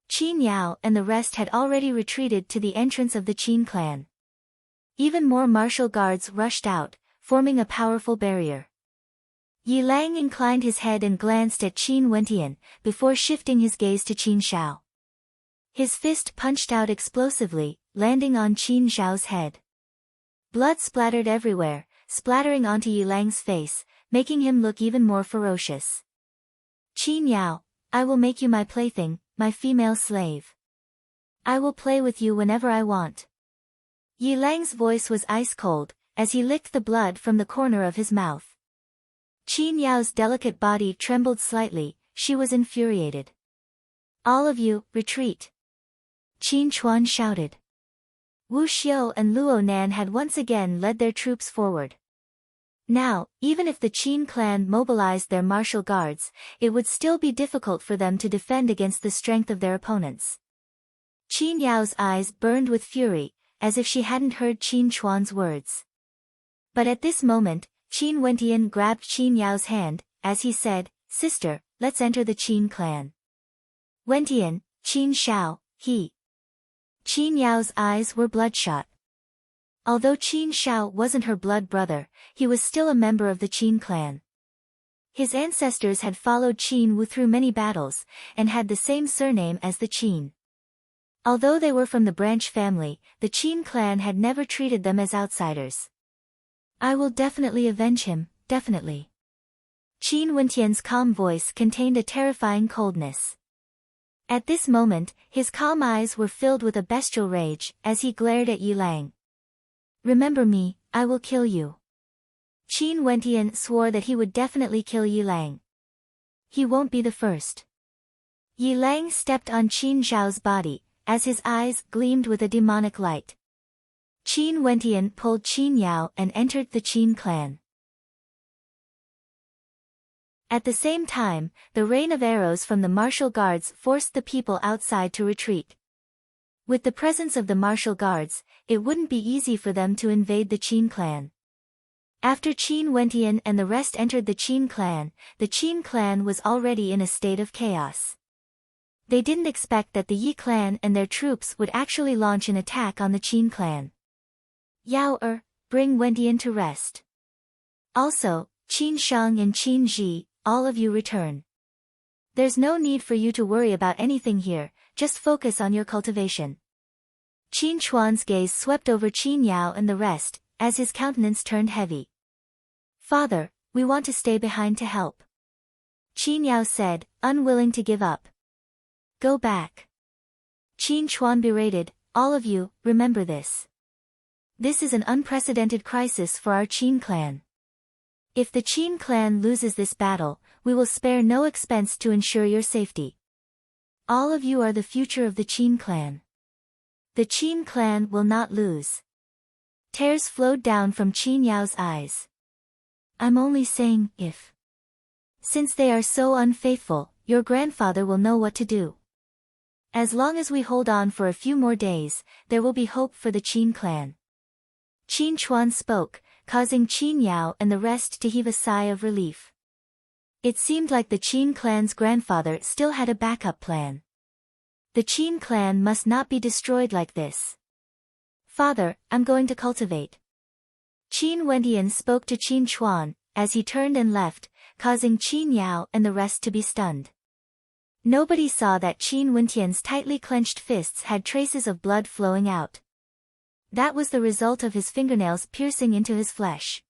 Qin Yao and the rest had already retreated to the entrance of the Qin clan. Even more martial guards rushed out, forming a powerful barrier. Yi Lang inclined his head and glanced at Qin Wentian, before shifting his gaze to Qin Zhao. His fist punched out explosively, landing on Qin Zhao's head. Blood splattered everywhere, splattering onto Yi Lang's face, making him look even more ferocious. Qin Yao, I will make you my plaything, my female slave. I will play with you whenever I want. Yi Lang's voice was ice-cold, as he licked the blood from the corner of his mouth. Qin Yao's delicate body trembled slightly, she was infuriated. All of you, retreat! Qin Chuan shouted. Wu Xiu and Luo Nan had once again led their troops forward. Now, even if the Qin clan mobilized their martial guards, it would still be difficult for them to defend against the strength of their opponents. Qin Yao's eyes burned with fury, as if she hadn't heard Qin Chuan's words. But at this moment, Qin Wentian grabbed Qin Yao's hand, as he said, Sister, let's enter the Qin clan. Wentian, Qin Shao, he. Qin Yao's eyes were bloodshot. Although Qin Shao wasn't her blood brother, he was still a member of the Qin clan. His ancestors had followed Qin Wu through many battles, and had the same surname as the Qin. Although they were from the branch family, the Qin clan had never treated them as outsiders. I will definitely avenge him, definitely. Qin Wentian's calm voice contained a terrifying coldness. At this moment, his calm eyes were filled with a bestial rage, as he glared at Yi Lang. Remember me, I will kill you. Qin Wentian swore that he would definitely kill Yi Lang. He won't be the first. Yi Lang stepped on Qin Zhao's body, as his eyes gleamed with a demonic light. Qin Wentian pulled Qin Yao and entered the Qin clan. At the same time, the rain of arrows from the martial guards forced the people outside to retreat. With the presence of the martial guards, it wouldn't be easy for them to invade the Qin clan. After Qin Wentian and the rest entered the Qin clan was already in a state of chaos. They didn't expect that the Yi clan and their troops would actually launch an attack on the Qin clan. Yao bring Wentian to rest. Also, Qin Shang and Qin Ji, all of you return. There's no need for you to worry about anything here, just focus on your cultivation. Qin Chuan's gaze swept over Qin Yao and the rest, as his countenance turned heavy. Father, we want to stay behind to help. Qin Yao said, unwilling to give up. Go back. Qin Chuan berated, all of you, remember this. This is an unprecedented crisis for our Qin clan. If the Qin clan loses this battle, we will spare no expense to ensure your safety. All of you are the future of the Qin clan. The Qin clan will not lose. Tears flowed down from Qin Yao's eyes. I'm only saying, if. Since they are so unfaithful, your grandfather will know what to do. As long as we hold on for a few more days, there will be hope for the Qin clan. Qin Chuan spoke, causing Qin Yao and the rest to heave a sigh of relief. It seemed like the Qin clan's grandfather still had a backup plan. The Qin clan must not be destroyed like this. Father, I'm going to cultivate. Qin Wentian spoke to Qin Chuan, as he turned and left, causing Qin Yao and the rest to be stunned. Nobody saw that Qin Wentian's tightly clenched fists had traces of blood flowing out. That was the result of his fingernails piercing into his flesh.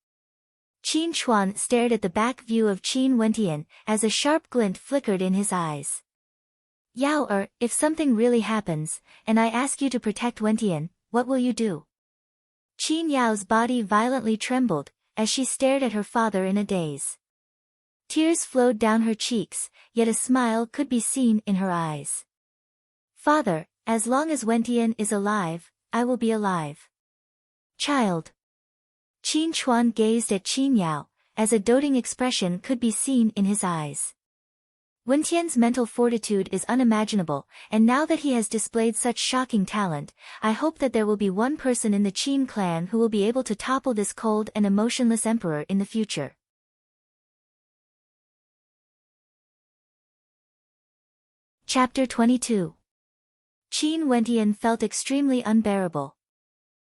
Qin Chuan stared at the back view of Qin Wentian, as a sharp glint flickered in his eyes. Yao if something really happens, and I ask you to protect Wentian, what will you do? Qin Yao's body violently trembled, as she stared at her father in a daze. Tears flowed down her cheeks, yet a smile could be seen in her eyes. Father, as long as Wentian is alive, I will be alive. Child. Qin Chuan gazed at Qin Yao, as a doting expression could be seen in his eyes. Wentian's mental fortitude is unimaginable, and now that he has displayed such shocking talent, I hope that there will be one person in the Qin clan who will be able to topple this cold and emotionless emperor in the future. Chapter 22. Qin Wentian felt extremely unbearable.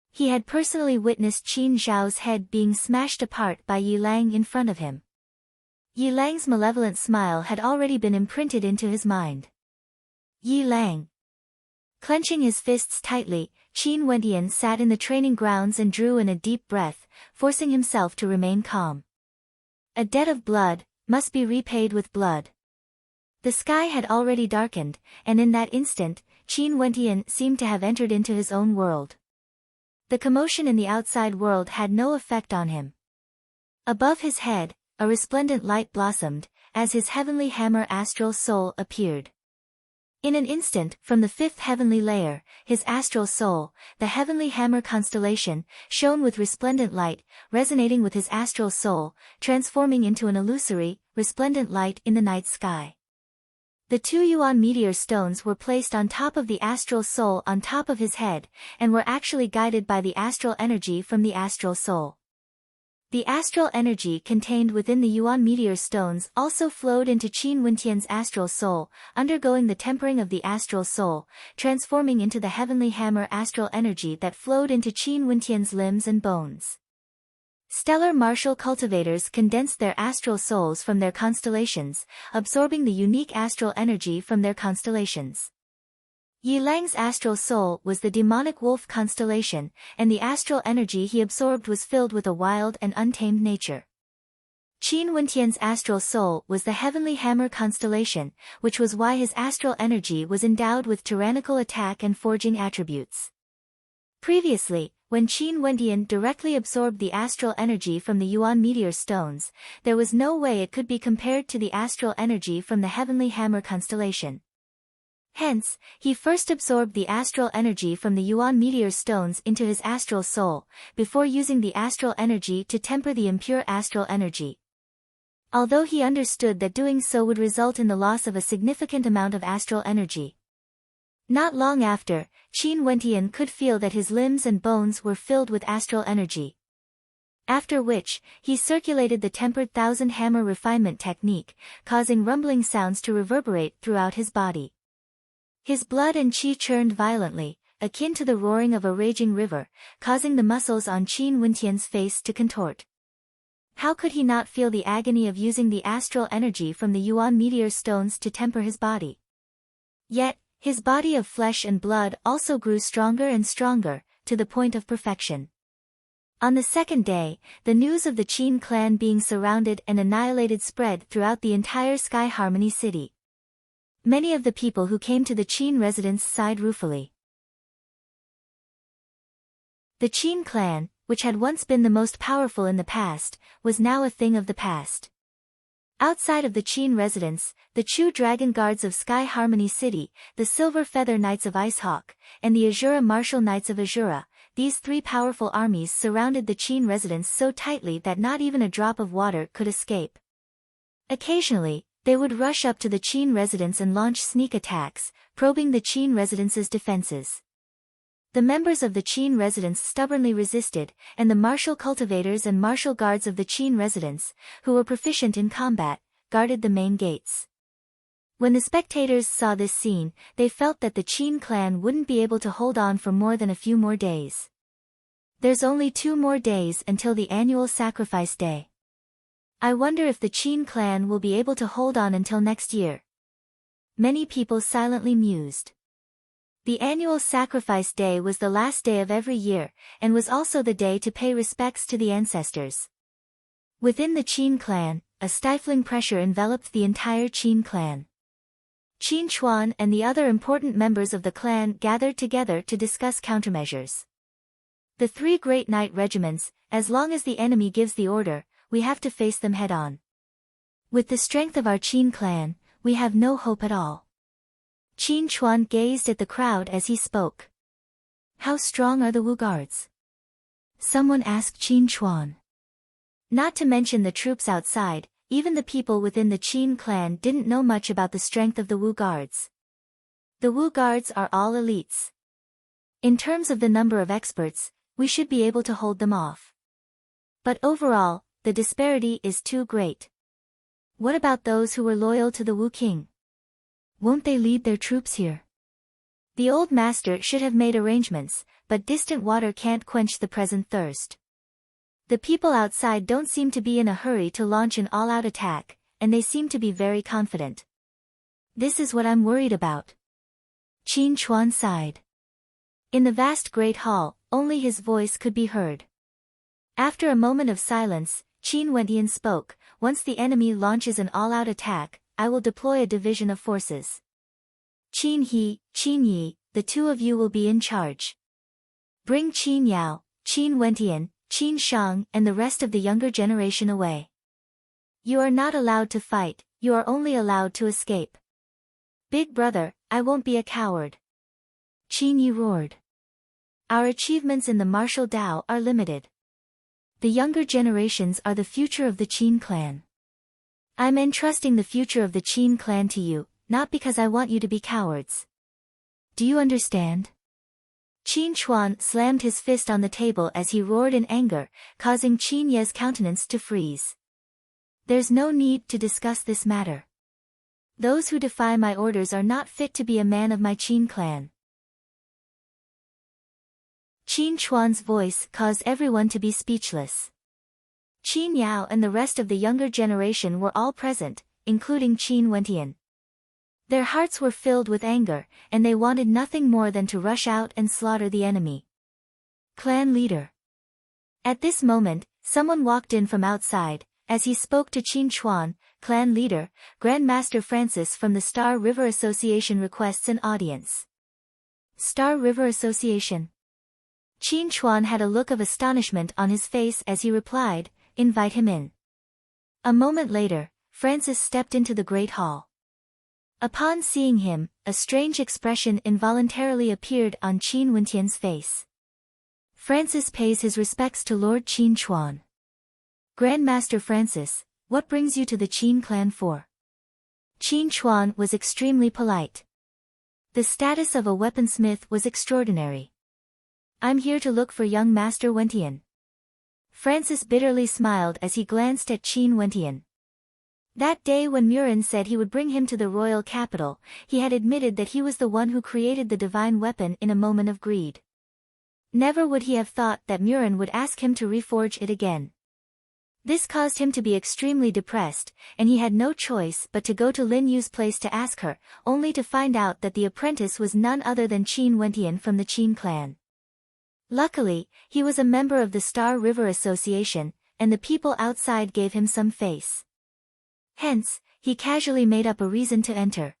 He had personally witnessed Qin Zhao's head being smashed apart by Yi Lang in front of him. Yi Lang's malevolent smile had already been imprinted into his mind. Yi Lang. Clenching his fists tightly, Qin Wentian sat in the training grounds and drew in a deep breath, forcing himself to remain calm. A debt of blood must be repaid with blood. The sky had already darkened, and in that instant, Qin Wentian seemed to have entered into his own world. The commotion in the outside world had no effect on him. Above his head, a resplendent light blossomed, as his heavenly hammer astral soul appeared. In an instant, from the fifth heavenly layer, his astral soul, the heavenly hammer constellation, shone with resplendent light, resonating with his astral soul, transforming into an illusory, resplendent light in the night sky. The 2 yuan meteor stones were placed on top of the astral soul on top of his head, and were actually guided by the astral energy from the astral soul. The astral energy contained within the yuan meteor stones also flowed into Qin Wentian's astral soul, undergoing the tempering of the astral soul, transforming into the heavenly hammer astral energy that flowed into Qin Wentian's limbs and bones. Stellar martial cultivators condensed their astral souls from their constellations, absorbing the unique astral energy from their constellations. Yi Lang's astral soul was the demonic wolf constellation, and the astral energy he absorbed was filled with a wild and untamed nature. Qin Wentian's astral soul was the heavenly hammer constellation, which was why his astral energy was endowed with tyrannical attack and forging attributes. Previously, when Qin Wentian directly absorbed the astral energy from the yuan meteor stones, there was no way it could be compared to the astral energy from the heavenly hammer constellation. Hence, he first absorbed the astral energy from the yuan meteor stones into his astral soul, before using the astral energy to temper the impure astral energy. Although he understood that doing so would result in the loss of a significant amount of astral energy. Not long after, Qin Wentian could feel that his limbs and bones were filled with astral energy. After which, he circulated the tempered thousand hammer refinement technique, causing rumbling sounds to reverberate throughout his body. His blood and qi churned violently, akin to the roaring of a raging river, causing the muscles on Qin Wentian's face to contort. How could he not feel the agony of using the astral energy from the yuan meteor stones to temper his body? Yet, his body of flesh and blood also grew stronger and stronger, to the point of perfection. On the second day, the news of the Qin clan being surrounded and annihilated spread throughout the entire Sky Harmony city. Many of the people who came to the Qin residence sighed ruefully. The Qin clan, which had once been the most powerful in the past, was now a thing of the past. Outside of the Qin residence, the Chu Dragon Guards of Sky Harmony City, the Silver Feather Knights of Icehawk, and the Azura Martial Knights of Azura, these 3 powerful armies surrounded the Qin residence so tightly that not even a drop of water could escape. Occasionally, they would rush up to the Qin residence and launch sneak attacks, probing the Qin residence's defenses. The members of the Qin residence stubbornly resisted, and the martial cultivators and martial guards of the Qin residence, who were proficient in combat, guarded the main gates. When the spectators saw this scene, they felt that the Qin clan wouldn't be able to hold on for more than a few more days. There's only 2 more days until the annual sacrifice day. I wonder if the Qin clan will be able to hold on until next year. Many people silently mused. The annual sacrifice day was the last day of every year, and was also the day to pay respects to the ancestors. Within the Qin clan, a stifling pressure enveloped the entire Qin clan. Qin Chuan and the other important members of the clan gathered together to discuss countermeasures. The 3 great knight regiments, as long as the enemy gives the order, we have to face them head-on. With the strength of our Qin clan, we have no hope at all. Qin Chuan gazed at the crowd as he spoke. How strong are the Wu guards? Someone asked Qin Chuan. Not to mention the troops outside, even the people within the Qin clan didn't know much about the strength of the Wu guards. The Wu guards are all elites. In terms of the number of experts, we should be able to hold them off. But overall, the disparity is too great. What about those who were loyal to the Wu king? Won't they lead their troops here? The old master should have made arrangements, but distant water can't quench the present thirst. The people outside don't seem to be in a hurry to launch an all-out attack, and they seem to be very confident. This is what I'm worried about. Qin Chuan sighed. In the vast great hall, only his voice could be heard. After a moment of silence, Qin Wentian spoke, "Once the enemy launches an all-out attack, I will deploy a division of forces. Qin He, Qin Yi, the two of you will be in charge. Bring Qin Yao, Qin Wentian, Qin Shang and the rest of the younger generation away. You are not allowed to fight, you are only allowed to escape. Big brother, I won't be a coward." Qin Yi roared. "Our achievements in the martial Dao are limited. The younger generations are the future of the Qin clan. I'm entrusting the future of the Qin clan to you, not because I want you to be cowards. Do you understand?" Qin Chuan slammed his fist on the table as he roared in anger, causing Qin Ye's countenance to freeze. "There's no need to discuss this matter. Those who defy my orders are not fit to be a man of my Qin clan." Qin Chuan's voice caused everyone to be speechless. Qin Yao and the rest of the younger generation were all present, including Qin Wentian. Their hearts were filled with anger, and they wanted nothing more than to rush out and slaughter the enemy. Clan leader. At this moment, someone walked in from outside. As he spoke to Qin Chuan, clan leader, Grandmaster Francis from the Star River Association requests an audience. Star River Association. Qin Chuan had a look of astonishment on his face as he replied, "Invite him in." A moment later, Francis stepped into the great hall. Upon seeing him, a strange expression involuntarily appeared on Qin Wentian's face. Francis pays his respects to Lord Qin Chuan. "Grandmaster Francis, what brings you to the Qin clan for?" Qin Chuan was extremely polite. The status of a weaponsmith was extraordinary. "I'm here to look for young Master Wentian." Francis bitterly smiled as he glanced at Qin Wentian. That day when Murin said he would bring him to the royal capital, he had admitted that he was the one who created the divine weapon in a moment of greed. Never would he have thought that Murin would ask him to reforge it again. This caused him to be extremely depressed, and he had no choice but to go to Lin Yu's place to ask her, only to find out that the apprentice was none other than Qin Wentian from the Qin clan. Luckily, he was a member of the Star River Association, and the people outside gave him some face. Hence, he casually made up a reason to enter.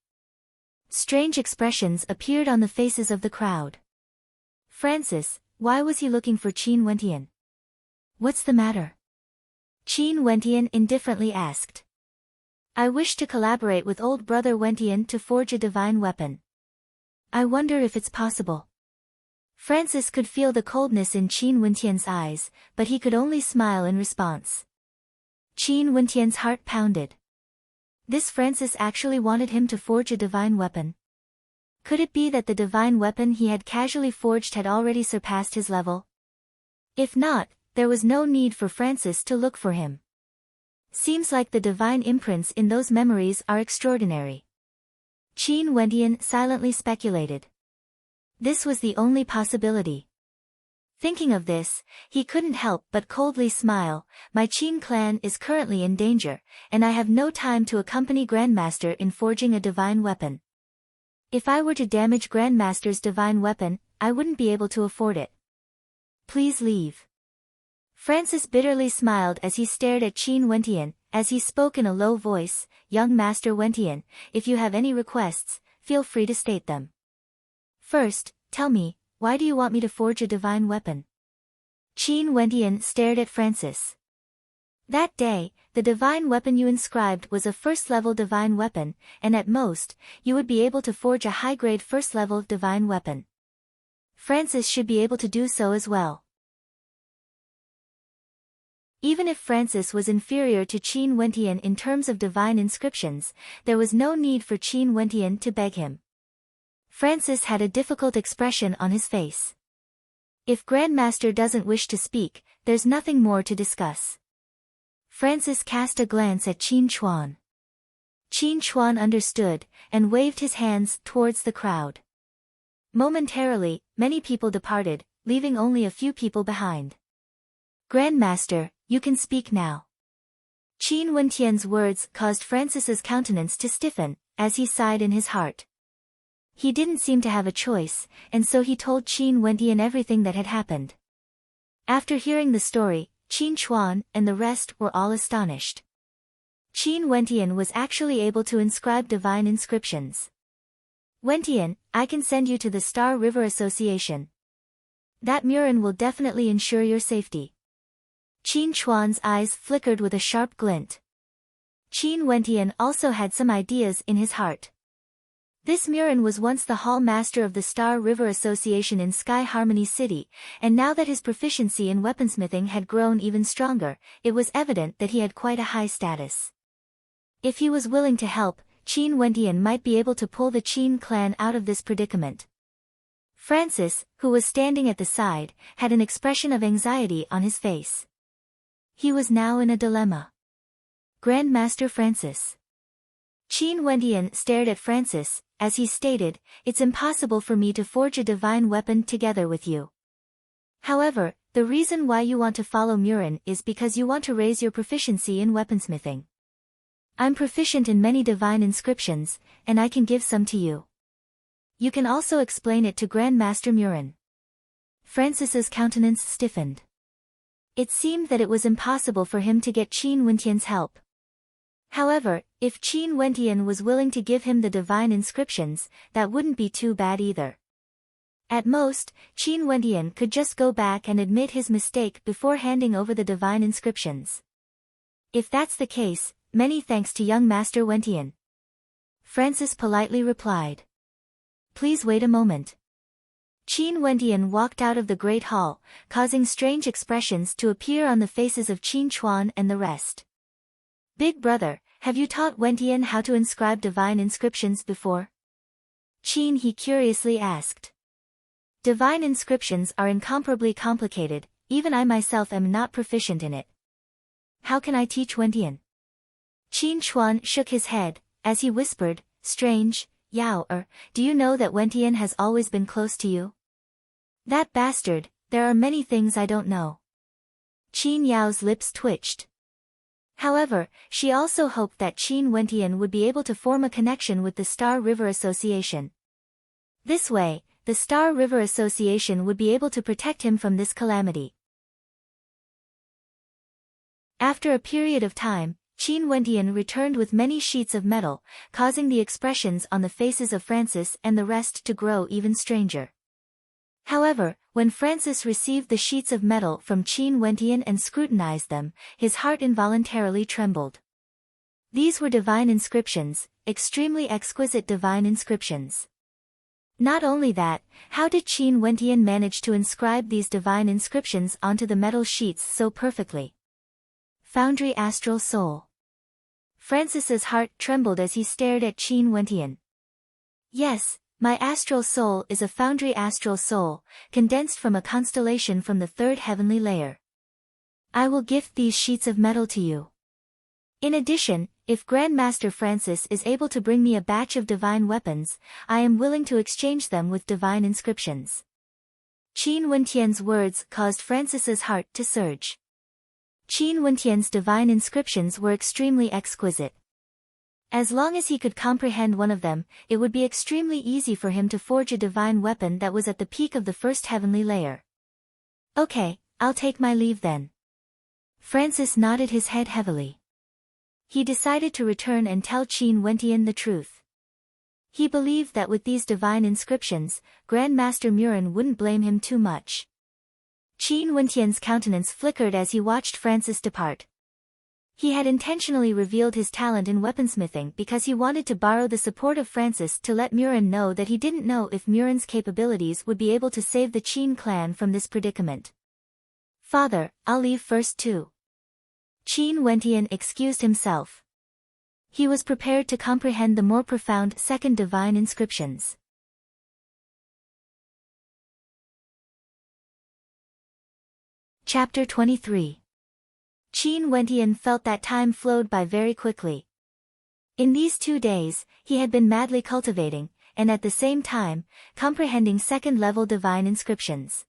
Strange expressions appeared on the faces of the crowd. "Francis, why was he looking for Qin Wentian? What's the matter?" Qin Wentian indifferently asked. "I wish to collaborate with old brother Wentian to forge a divine weapon. I wonder if it's possible." Francis could feel the coldness in Qin Wentian's eyes, but he could only smile in response. Qin Wentian's heart pounded. This Francis actually wanted him to forge a divine weapon. Could it be that the divine weapon he had casually forged had already surpassed his level? If not, there was no need for Francis to look for him. Seems like the divine imprints in those memories are extraordinary. Qin Wentian silently speculated. This was the only possibility. Thinking of this, he couldn't help but coldly smile. "My Qin clan is currently in danger, and I have no time to accompany Grandmaster in forging a divine weapon. If I were to damage Grandmaster's divine weapon, I wouldn't be able to afford it. Please leave." Francis bitterly smiled as he stared at Qin Wentian, as he spoke in a low voice, "Young Master Wentian, if you have any requests, feel free to state them. First, tell me, why do you want me to forge a divine weapon?" Qin Wentian stared at Francis. "That day, the divine weapon you inscribed was a first-level divine weapon, and at most, you would be able to forge a high-grade first-level divine weapon. Francis should be able to do so as well." Even if Francis was inferior to Qin Wentian in terms of divine inscriptions, there was no need for Qin Wentian to beg him. Francis had a difficult expression on his face. If Grandmaster doesn't wish to speak, there's nothing more to discuss. Francis cast a glance at Qin Chuan. Qin Chuan understood, and waved his hands towards the crowd. Momentarily, many people departed, leaving only a few people behind. Grandmaster, you can speak now. Qin Wentian's words caused Francis's countenance to stiffen, as he sighed in his heart. He didn't seem to have a choice, and so he told Qin Wentian everything that had happened. After hearing the story, Qin Chuan and the rest were all astonished. Qin Wentian was actually able to inscribe divine inscriptions. Wentian, I can send you to the Star River Association. That Murin will definitely ensure your safety. Qin Chuan's eyes flickered with a sharp glint. Qin Wentian also had some ideas in his heart. This Murin was once the hall master of the Star River Association in Sky Harmony City, and now that his proficiency in weaponsmithing had grown even stronger, it was evident that he had quite a high status. If he was willing to help, Qin Wentian might be able to pull the Qin clan out of this predicament. Francis, who was standing at the side, had an expression of anxiety on his face. He was now in a dilemma. Grandmaster Francis. Qin Wentian stared at Francis, as he stated, it's impossible for me to forge a divine weapon together with you. However, the reason why you want to follow Murin is because you want to raise your proficiency in weaponsmithing. I'm proficient in many divine inscriptions, and I can give some to you. You can also explain it to Grandmaster Murin. Francis's countenance stiffened. It seemed that it was impossible for him to get Qin Wentian's help. However, if Qin Wentian was willing to give him the divine inscriptions, that wouldn't be too bad either. At most, Qin Wentian could just go back and admit his mistake before handing over the divine inscriptions. If that's the case, many thanks to young Master Wentian. Francis politely replied. Please wait a moment. Qin Wentian walked out of the Great Hall, causing strange expressions to appear on the faces of Qin Chuan and the rest. Big brother, have you taught Wentian how to inscribe divine inscriptions before? Qin he curiously asked. Divine inscriptions are incomparably complicated, even I myself am not proficient in it. How can I teach Wentian? Qin Chuan shook his head, as he whispered, strange, Yao do you know that Wentian has always been close to you? That bastard, there are many things I don't know. Qin Yao's lips twitched. However, she also hoped that Qin Wentian would be able to form a connection with the Star River Association. This way, the Star River Association would be able to protect him from this calamity. After a period of time, Qin Wentian returned with many sheets of metal, causing the expressions on the faces of Francis and the rest to grow even stranger. However, when Francis received the sheets of metal from Qin Wentian and scrutinized them, his heart involuntarily trembled. These were divine inscriptions, extremely exquisite divine inscriptions. Not only that, how did Qin Wentian manage to inscribe these divine inscriptions onto the metal sheets so perfectly? Foundry Astral Soul. Francis's heart trembled as he stared at Qin Wentian. Yes, my astral soul is a foundry astral soul, condensed from a constellation from the third heavenly layer. I will gift these sheets of metal to you. In addition, if Grandmaster Francis is able to bring me a batch of divine weapons, I am willing to exchange them with divine inscriptions. Qin Wentian's words caused Francis's heart to surge. Qin Wentian's divine inscriptions were extremely exquisite. As long as he could comprehend one of them, it would be extremely easy for him to forge a divine weapon that was at the peak of the first heavenly layer. Okay, I'll take my leave then. Francis nodded his head heavily. He decided to return and tell Qin Wentian the truth. He believed that with these divine inscriptions, Grandmaster Murin wouldn't blame him too much. Qin Wentian's countenance flickered as he watched Francis depart. He had intentionally revealed his talent in weaponsmithing because he wanted to borrow the support of Francis to let Murin know that he didn't know if Murin's capabilities would be able to save the Qin clan from this predicament. Father, I'll leave first too. Qin Wentian excused himself. He was prepared to comprehend the more profound second divine inscriptions. Chapter 23. Qin Wentian felt that time flowed by very quickly. In these 2 days, he had been madly cultivating, and at the same time, comprehending second-level divine inscriptions.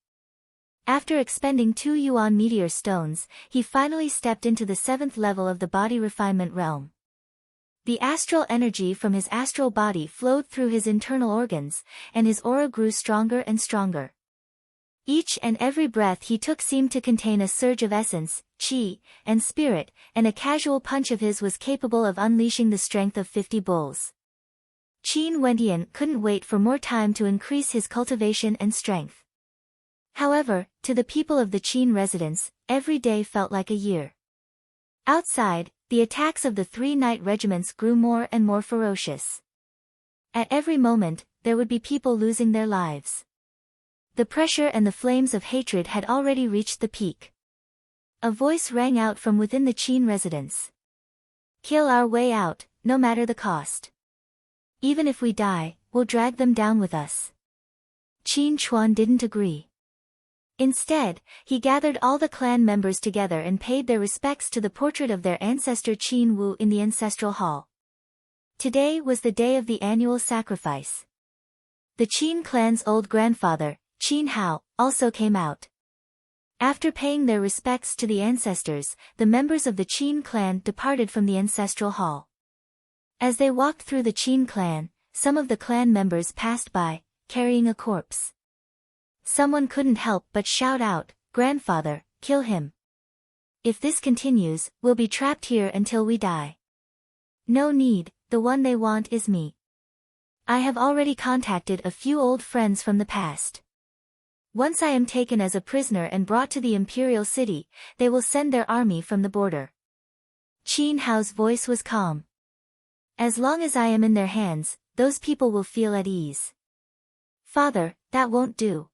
After expending 2 yuan meteor stones, he finally stepped into the 7th level of the body refinement realm. The astral energy from his astral body flowed through his internal organs, and his aura grew stronger and stronger. Each and every breath he took seemed to contain a surge of essence, qi, and spirit, and a casual punch of his was capable of unleashing the strength of 50 bulls. Qin Wentian couldn't wait for more time to increase his cultivation and strength. However, to the people of the Qin residence, every day felt like a year. Outside, the attacks of the 3 night regiments grew more and more ferocious. At every moment, there would be people losing their lives. The pressure and the flames of hatred had already reached the peak. A voice rang out from within the Qin residence. "Kill our way out, no matter the cost. Even if we die, we'll drag them down with us." Qin Chuan didn't agree. Instead, he gathered all the clan members together and paid their respects to the portrait of their ancestor Qin Wu in the ancestral hall. Today was the day of the annual sacrifice. The Qin clan's old grandfather, Qin Hao, also came out. After paying their respects to the ancestors, the members of the Qin clan departed from the ancestral hall. As they walked through the Qin clan, some of the clan members passed by, carrying a corpse. Someone couldn't help but shout out, "Grandfather, kill him. If this continues, we'll be trapped here until we die." "No need, the one they want is me. I have already contacted a few old friends from the past. Once I am taken as a prisoner and brought to the imperial city, they will send their army from the border." Qin Hao's voice was calm. "As long as I am in their hands, those people will feel at ease." "Father, that won't do.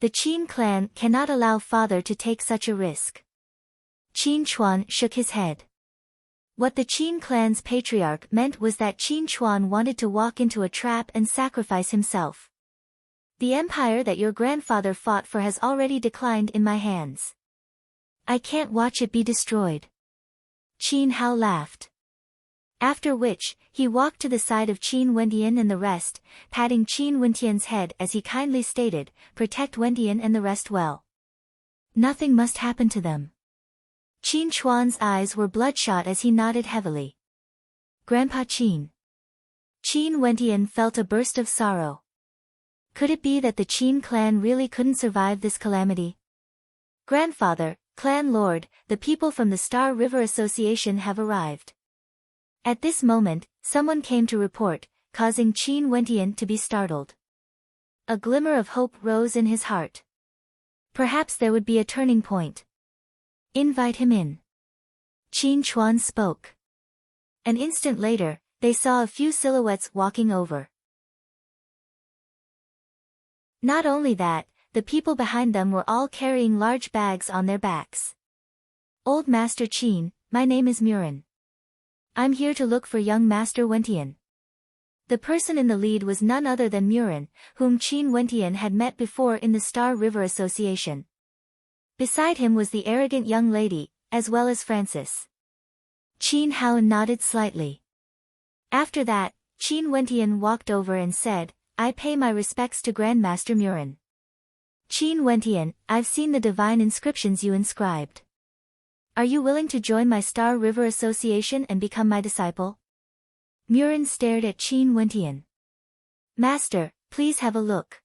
The Qin clan cannot allow father to take such a risk." Qin Chuan shook his head. What the Qin clan's patriarch meant was that Qin Chuan wanted to walk into a trap and sacrifice himself. "The empire that your grandfather fought for has already declined in my hands. I can't watch it be destroyed." Qin Hao laughed. After which, he walked to the side of Qin Wentian and the rest, patting Qin Wentian's head as he kindly stated, "Protect Wentian and the rest well. Nothing must happen to them." Qin Chuan's eyes were bloodshot as he nodded heavily. "Grandpa Qin." Qin Wentian felt a burst of sorrow. Could it be that the Qin clan really couldn't survive this calamity? "Grandfather, clan lord, the people from the Star River Association have arrived." At this moment, someone came to report, causing Qin Wentian to be startled. A glimmer of hope rose in his heart. Perhaps there would be a turning point. "Invite him in." Qin Chuan spoke. An instant later, they saw a few silhouettes walking over. Not only that, the people behind them were all carrying large bags on their backs. "Old Master Qin, my name is Murin. I'm here to look for young Master Wentian." The person in the lead was none other than Murin, whom Qin Wentian had met before in the Star River Association. Beside him was the arrogant young lady, as well as Francis. Qin Hao nodded slightly. After that, Qin Wentian walked over and said, "I pay my respects to Grandmaster Murin. Qin Wentian, I've seen the divine inscriptions you inscribed. Are you willing to join my Star River Association and become my disciple?" Murin stared at Qin Wentian. "Master, please have a look.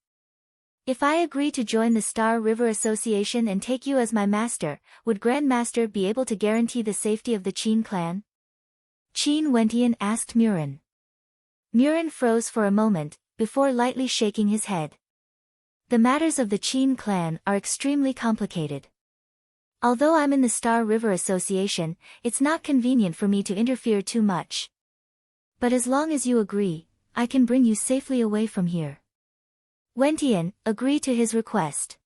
If I agree to join the Star River Association and take you as my master, would Grandmaster be able to guarantee the safety of the Qin clan?" Qin Wentian asked Murin. Murin froze for a moment, before lightly shaking his head. "The matters of the Qin clan are extremely complicated. Although I'm in the Star River Association, it's not convenient for me to interfere too much. But as long as you agree, I can bring you safely away from here." Wentian agreed to his request.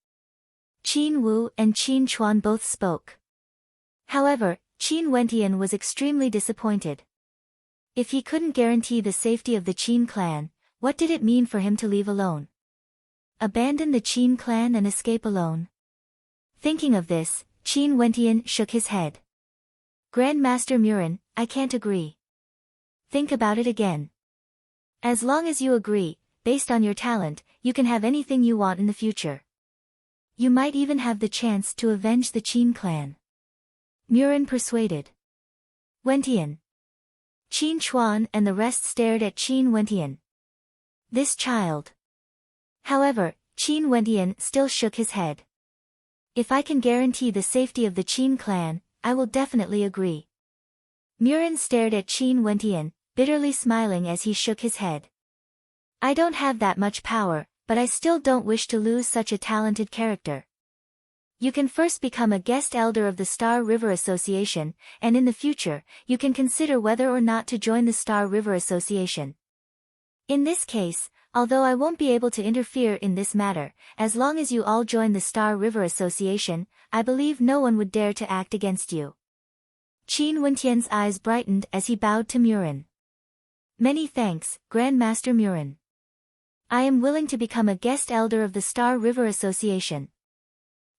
Qin Wu and Qin Chuan both spoke. However, Qin Wentian was extremely disappointed. If he couldn't guarantee the safety of the Qin clan, what did it mean for him to leave alone? Abandon the Qin clan and escape alone? Thinking of this, Qin Wentian shook his head. Grandmaster Murin, I can't agree. Think about it again. As long as you agree, based on your talent, you can have anything you want in the future. You might even have the chance to avenge the Qin clan. Murin persuaded. Wentian. Qin Chuan and the rest stared at Qin Wentian. This child. However, Qin Wentian still shook his head. If I can guarantee the safety of the Qin clan, I will definitely agree. Murin stared at Qin Wentian, bitterly smiling as he shook his head. I don't have that much power, but I still don't wish to lose such a talented character. You can first become a guest elder of the Star River Association, and in the future, you can consider whether or not to join the Star River Association. In this case, although I won't be able to interfere in this matter, as long as you all join the Star River Association, I believe no one would dare to act against you. Qin Wentian's eyes brightened as he bowed to Murin. Many thanks, Grandmaster Murin. I am willing to become a guest elder of the Star River Association.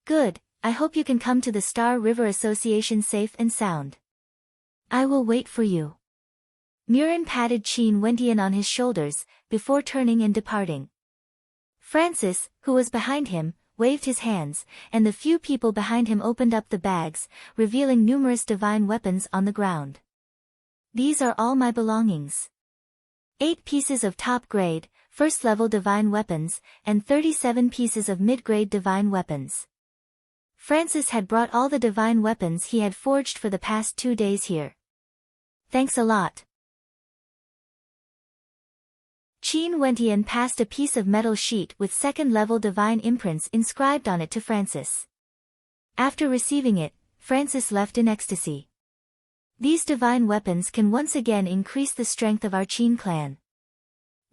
Good, I hope you can come to the Star River Association safe and sound. I will wait for you. Murin patted Qin Wentian on his shoulders, before turning and departing. Francis, who was behind him, waved his hands, and the few people behind him opened up the bags, revealing numerous divine weapons on the ground. These are all my belongings. 8 pieces of top-grade, first-level divine weapons, and 37 pieces of mid-grade divine weapons. Francis had brought all the divine weapons he had forged for the past 2 days here. Thanks a lot. Qin Wentian passed a piece of metal sheet with second-level divine imprints inscribed on it to Francis. After receiving it, Francis left in ecstasy. These divine weapons can once again increase the strength of our Qin clan.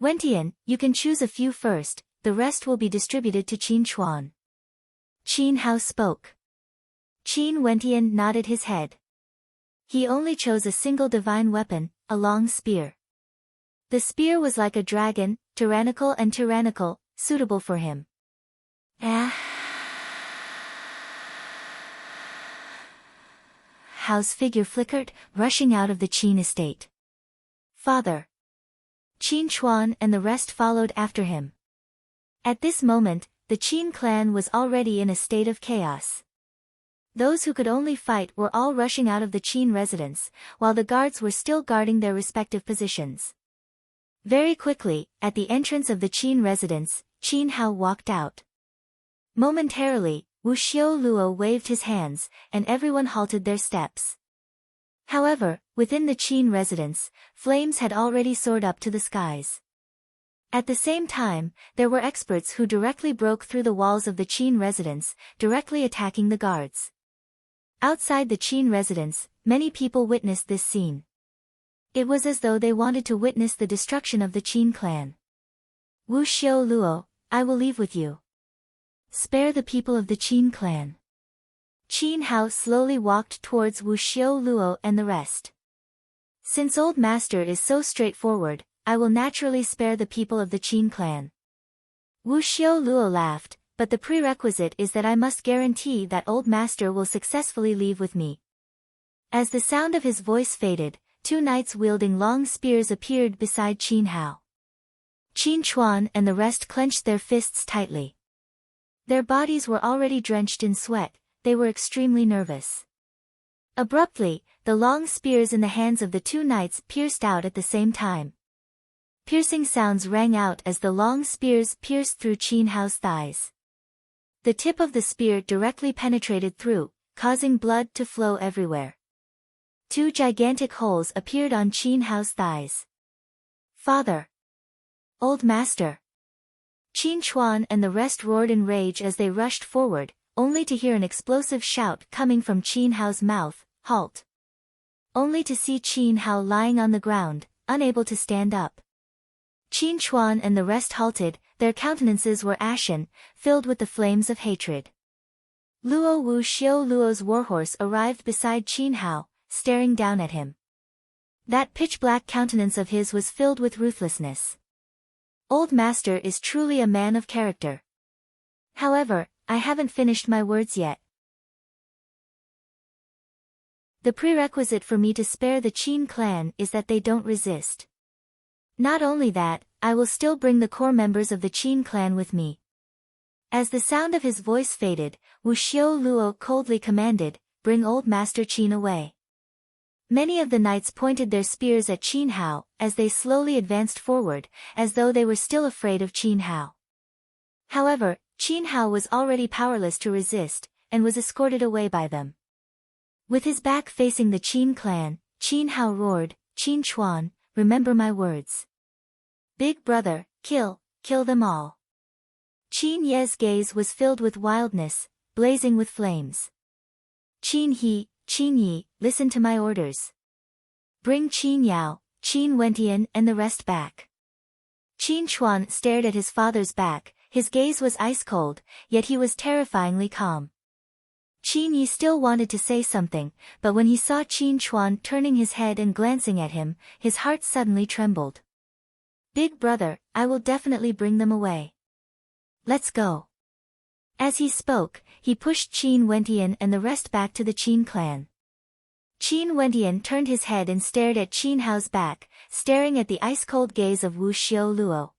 Wentian, you can choose a few first, the rest will be distributed to Qin Chuan. Qin Hao spoke. Qin Wentian nodded his head. He only chose a single divine weapon, a long spear. The spear was like a dragon, tyrannical, suitable for him. Hao's figure flickered, rushing out of the Qin estate. Father. Qin Chuan and the rest followed after him. At this moment, the Qin clan was already in a state of chaos. Those who could only fight were all rushing out of the Qin residence, while the guards were still guarding their respective positions. Very quickly, at the entrance of the Qin residence, Qin Hao walked out. Momentarily, Wu Xiaoluo waved his hands, and everyone halted their steps. However, within the Qin residence, flames had already soared up to the skies. At the same time, there were experts who directly broke through the walls of the Qin residence, directly attacking the guards. Outside the Qin residence, many people witnessed this scene. It was as though they wanted to witness the destruction of the Qin clan. Wu Xiaoluo, I will leave with you. Spare the people of the Qin clan. Qin Hao slowly walked towards Wu Xiaoluo and the rest. Since Old Master is so straightforward, I will naturally spare the people of the Qin clan. Wu Xiaoluo laughed, but the prerequisite is that I must guarantee that Old Master will successfully leave with me. As the sound of his voice faded, 2 knights wielding long spears appeared beside Qin Hao. Qin Chuan and the rest clenched their fists tightly. Their bodies were already drenched in sweat, they were extremely nervous. Abruptly, the long spears in the hands of the 2 knights pierced out at the same time. Piercing sounds rang out as the long spears pierced through Qin Hao's thighs. The tip of the spear directly penetrated through, causing blood to flow everywhere. 2 gigantic holes appeared on Qin Hao's thighs. Father! Old Master! Qin Chuan and the rest roared in rage as they rushed forward, only to hear an explosive shout coming from Qin Hao's mouth, halt! Only to see Qin Hao lying on the ground, unable to stand up. Qin Chuan and the rest halted, their countenances were ashen, filled with the flames of hatred. Luo Wu Xiaoluo's warhorse arrived beside Qin Hao, staring down at him. That pitch-black countenance of his was filled with ruthlessness. Old Master is truly a man of character. However, I haven't finished my words yet. The prerequisite for me to spare the Qin clan is that they don't resist. Not only that, I will still bring the core members of the Qin clan with me. As the sound of his voice faded, Wu Xiu Luo coldly commanded, "Bring Old Master Qin away." Many of the knights pointed their spears at Qin Hao, as they slowly advanced forward, as though they were still afraid of Qin Hao. However, Qin Hao was already powerless to resist, and was escorted away by them. With his back facing the Qin clan, Qin Hao roared, "Qin Chuan, remember my words. Big brother, kill them all." Qin Ye's gaze was filled with wildness, blazing with flames. "Qin He, Qin Yi, listen to my orders. Bring Qin Yao, Qin Wentian and the rest back." Qin Chuan stared at his father's back, his gaze was ice-cold, yet he was terrifyingly calm. Qin Yi still wanted to say something, but when he saw Qin Chuan turning his head and glancing at him, his heart suddenly trembled. "Big brother, I will definitely bring them away. Let's go." As he spoke, he pushed Qin Wentian and the rest back to the Qin clan. Qin Wentian turned his head and stared at Qin Hao's back, staring at the ice-cold gaze of Wu Xiu Luo.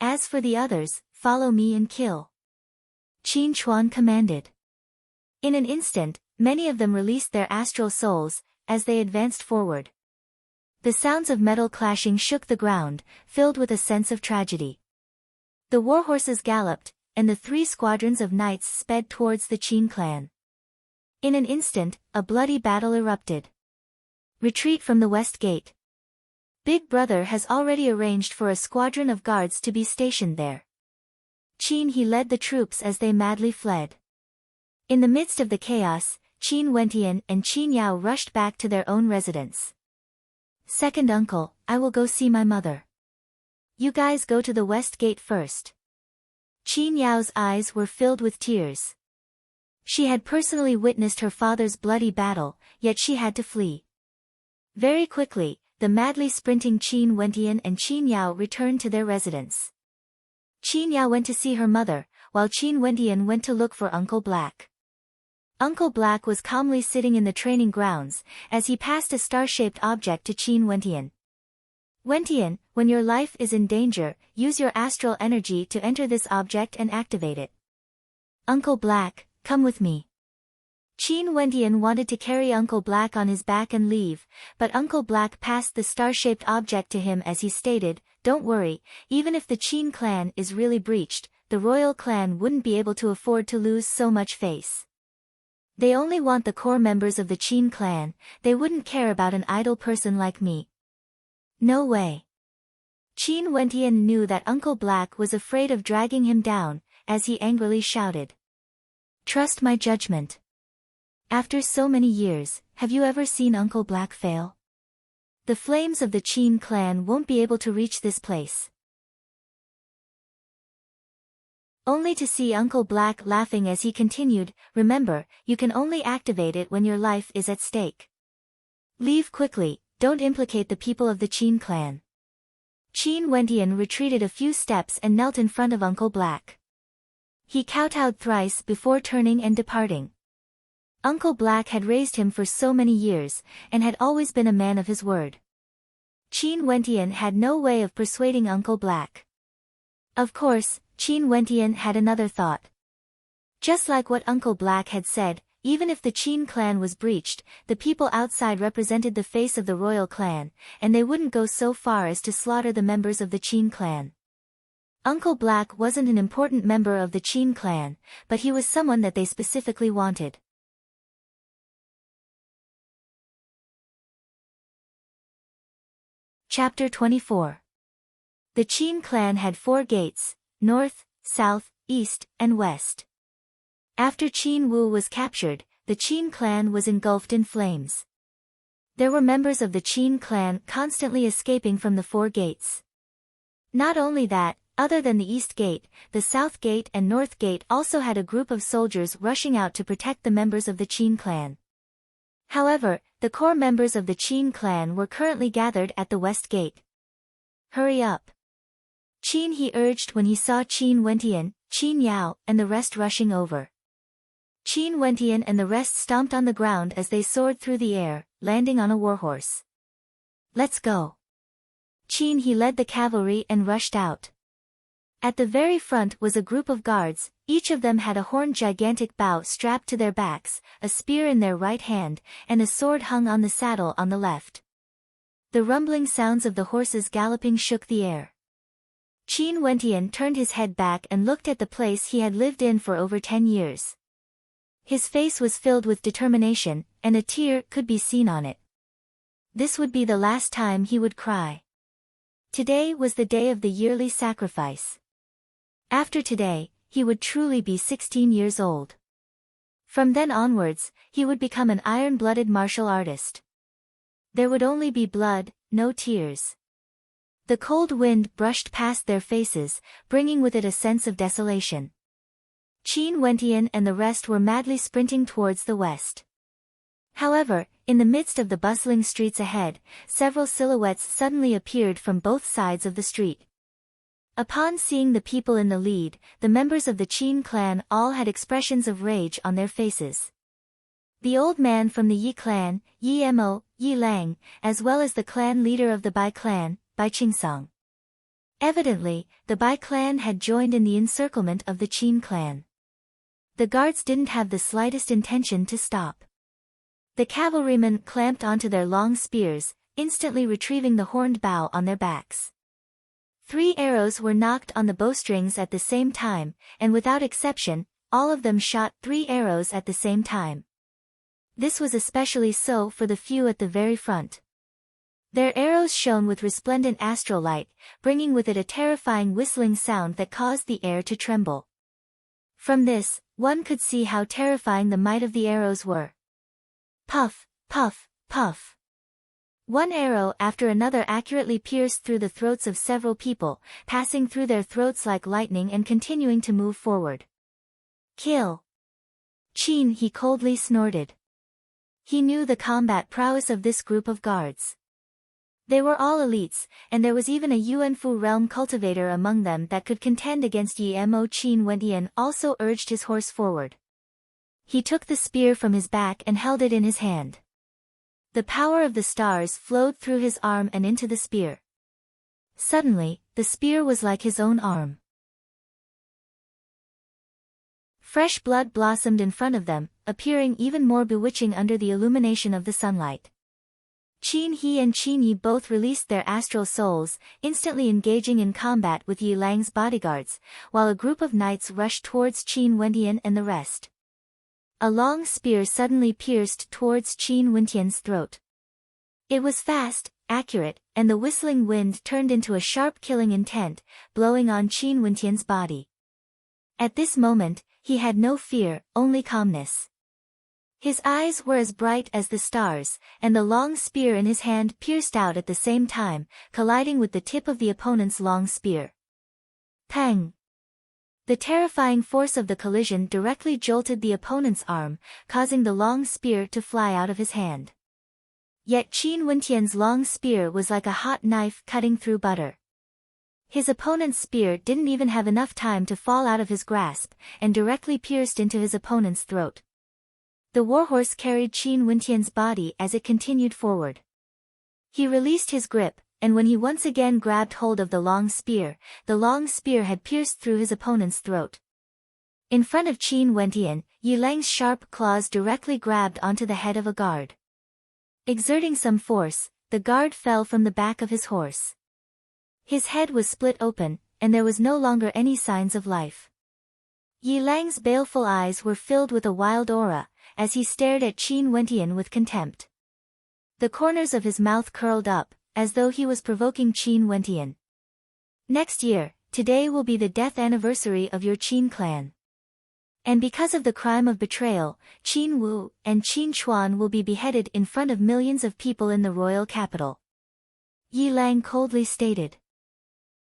"As for the others, follow me and kill," Qin Chuan commanded. In an instant, many of them released their astral souls, as they advanced forward. The sounds of metal clashing shook the ground, filled with a sense of tragedy. The warhorses galloped, and the 3 squadrons of knights sped towards the Qin clan. In an instant, a bloody battle erupted. Retreat from the west gate. Big brother has already arranged for a squadron of guards to be stationed there. Qin He led the troops as they madly fled. In the midst of the chaos, Qin Wentian and Qin Yao rushed back to their own residence. "Second uncle, I will go see my mother. You guys go to the west gate first." Qin Yao's eyes were filled with tears. She had personally witnessed her father's bloody battle, yet she had to flee. Very quickly, the madly sprinting Qin Wentian and Qin Yao returned to their residence. Qin Yao went to see her mother, while Qin Wentian went to look for Uncle Black. Uncle Black was calmly sitting in the training grounds, as he passed a star-shaped object to Qin Wentian. "Wentian, when your life is in danger, use your astral energy to enter this object and activate it." "Uncle Black, come with me." Qin Wentian wanted to carry Uncle Black on his back and leave, but Uncle Black passed the star-shaped object to him as he stated, "Don't worry, even if the Qin clan is really breached, the royal clan wouldn't be able to afford to lose so much face. They only want the core members of the Qin clan, they wouldn't care about an idle person like me." "No way." Qin Wentian knew that Uncle Black was afraid of dragging him down, as he angrily shouted. "Trust my judgment. After so many years, have you ever seen Uncle Black fail? The flames of the Qin clan won't be able to reach this place." Only to see Uncle Black laughing as he continued, "Remember, you can only activate it when your life is at stake. Leave quickly, don't implicate the people of the Qin clan." Qin Wentian retreated a few steps and knelt in front of Uncle Black. He kowtowed thrice before turning and departing. Uncle Black had raised him for so many years, and had always been a man of his word. Qin Wentian had no way of persuading Uncle Black. Of course, Qin Wentian had another thought. Just like what Uncle Black had said, even if the Qin clan was breached, the people outside represented the face of the royal clan, and they wouldn't go so far as to slaughter the members of the Qin clan. Uncle Black wasn't an important member of the Qin clan, but he was someone that they specifically wanted. Chapter 24. The Qin clan had 4 gates: north, south, east, and west. After Qin Wu was captured, the Qin clan was engulfed in flames. There were members of the Qin clan constantly escaping from the 4 gates. Not only that, other than the east gate, the south gate and north gate also had a group of soldiers rushing out to protect the members of the Qin clan. However, the core members of the Qin clan were currently gathered at the west gate. Hurry up! Qin, he urged when he saw Qin Wentian, Qin Yao, and the rest rushing over. Qin Wentian and the rest stomped on the ground as they soared through the air, landing on a warhorse. Let's go! Qin, he led the cavalry and rushed out. At the very front was a group of guards, each of them had a horned gigantic bow strapped to their backs, a spear in their right hand, and a sword hung on the saddle on the left. The rumbling sounds of the horses galloping shook the air. Qin Wentian turned his head back and looked at the place he had lived in for over 10 years. His face was filled with determination, and a tear could be seen on it. This would be the last time he would cry. Today was the day of the yearly sacrifice. After today, he would truly be 16 years old. From then onwards, he would become an iron-blooded martial artist. There would only be blood, no tears. The cold wind brushed past their faces, bringing with it a sense of desolation. Qin Wentian and the rest were madly sprinting towards the west. However, in the midst of the bustling streets ahead, several silhouettes suddenly appeared from both sides of the street. Upon seeing the people in the lead, the members of the Qin clan all had expressions of rage on their faces. The old man from the Yi clan, Yi Mo, Yi Lang, as well as the clan leader of the Bai clan, Bai Qingsong. Evidently, the Bai clan had joined in the encirclement of the Qin clan. The guards didn't have the slightest intention to stop. The cavalrymen clamped onto their long spears, instantly retrieving the horned bow on their backs. 3 arrows were knocked on the bowstrings at the same time, and without exception, all of them shot 3 arrows at the same time. This was especially so for the few at the very front. Their arrows shone with resplendent astral light, bringing with it a terrifying whistling sound that caused the air to tremble. From this, one could see how terrifying the might of the arrows were. Puff, puff, puff. One arrow after another accurately pierced through the throats of several people, passing through their throats like lightning and continuing to move forward. Kill! Qin, he coldly snorted. He knew the combat prowess of this group of guards. They were all elites, and there was even a Yuanfu realm cultivator among them that could contend against Yi Mo. Qin Wentian also urged his horse forward. He took the spear from his back and held it in his hand. The power of the stars flowed through his arm and into the spear. Suddenly, the spear was like his own arm. Fresh blood blossomed in front of them, appearing even more bewitching under the illumination of the sunlight. Qin He and Qin Yi both released their astral souls, instantly engaging in combat with Yi Lang's bodyguards, while a group of knights rushed towards Qin Wentian and the rest. A long spear suddenly pierced towards Qin Wentian's throat. It was fast, accurate, and the whistling wind turned into a sharp killing intent, blowing on Qin Wentian's body. At this moment, he had no fear, only calmness. His eyes were as bright as the stars, and the long spear in his hand pierced out at the same time, colliding with the tip of the opponent's long spear. Pang! The terrifying force of the collision directly jolted the opponent's arm, causing the long spear to fly out of his hand. Yet Qin Wentian's long spear was like a hot knife cutting through butter. His opponent's spear didn't even have enough time to fall out of his grasp, and directly pierced into his opponent's throat. The warhorse carried Qin Wentian's body as it continued forward. He released his grip, and when he once again grabbed hold of the long spear had pierced through his opponent's throat. In front of Qin Wentian, Yi Lang's sharp claws directly grabbed onto the head of a guard. Exerting some force, the guard fell from the back of his horse. His head was split open, and there was no longer any signs of life. Yi Lang's baleful eyes were filled with a wild aura, as he stared at Qin Wentian with contempt. The corners of his mouth curled up, as though he was provoking Qin Wentian. Next year, today will be the death anniversary of your Qin clan. And because of the crime of betrayal, Qin Wu and Qin Chuan will be beheaded in front of millions of people in the royal capital. Yi Lang coldly stated.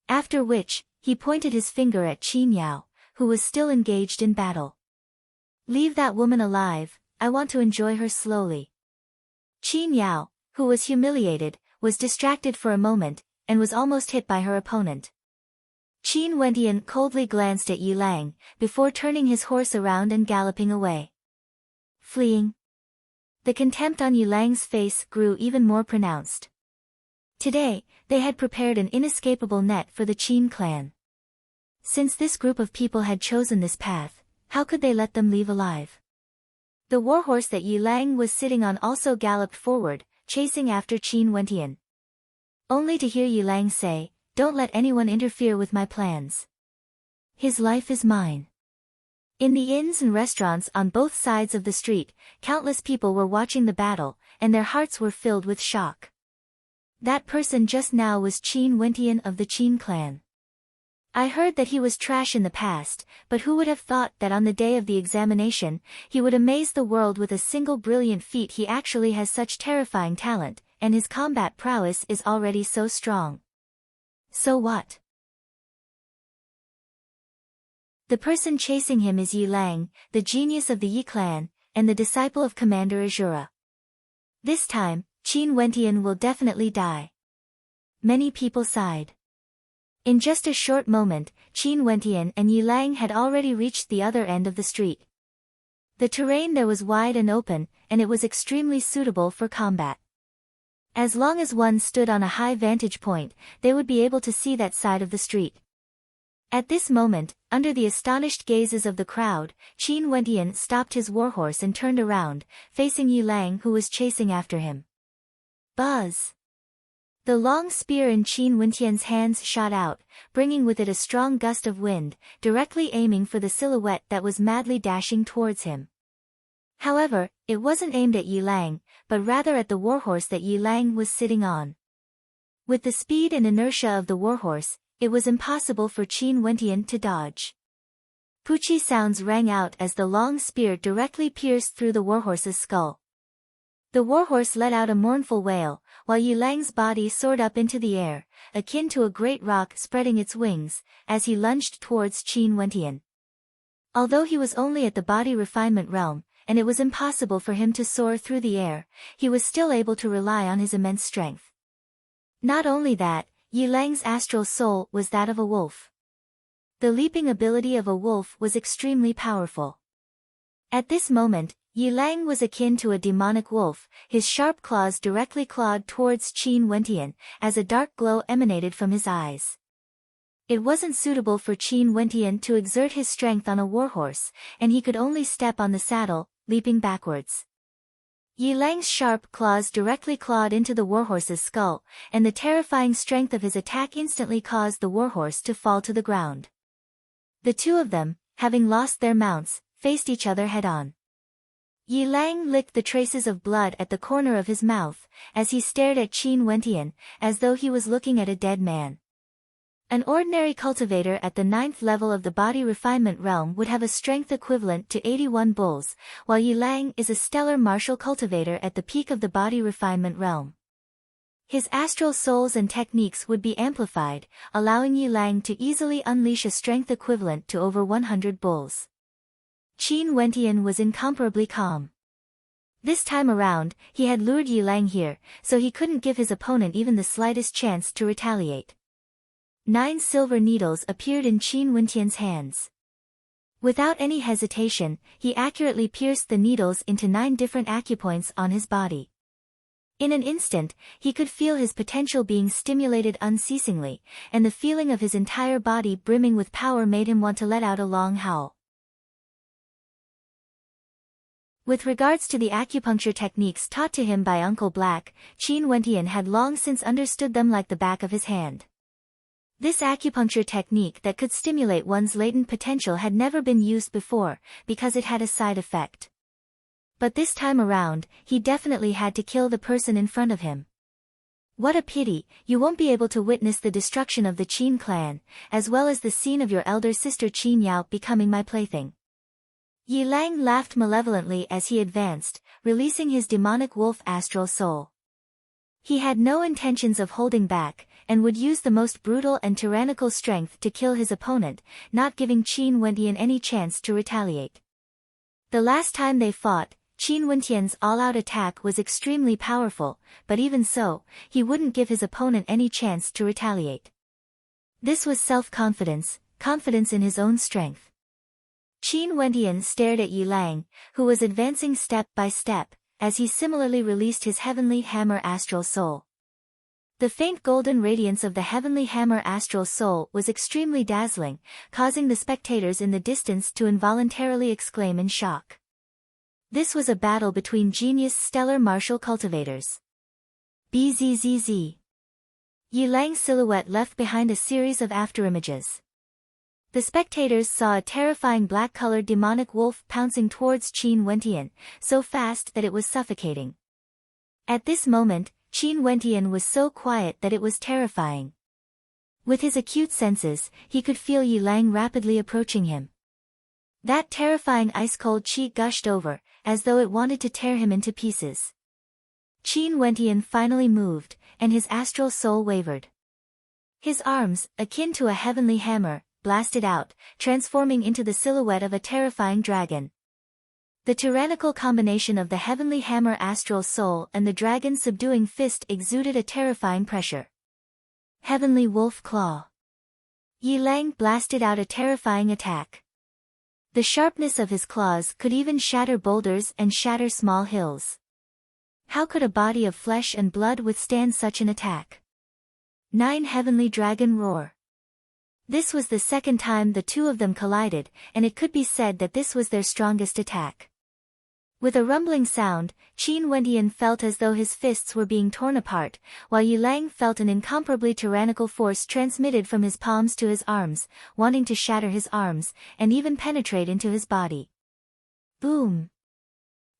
After which, he pointed his finger at Qin Yao, who was still engaged in battle. Leave that woman alive, I want to enjoy her slowly. Qin Yao, who was humiliated, was distracted for a moment, and was almost hit by her opponent. Qin Wentian coldly glanced at Yi Lang, before turning his horse around and galloping away. Fleeing. The contempt on Yi Lang's face grew even more pronounced. Today, they had prepared an inescapable net for the Qin clan. Since this group of people had chosen this path, how could they let them leave alive? The warhorse that Yi Lang was sitting on also galloped forward, chasing after Qin Wentian. Only to hear Yi Lang say, "Don't let anyone interfere with my plans. His life is mine." In the inns and restaurants on both sides of the street, countless people were watching the battle, and their hearts were filled with shock. That person just now was Qin Wentian of the Qin clan. I heard that he was trash in the past, but who would have thought that on the day of the examination, he would amaze the world with a single brilliant feat. He actually has such terrifying talent, and his combat prowess is already so strong. So what? The person chasing him is Yi Lang, the genius of the Yi clan, and the disciple of Commander Azura. This time, Qin Wentian will definitely die. Many people sighed. In just a short moment, Qin Wentian and Yi Lang had already reached the other end of the street. The terrain there was wide and open, and it was extremely suitable for combat. As long as one stood on a high vantage point, they would be able to see that side of the street. At this moment, under the astonished gazes of the crowd, Qin Wentian stopped his warhorse and turned around, facing Yi Lang who was chasing after him. Buzz! The long spear in Qin Wentian's hands shot out, bringing with it a strong gust of wind, directly aiming for the silhouette that was madly dashing towards him. However, it wasn't aimed at Yi Lang, but rather at the warhorse that Yi Lang was sitting on. With the speed and inertia of the warhorse, it was impossible for Qin Wentian to dodge. Poochie sounds rang out as the long spear directly pierced through the warhorse's skull. The warhorse let out a mournful wail, while Yi Lang's body soared up into the air, akin to a great rock spreading its wings, as he lunged towards Qin Wentian. Although he was only at the body refinement realm, and it was impossible for him to soar through the air, he was still able to rely on his immense strength. Not only that, Yi Lang's astral soul was that of a wolf. The leaping ability of a wolf was extremely powerful. At this moment, Yi Lang was akin to a demonic wolf, his sharp claws directly clawed towards Qin Wentian, as a dark glow emanated from his eyes. It wasn't suitable for Qin Wentian to exert his strength on a warhorse, and he could only step on the saddle, leaping backwards. Yi Lang's sharp claws directly clawed into the warhorse's skull, and the terrifying strength of his attack instantly caused the warhorse to fall to the ground. The two of them, having lost their mounts, faced each other head-on. Yi Lang licked the traces of blood at the corner of his mouth, as he stared at Qin Wentian, as though he was looking at a dead man. An ordinary cultivator at the 9th level of the body refinement realm would have a strength equivalent to 81 bulls, while Yi Lang is a stellar martial cultivator at the peak of the body refinement realm. His astral souls and techniques would be amplified, allowing Yi Lang to easily unleash a strength equivalent to over 100 bulls. Qin Wentian was incomparably calm. This time around, he had lured Yi Lang here, so he couldn't give his opponent even the slightest chance to retaliate. 9 silver needles appeared in Qin Wentian's hands. Without any hesitation, he accurately pierced the needles into 9 different acupoints on his body. In an instant, he could feel his potential being stimulated unceasingly, and the feeling of his entire body brimming with power made him want to let out a long howl. With regards to the acupuncture techniques taught to him by Uncle Black, Qin Wentian had long since understood them like the back of his hand. This acupuncture technique that could stimulate one's latent potential had never been used before, because it had a side effect. But this time around, he definitely had to kill the person in front of him. What a pity, you won't be able to witness the destruction of the Qin clan, as well as the scene of your elder sister Qin Yao becoming my plaything. Yi Lang laughed malevolently as he advanced, releasing his demonic wolf astral soul. He had no intentions of holding back, and would use the most brutal and tyrannical strength to kill his opponent, not giving Qin Wentian any chance to retaliate. The last time they fought, Qin Wentian's all-out attack was extremely powerful, but even so, he wouldn't give his opponent any chance to retaliate. This was self-confidence, confidence in his own strength. Qin Wentian stared at Yi Lang, who was advancing step by step, as he similarly released his heavenly hammer astral soul. The faint golden radiance of the heavenly hammer astral soul was extremely dazzling, causing the spectators in the distance to involuntarily exclaim in shock. This was a battle between genius stellar martial cultivators. Bzzz. Yi Lang's silhouette left behind a series of afterimages. The spectators saw a terrifying black-colored demonic wolf pouncing towards Qin Wentian, so fast that it was suffocating. At this moment, Qin Wentian was so quiet that it was terrifying. With his acute senses, he could feel Yi Lang rapidly approaching him. That terrifying ice-cold qi gushed over, as though it wanted to tear him into pieces. Qin Wentian finally moved, and his astral soul wavered. His arms, akin to a heavenly hammer, blasted out, transforming into the silhouette of a terrifying dragon. The tyrannical combination of the heavenly hammer astral soul and the dragon's subduing fist exuded a terrifying pressure. Heavenly wolf claw. Yi Lang blasted out a terrifying attack. The sharpness of his claws could even shatter boulders and shatter small hills. How could a body of flesh and blood withstand such an attack? 9 Heavenly Dragon Roar. This was the second time the two of them collided, and it could be said that this was their strongest attack. With a rumbling sound, Qin Wentian felt as though his fists were being torn apart, while Yi Lang felt an incomparably tyrannical force transmitted from his palms to his arms, wanting to shatter his arms, and even penetrate into his body. Boom!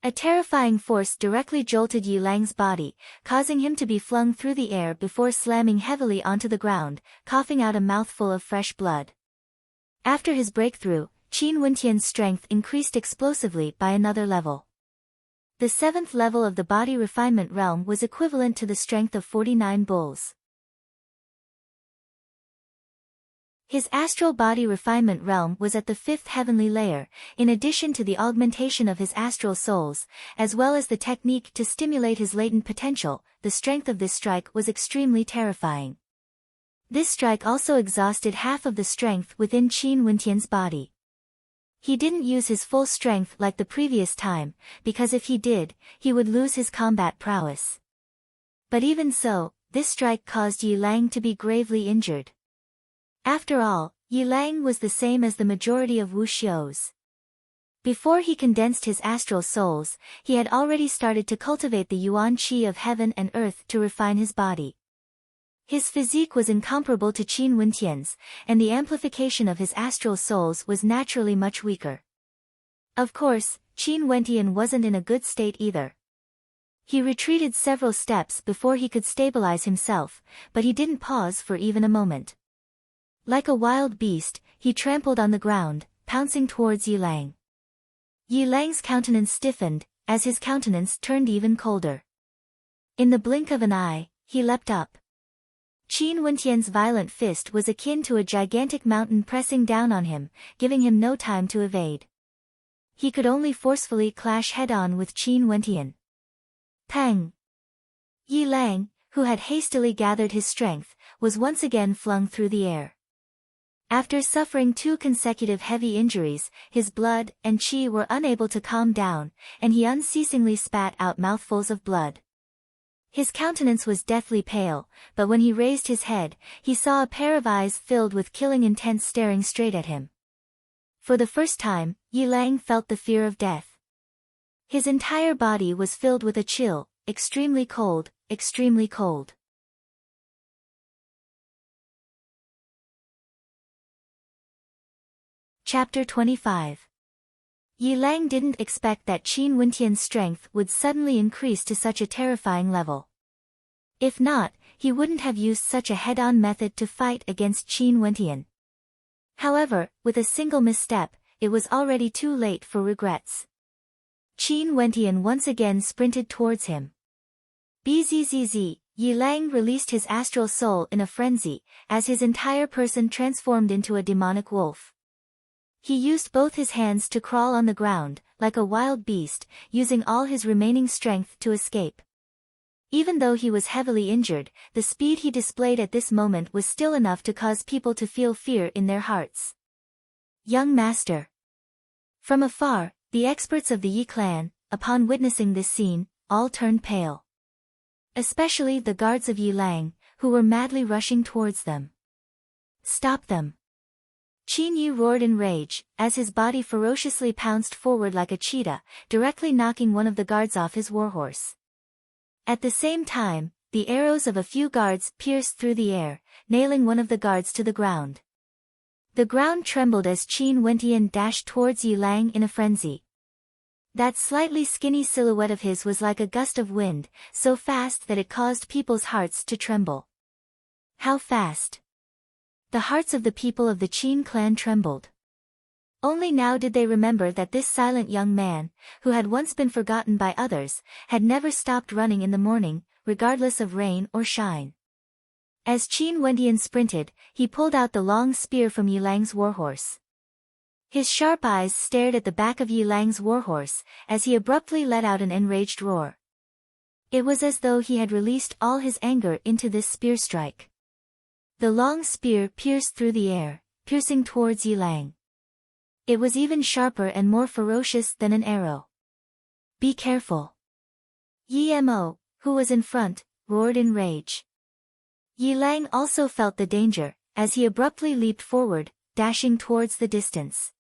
A terrifying force directly jolted Yi Lang's body, causing him to be flung through the air before slamming heavily onto the ground, coughing out a mouthful of fresh blood. After his breakthrough, Qin Wentian's strength increased explosively by another level. The 7th level of the body refinement realm was equivalent to the strength of 49 bulls. His astral body refinement realm was at the 5th heavenly layer, in addition to the augmentation of his astral souls, as well as the technique to stimulate his latent potential. The strength of this strike was extremely terrifying. This strike also exhausted half of the strength within Qin Wentian's body. He didn't use his full strength like the previous time, because if he did, he would lose his combat prowess. But even so, this strike caused Yi Lang to be gravely injured. After all, Yi Lang was the same as the majority of wuxios. Before he condensed his astral souls, he had already started to cultivate the yuan qi of heaven and earth to refine his body. His physique was incomparable to Qin Wentian's, and the amplification of his astral souls was naturally much weaker. Of course, Qin Wentian wasn't in a good state either. He retreated several steps before he could stabilize himself, but he didn't pause for even a moment. Like a wild beast, he trampled on the ground, pouncing towards Yi Lang. Yi Lang's countenance stiffened, as his countenance turned even colder. In the blink of an eye, he leapt up. Qin Wentian's violent fist was akin to a gigantic mountain pressing down on him, giving him no time to evade. He could only forcefully clash head-on with Qin Wentian. Pang! Yi Lang, who had hastily gathered his strength, was once again flung through the air. After suffering 2 consecutive heavy injuries, his blood and qi were unable to calm down, and he unceasingly spat out mouthfuls of blood. His countenance was deathly pale, but when he raised his head, he saw a pair of eyes filled with killing intent staring straight at him. For the first time, Yi Lang felt the fear of death. His entire body was filled with a chill, extremely cold, extremely cold. Chapter 25. Yi Lang didn't expect that Qin Wentian's strength would suddenly increase to such a terrifying level. If not, he wouldn't have used such a head-on method to fight against Qin Wentian. However, with a single misstep, it was already too late for regrets. Qin Wentian once again sprinted towards him. Bzzz, Yi Lang released his astral soul in a frenzy, as his entire person transformed into a demonic wolf. He used both his hands to crawl on the ground, like a wild beast, using all his remaining strength to escape. Even though he was heavily injured, the speed he displayed at this moment was still enough to cause people to feel fear in their hearts. Young master. From afar, the experts of the Yi clan, upon witnessing this scene, all turned pale. Especially the guards of Yi Lang, who were madly rushing towards them. Stop them! Qin Yi roared in rage, as his body ferociously pounced forward like a cheetah, directly knocking one of the guards off his warhorse. At the same time, the arrows of a few guards pierced through the air, nailing one of the guards to the ground. The ground trembled as Qin Wentian dashed towards Yi Lang in a frenzy. That slightly skinny silhouette of his was like a gust of wind, so fast that it caused people's hearts to tremble. How fast? The hearts of the people of the Qin clan trembled. Only now did they remember that this silent young man, who had once been forgotten by others, had never stopped running in the morning, regardless of rain or shine. As Qin Wentian sprinted, he pulled out the long spear from Yi Lang's warhorse. His sharp eyes stared at the back of Yi Lang's warhorse, as he abruptly let out an enraged roar. It was as though he had released all his anger into this spear strike. The long spear pierced through the air, piercing towards Yi Lang. It was even sharper and more ferocious than an arrow. Be careful! Yi Mo, who was in front, roared in rage. Yi Lang also felt the danger, as he abruptly leaped forward, dashing towards the distance.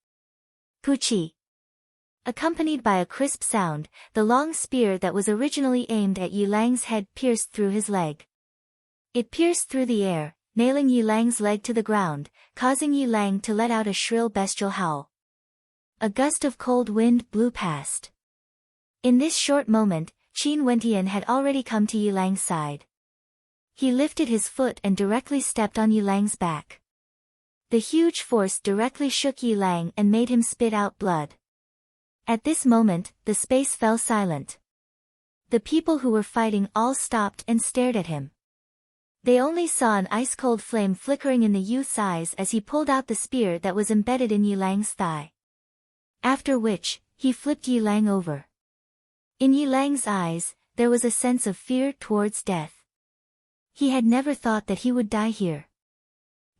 Puchi! Accompanied by a crisp sound, the long spear that was originally aimed at Yi Lang's head pierced through his leg. It pierced through the air, nailing Yi Lang's leg to the ground, causing Yi Lang to let out a shrill bestial howl. A gust of cold wind blew past. In this short moment, Qin Wentian had already come to Yi Lang's side. He lifted his foot and directly stepped on Yi Lang's back. The huge force directly shook Yi Lang and made him spit out blood. At this moment, the space fell silent. The people who were fighting all stopped and stared at him. They only saw an ice-cold flame flickering in the youth's eyes as he pulled out the spear that was embedded in Yi Lang's thigh. After which, he flipped Yi Lang over. In Yi Lang's eyes, there was a sense of fear towards death. He had never thought that he would die here.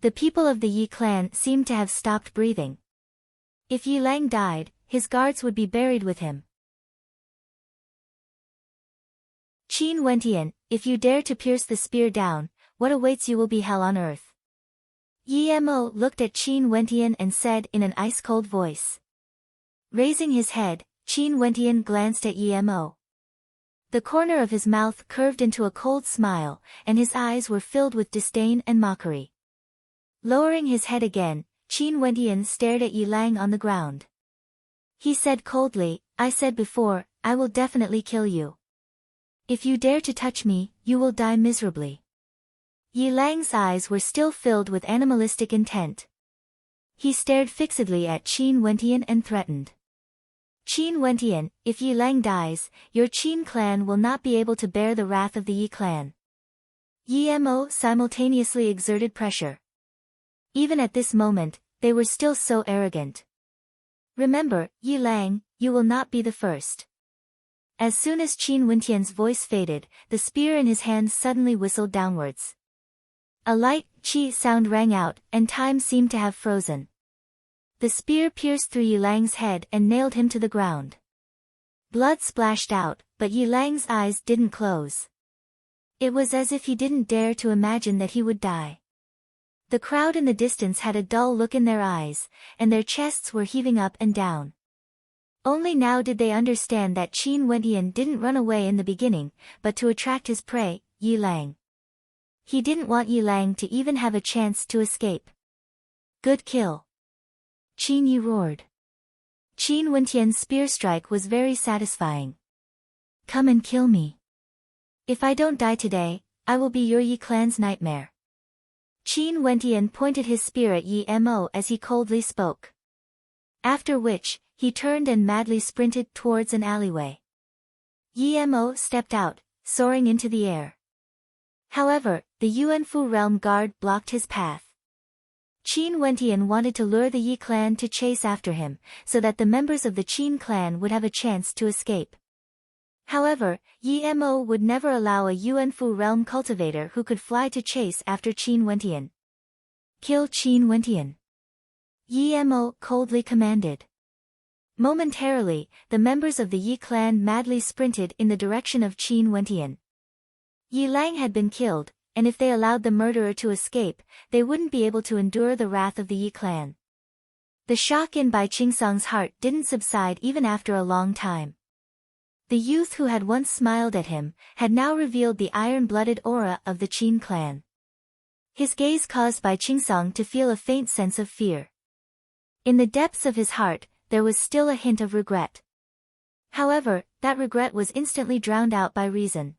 The people of the Yi clan seemed to have stopped breathing. If Yi Lang died, his guards would be buried with him. Qin Wentian, if you dare to pierce the spear down, what awaits you will be hell on earth. Yi Mo looked at Qin Wentian and said in an ice-cold voice. Raising his head, Qin Wentian glanced at Yi Mo. The corner of his mouth curved into a cold smile, and his eyes were filled with disdain and mockery. Lowering his head again, Qin Wentian stared at Yi Lang on the ground. He said coldly, I said before, I will definitely kill you. If you dare to touch me, you will die miserably. Yi Lang's eyes were still filled with animalistic intent. He stared fixedly at Qin Wentian and threatened. Qin Wentian, if Yi Lang dies, your Qin clan will not be able to bear the wrath of the Yi clan. Yi Mo simultaneously exerted pressure. Even at this moment, they were still so arrogant. Remember, Yi Lang, you will not be the first. As soon as Qin Wentian's voice faded, the spear in his hand suddenly whistled downwards. A light, chi sound rang out, and time seemed to have frozen. The spear pierced through Yi Lang's head and nailed him to the ground. Blood splashed out, but Yi Lang's eyes didn't close. It was as if he didn't dare to imagine that he would die. The crowd in the distance had a dull look in their eyes, and their chests were heaving up and down. Only now did they understand that Qin Wentian didn't run away in the beginning, but to attract his prey, Yi Lang. He didn't want Yi Lang to even have a chance to escape. Good kill. Qin Yi roared. Qin Wentian's spear strike was very satisfying. Come and kill me. If I don't die today, I will be your Yi clan's nightmare. Qin Wentian pointed his spear at Yi Mo as he coldly spoke. After which, he turned and madly sprinted towards an alleyway. Yi Mo stepped out, soaring into the air. However, the Yuanfu realm guard blocked his path. Qin Wentian wanted to lure the Yi clan to chase after him, so that the members of the Qin clan would have a chance to escape. However, Yi Mo would never allow a Yuanfu realm cultivator who could fly to chase after Qin Wentian. Kill Qin Wentian. Yi Mo coldly commanded. Momentarily, the members of the Yi clan madly sprinted in the direction of Qin Wentian. Yi Lang had been killed, and if they allowed the murderer to escape, they wouldn't be able to endure the wrath of the Yi clan. The shock in Bai Qingsong's heart didn't subside even after a long time. The youth who had once smiled at him, had now revealed the iron-blooded aura of the Qin clan. His gaze caused Bai Qingsong to feel a faint sense of fear. In the depths of his heart, there was still a hint of regret. However, that regret was instantly drowned out by reason.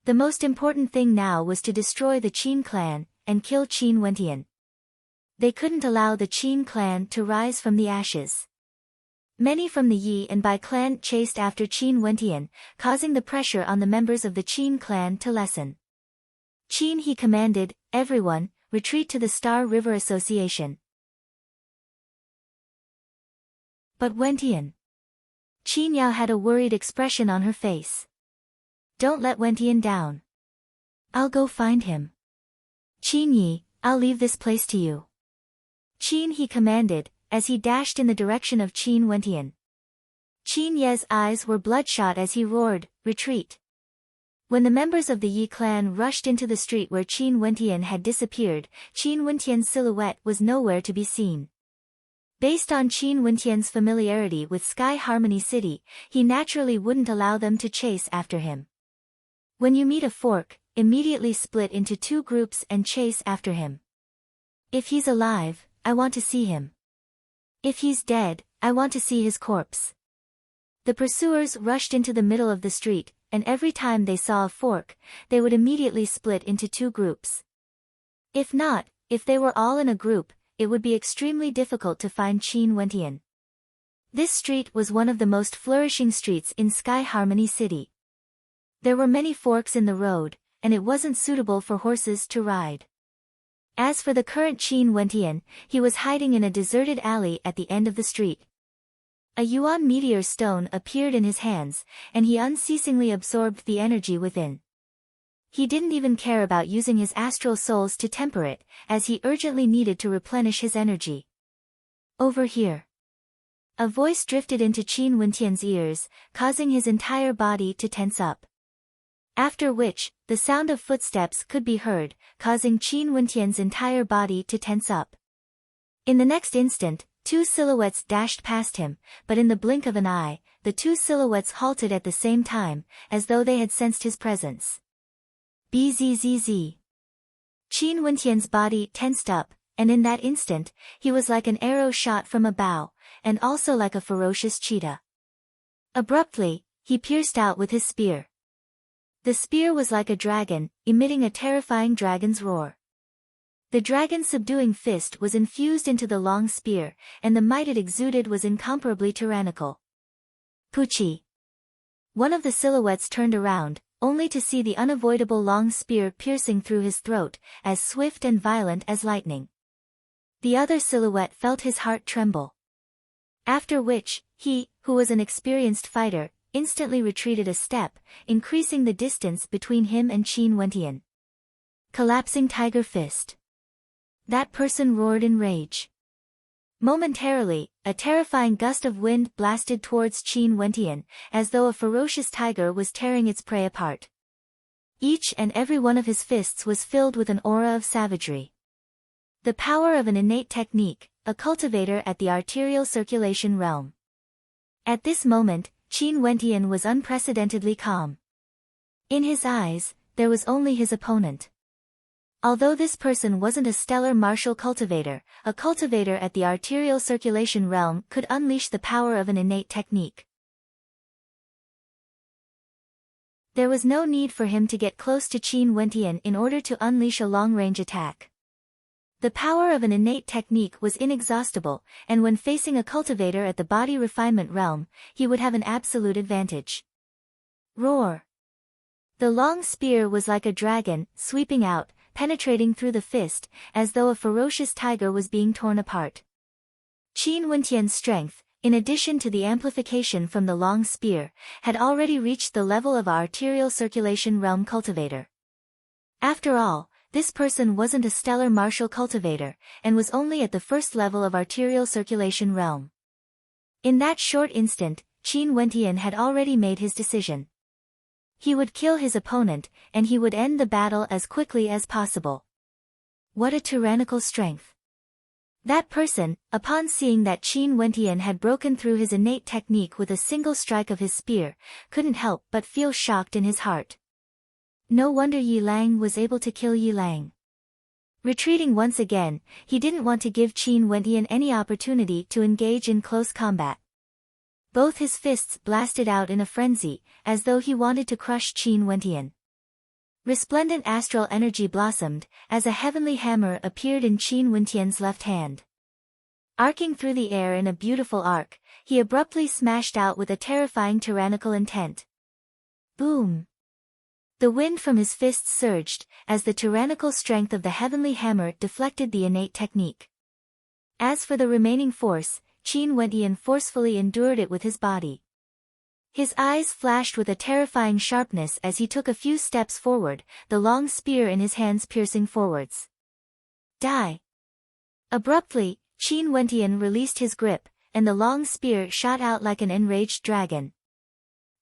The most important thing now was to destroy the Qin clan, and kill Qin Wentian. They couldn't allow the Qin clan to rise from the ashes. Many from the Yi and Bai clan chased after Qin Wentian, causing the pressure on the members of the Qin clan to lessen. Qin, he commanded, everyone, retreat to the Star River Association. But Wentian. Qin Yao had a worried expression on her face. Don't let Wentian down. I'll go find him. Qin Yi, I'll leave this place to you. Qin, he commanded, as he dashed in the direction of Qin Wentian. Qin Ye's eyes were bloodshot as he roared, retreat. When the members of the Yi clan rushed into the street where Qin Wentian had disappeared, Qin Wentian's silhouette was nowhere to be seen. Based on Qin Wentian's familiarity with Sky Harmony City, he naturally wouldn't allow them to chase after him. When you meet a fork, immediately split into two groups and chase after him. If he's alive, I want to see him. If he's dead, I want to see his corpse. The pursuers rushed into the middle of the street, and every time they saw a fork, they would immediately split into two groups. If not, if they were all in a group, it would be extremely difficult to find Qin Wentian. This street was one of the most flourishing streets in Sky Harmony City. There were many forks in the road, and it wasn't suitable for horses to ride. As for the current Qin Wentian, he was hiding in a deserted alley at the end of the street. A Yuan meteor stone appeared in his hands, and he unceasingly absorbed the energy within. He didn't even care about using his astral souls to temper it, as he urgently needed to replenish his energy. Over here. A voice drifted into Qin Wentian's ears, causing his entire body to tense up. After which, the sound of footsteps could be heard, causing Qin Wentian's entire body to tense up. In the next instant, two silhouettes dashed past him, but in the blink of an eye, the two silhouettes halted at the same time, as though they had sensed his presence. Bzzz. Qin Wentian's body tensed up, and in that instant, he was like an arrow shot from a bow, and also like a ferocious cheetah. Abruptly, he pierced out with his spear. The spear was like a dragon, emitting a terrifying dragon's roar. The dragon's subduing fist was infused into the long spear, and the might it exuded was incomparably tyrannical. Puchi. One of the silhouettes turned around, only to see the unavoidable long spear piercing through his throat, as swift and violent as lightning. The other silhouette felt his heart tremble. After which, he, who was an experienced fighter, instantly retreated a step, increasing the distance between him and Qin Wentian. Collapsing Tiger Fist. That person roared in rage. Momentarily, a terrifying gust of wind blasted towards Qin Wentian, as though a ferocious tiger was tearing its prey apart. Each and every one of his fists was filled with an aura of savagery. The power of an innate technique, a cultivator at the arterial circulation realm. At this moment, Qin Wentian was unprecedentedly calm. In his eyes, there was only his opponent. Although this person wasn't a stellar martial cultivator, a cultivator at the arterial circulation realm could unleash the power of an innate technique. There was no need for him to get close to Qin Wentian in order to unleash a long-range attack. The power of an innate technique was inexhaustible, and when facing a cultivator at the body refinement realm, he would have an absolute advantage. Roar! The long spear was like a dragon, sweeping out, penetrating through the fist, as though a ferocious tiger was being torn apart. Qin Wentian's strength, in addition to the amplification from the long spear, had already reached the level of arterial circulation realm cultivator. After all, this person wasn't a stellar martial cultivator, and was only at the first level of arterial circulation realm. In that short instant, Qin Wentian had already made his decision. He would kill his opponent, and he would end the battle as quickly as possible. What a tyrannical strength! That person, upon seeing that Qin Wentian had broken through his innate technique with a single strike of his spear, couldn't help but feel shocked in his heart. No wonder Yi Lang was able to kill Yi Lang. Retreating once again, he didn't want to give Qin Wentian any opportunity to engage in close combat. Both his fists blasted out in a frenzy, as though he wanted to crush Qin Wentian. Resplendent astral energy blossomed, as a heavenly hammer appeared in Qin Wentian's left hand. Arcing through the air in a beautiful arc, he abruptly smashed out with a terrifying tyrannical intent. Boom! The wind from his fists surged, as the tyrannical strength of the heavenly hammer deflected the innate technique. As for the remaining force, Qin Wentian forcefully endured it with his body. His eyes flashed with a terrifying sharpness as he took a few steps forward, the long spear in his hands piercing forwards. Die! Abruptly, Qin Wentian released his grip, and the long spear shot out like an enraged dragon.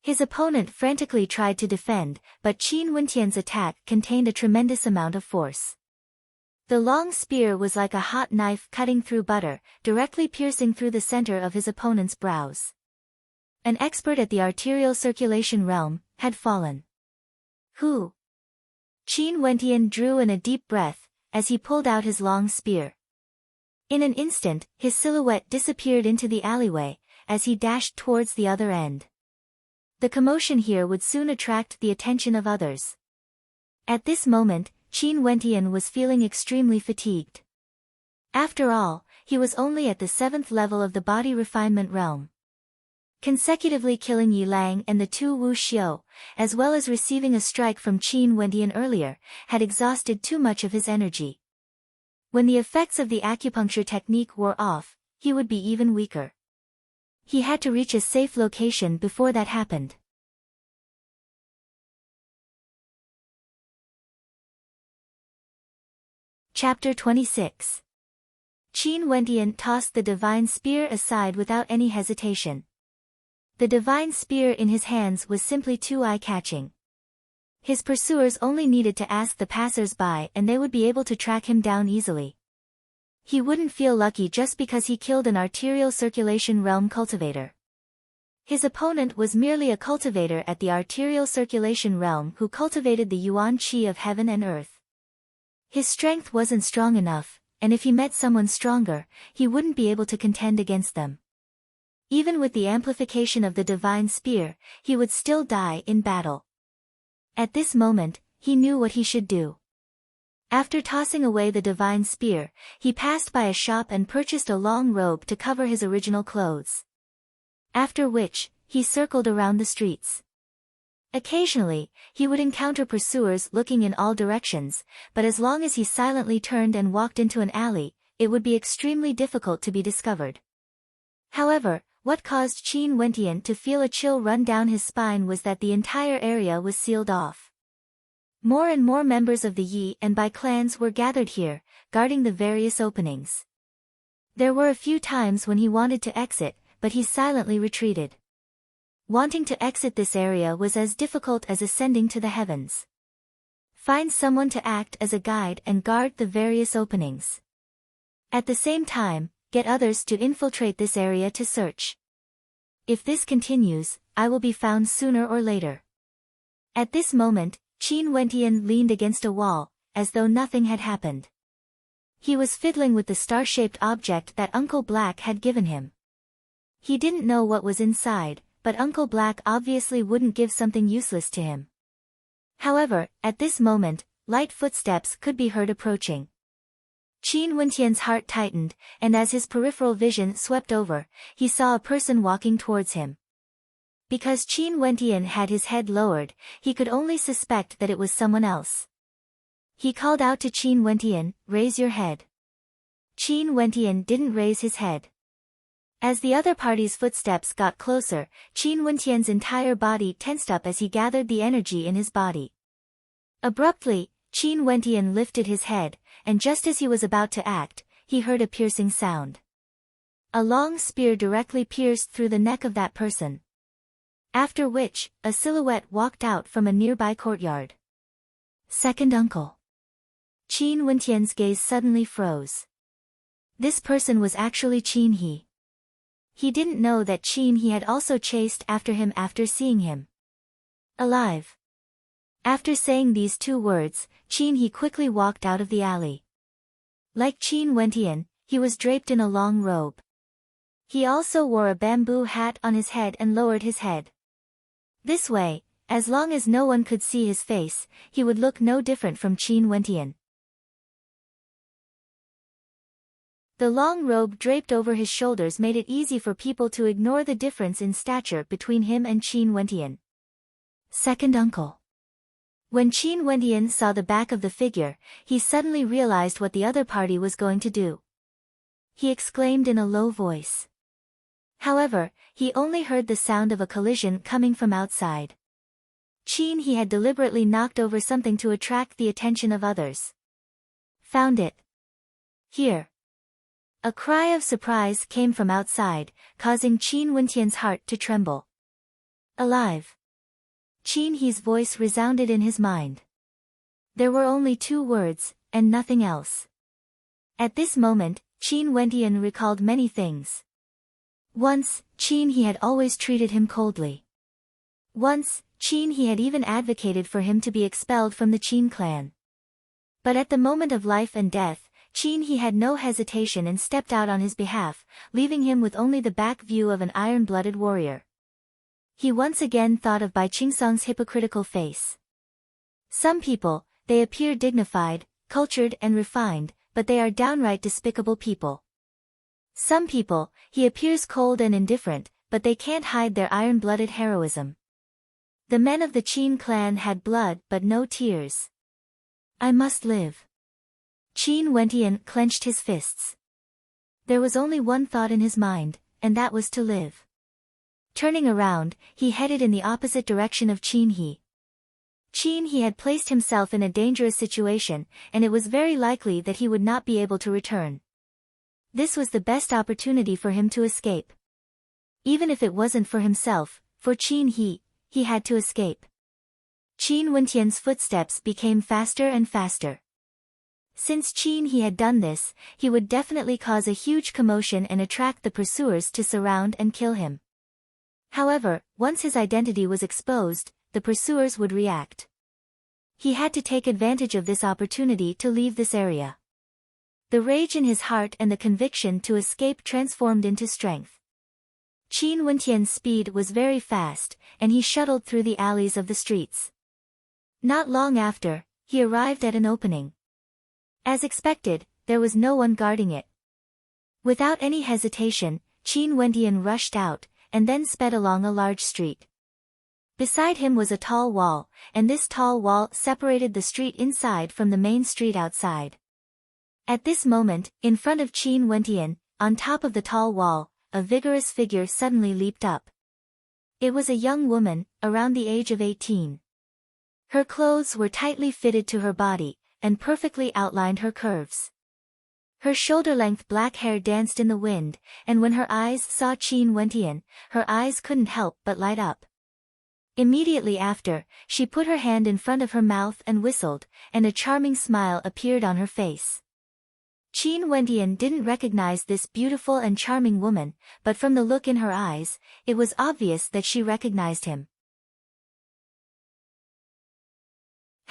His opponent frantically tried to defend, but Qin Wentian's attack contained a tremendous amount of force. The long spear was like a hot knife cutting through butter, directly piercing through the center of his opponent's brows. An expert at the arterial circulation realm had fallen. Who? Qin Wentian drew in a deep breath, as he pulled out his long spear. In an instant, his silhouette disappeared into the alleyway, as he dashed towards the other end. The commotion here would soon attract the attention of others. At this moment, Qin Wentian was feeling extremely fatigued. After all, he was only at the 7th level of the body refinement realm. Consecutively killing Yi Lang and the two Wu Xiu, as well as receiving a strike from Qin Wentian earlier, had exhausted too much of his energy. When the effects of the acupuncture technique wore off, he would be even weaker. He had to reach a safe location before that happened. Chapter 26. Qin Wentian tossed the divine spear aside without any hesitation. The divine spear in his hands was simply too eye-catching. His pursuers only needed to ask the passers-by and they would be able to track him down easily. He wouldn't feel lucky just because he killed an arterial circulation realm cultivator. His opponent was merely a cultivator at the arterial circulation realm who cultivated the yuan qi of heaven and earth. His strength wasn't strong enough, and if he met someone stronger, he wouldn't be able to contend against them. Even with the amplification of the divine spear, he would still die in battle. At this moment, he knew what he should do. After tossing away the divine spear, he passed by a shop and purchased a long robe to cover his original clothes. After which, he circled around the streets. Occasionally, he would encounter pursuers looking in all directions, but as long as he silently turned and walked into an alley, it would be extremely difficult to be discovered. However, what caused Qin Wentian to feel a chill run down his spine was that the entire area was sealed off. More and more members of the Yi and Bai clans were gathered here, guarding the various openings. There were a few times when he wanted to exit, but he silently retreated. Wanting to exit this area was as difficult as ascending to the heavens. Find someone to act as a guide and guard the various openings. At the same time, get others to infiltrate this area to search. If this continues, I will be found sooner or later. At this moment, Qin Wentian leaned against a wall, as though nothing had happened. He was fiddling with the star-shaped object that Uncle Black had given him. He didn't know what was inside, but Uncle Black obviously wouldn't give something useless to him. However, at this moment, light footsteps could be heard approaching. Qin Wentian's heart tightened, and as his peripheral vision swept over, he saw a person walking towards him. Because Qin Wentian had his head lowered, he could only suspect that it was someone else. He called out to Qin Wentian, "Raise your head." Qin Wentian didn't raise his head. As the other party's footsteps got closer, Qin Wentian's entire body tensed up as he gathered the energy in his body. Abruptly, Qin Wentian lifted his head, and just as he was about to act, he heard a piercing sound. A long spear directly pierced through the neck of that person. After which, a silhouette walked out from a nearby courtyard. Second uncle. Qin Wentian's gaze suddenly froze. This person was actually Qin He. He didn't know that Qin He had also chased after him after seeing him alive. After saying these two words, Qin He quickly walked out of the alley. Like Qin Wentian, he was draped in a long robe. He also wore a bamboo hat on his head and lowered his head. This way, as long as no one could see his face, he would look no different from Qin Wentian. The long robe draped over his shoulders made it easy for people to ignore the difference in stature between him and Qin Wentian. Second uncle. When Qin Wentian saw the back of the figure, he suddenly realized what the other party was going to do. He exclaimed in a low voice. However, he only heard the sound of a collision coming from outside. Qin He had deliberately knocked over something to attract the attention of others. Found it. Here. A cry of surprise came from outside, causing Qin Wentian's heart to tremble. Alive. Qin He's voice resounded in his mind. There were only two words, and nothing else. At this moment, Qin Wentian recalled many things. Once, Qin He had always treated him coldly. Once, Qin He had even advocated for him to be expelled from the Qin clan. But at the moment of life and death, Qin He had no hesitation and stepped out on his behalf, leaving him with only the back view of an iron-blooded warrior. He once again thought of Bai Qingsong's hypocritical face. Some people, they appear dignified, cultured and refined, but they are downright despicable people. Some people, he appears cold and indifferent, but they can't hide their iron-blooded heroism. The men of the Qin clan had blood but no tears. I must live. Qin Wentian clenched his fists. There was only one thought in his mind, and that was to live. Turning around, he headed in the opposite direction of Qin He. Qin He had placed himself in a dangerous situation, and it was very likely that he would not be able to return. This was the best opportunity for him to escape. Even if it wasn't for himself, for Qin he had to escape. Qin Wentian's footsteps became faster and faster. Since Qin He had done this, he would definitely cause a huge commotion and attract the pursuers to surround and kill him. However, once his identity was exposed, the pursuers would react. He had to take advantage of this opportunity to leave this area. The rage in his heart and the conviction to escape transformed into strength. Qin Wentian's speed was very fast, and he shuttled through the alleys of the streets. Not long after, he arrived at an opening. As expected, there was no one guarding it. Without any hesitation, Qin Wentian rushed out, and then sped along a large street. Beside him was a tall wall, and this tall wall separated the street inside from the main street outside. At this moment, in front of Qin Wentian, on top of the tall wall, a vigorous figure suddenly leaped up. It was a young woman, around the age of 18. Her clothes were tightly fitted to her body, and perfectly outlined her curves. Her shoulder-length black hair danced in the wind, and when her eyes saw Qin Wentian, her eyes couldn't help but light up. Immediately after, she put her hand in front of her mouth and whistled, and a charming smile appeared on her face. Qin Wentian didn't recognize this beautiful and charming woman, but from the look in her eyes, it was obvious that she recognized him.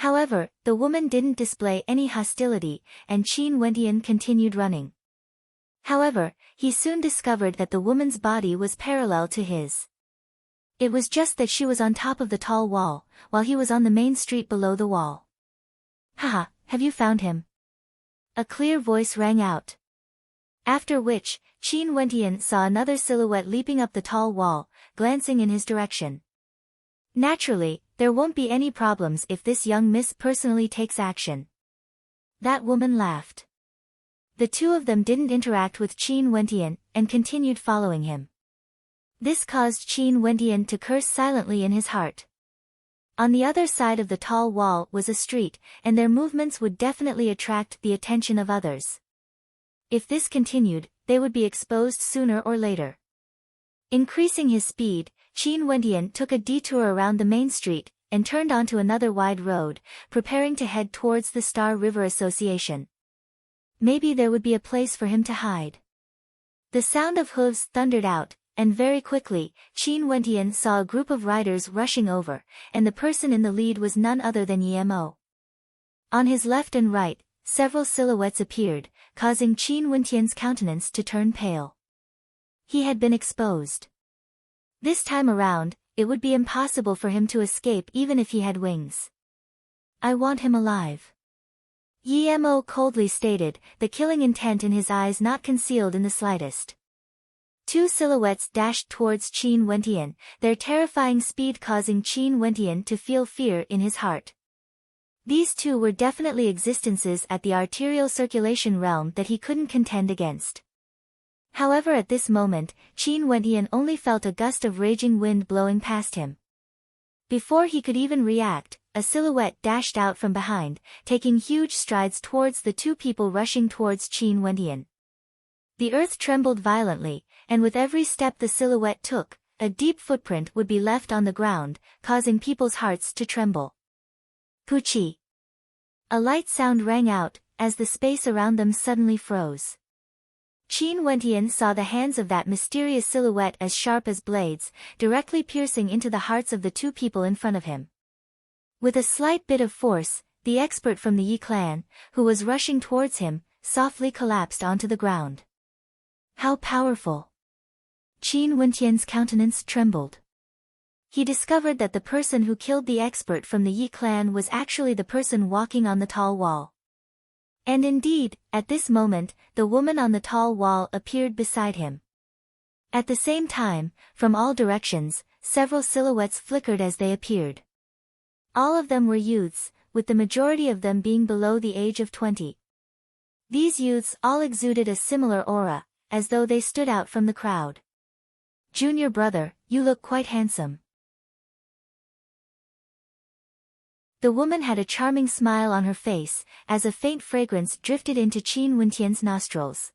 However, the woman didn't display any hostility, and Qin Wentian continued running. However, he soon discovered that the woman's body was parallel to his. It was just that she was on top of the tall wall, while he was on the main street below the wall. Haha, have you found him? A clear voice rang out. After which, Qin Wentian saw another silhouette leaping up the tall wall, glancing in his direction. Naturally, there won't be any problems if this young miss personally takes action. That woman laughed. The two of them didn't interact with Qin Wentian, and continued following him. This caused Qin Wentian to curse silently in his heart. On the other side of the tall wall was a street, and their movements would definitely attract the attention of others. If this continued, they would be exposed sooner or later. Increasing his speed, Qin Wentian took a detour around the main street, and turned onto another wide road, preparing to head towards the Star River Association. Maybe there would be a place for him to hide. The sound of hooves thundered out, and very quickly, Qin Wentian saw a group of riders rushing over, and the person in the lead was none other than Yemo. On his left and right, several silhouettes appeared, causing Qin Wentian's countenance to turn pale. He had been exposed. This time around, it would be impossible for him to escape even if he had wings. I want him alive. Yemo coldly stated, the killing intent in his eyes not concealed in the slightest. Two silhouettes dashed towards Qin Wentian, their terrifying speed causing Qin Wentian to feel fear in his heart. These two were definitely existences at the arterial circulation realm that he couldn't contend against. However, at this moment, Qin Wentian only felt a gust of raging wind blowing past him. Before he could even react, a silhouette dashed out from behind, taking huge strides towards the two people rushing towards Qin Wentian. The earth trembled violently, and with every step the silhouette took, a deep footprint would be left on the ground, causing people's hearts to tremble. Puchi! A light sound rang out, as the space around them suddenly froze. Qin Wentian saw the hands of that mysterious silhouette as sharp as blades, directly piercing into the hearts of the two people in front of him. With a slight bit of force, the expert from the Yi clan, who was rushing towards him, softly collapsed onto the ground. How powerful! Qin Wentian's countenance trembled. He discovered that the person who killed the expert from the Yi clan was actually the person walking on the tall wall. And indeed, at this moment, the woman on the tall wall appeared beside him. At the same time, from all directions, several silhouettes flickered as they appeared. All of them were youths, with the majority of them being below the age of 20. These youths all exuded a similar aura, as though they stood out from the crowd. Junior brother, you look quite handsome. The woman had a charming smile on her face, as a faint fragrance drifted into Qin Wentian's nostrils.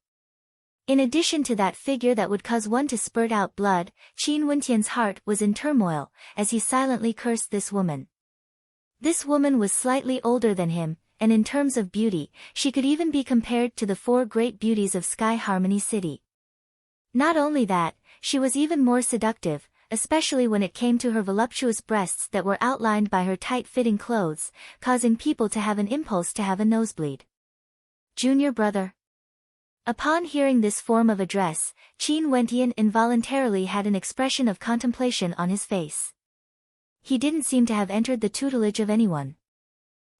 In addition to that figure that would cause one to spurt out blood, Qin Wentian's heart was in turmoil, as he silently cursed this woman. This woman was slightly older than him, and in terms of beauty, she could even be compared to the four great beauties of Sky Harmony City. Not only that, she was even more seductive, especially when it came to her voluptuous breasts that were outlined by her tight-fitting clothes, causing people to have an impulse to have a nosebleed. Junior brother. Upon hearing this form of address, Qin Wentian involuntarily had an expression of contemplation on his face. He didn't seem to have entered the tutelage of anyone.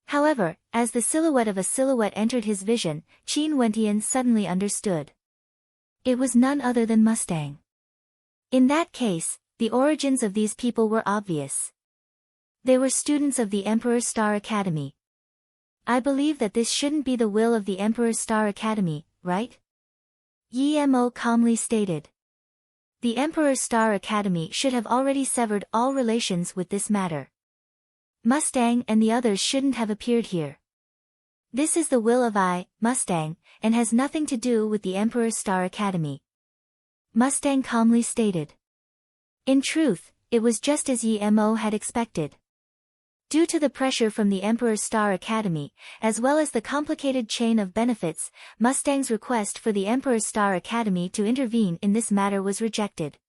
However, as the silhouette of a silhouette entered his vision, Qin Wentian suddenly understood. It was none other than Mustang. In that case, the origins of these people were obvious. They were students of the Emperor Star Academy. I believe that this shouldn't be the will of the Emperor Star Academy, right? Yemo calmly stated. The Emperor Star Academy should have already severed all relations with this matter. Mustang and the others shouldn't have appeared here. This is the will of Mustang, and has nothing to do with the Emperor Star Academy. Mustang calmly stated. In truth, it was just as Yemo had expected. Due to the pressure from the Emperor Star Academy, as well as the complicated chain of benefits, Mustang's request for the Emperor Star Academy to intervene in this matter was rejected.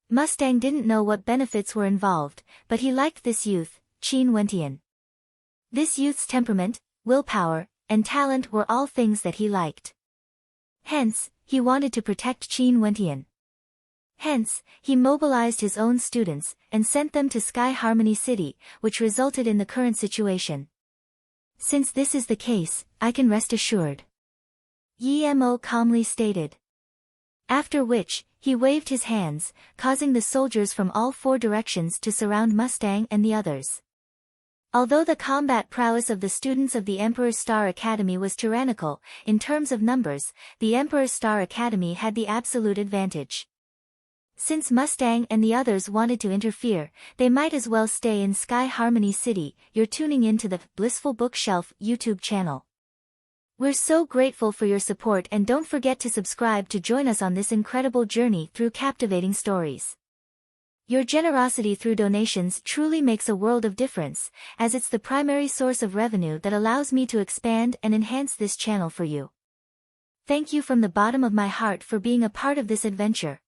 Mustang didn't know what benefits were involved, but he liked this youth, Qin Wentian. This youth's temperament, willpower, and talent were all things that he liked. Hence, he wanted to protect Qin Wentian. Hence, he mobilized his own students, and sent them to Sky Harmony City, which resulted in the current situation. Since this is the case, I can rest assured. Yemo calmly stated. After which, he waved his hands, causing the soldiers from all four directions to surround Mustang and the others. Although the combat prowess of the students of the Emperor's Star Academy was tyrannical, in terms of numbers, the Emperor's Star Academy had the absolute advantage. Since Mustang and the others wanted to interfere, they might as well stay in Sky Harmony City. You're tuning into the Blissful Bookshelf YouTube channel. We're so grateful for your support, and don't forget to subscribe to join us on this incredible journey through captivating stories. Your generosity through donations truly makes a world of difference, as it's the primary source of revenue that allows me to expand and enhance this channel for you. Thank you from the bottom of my heart for being a part of this adventure.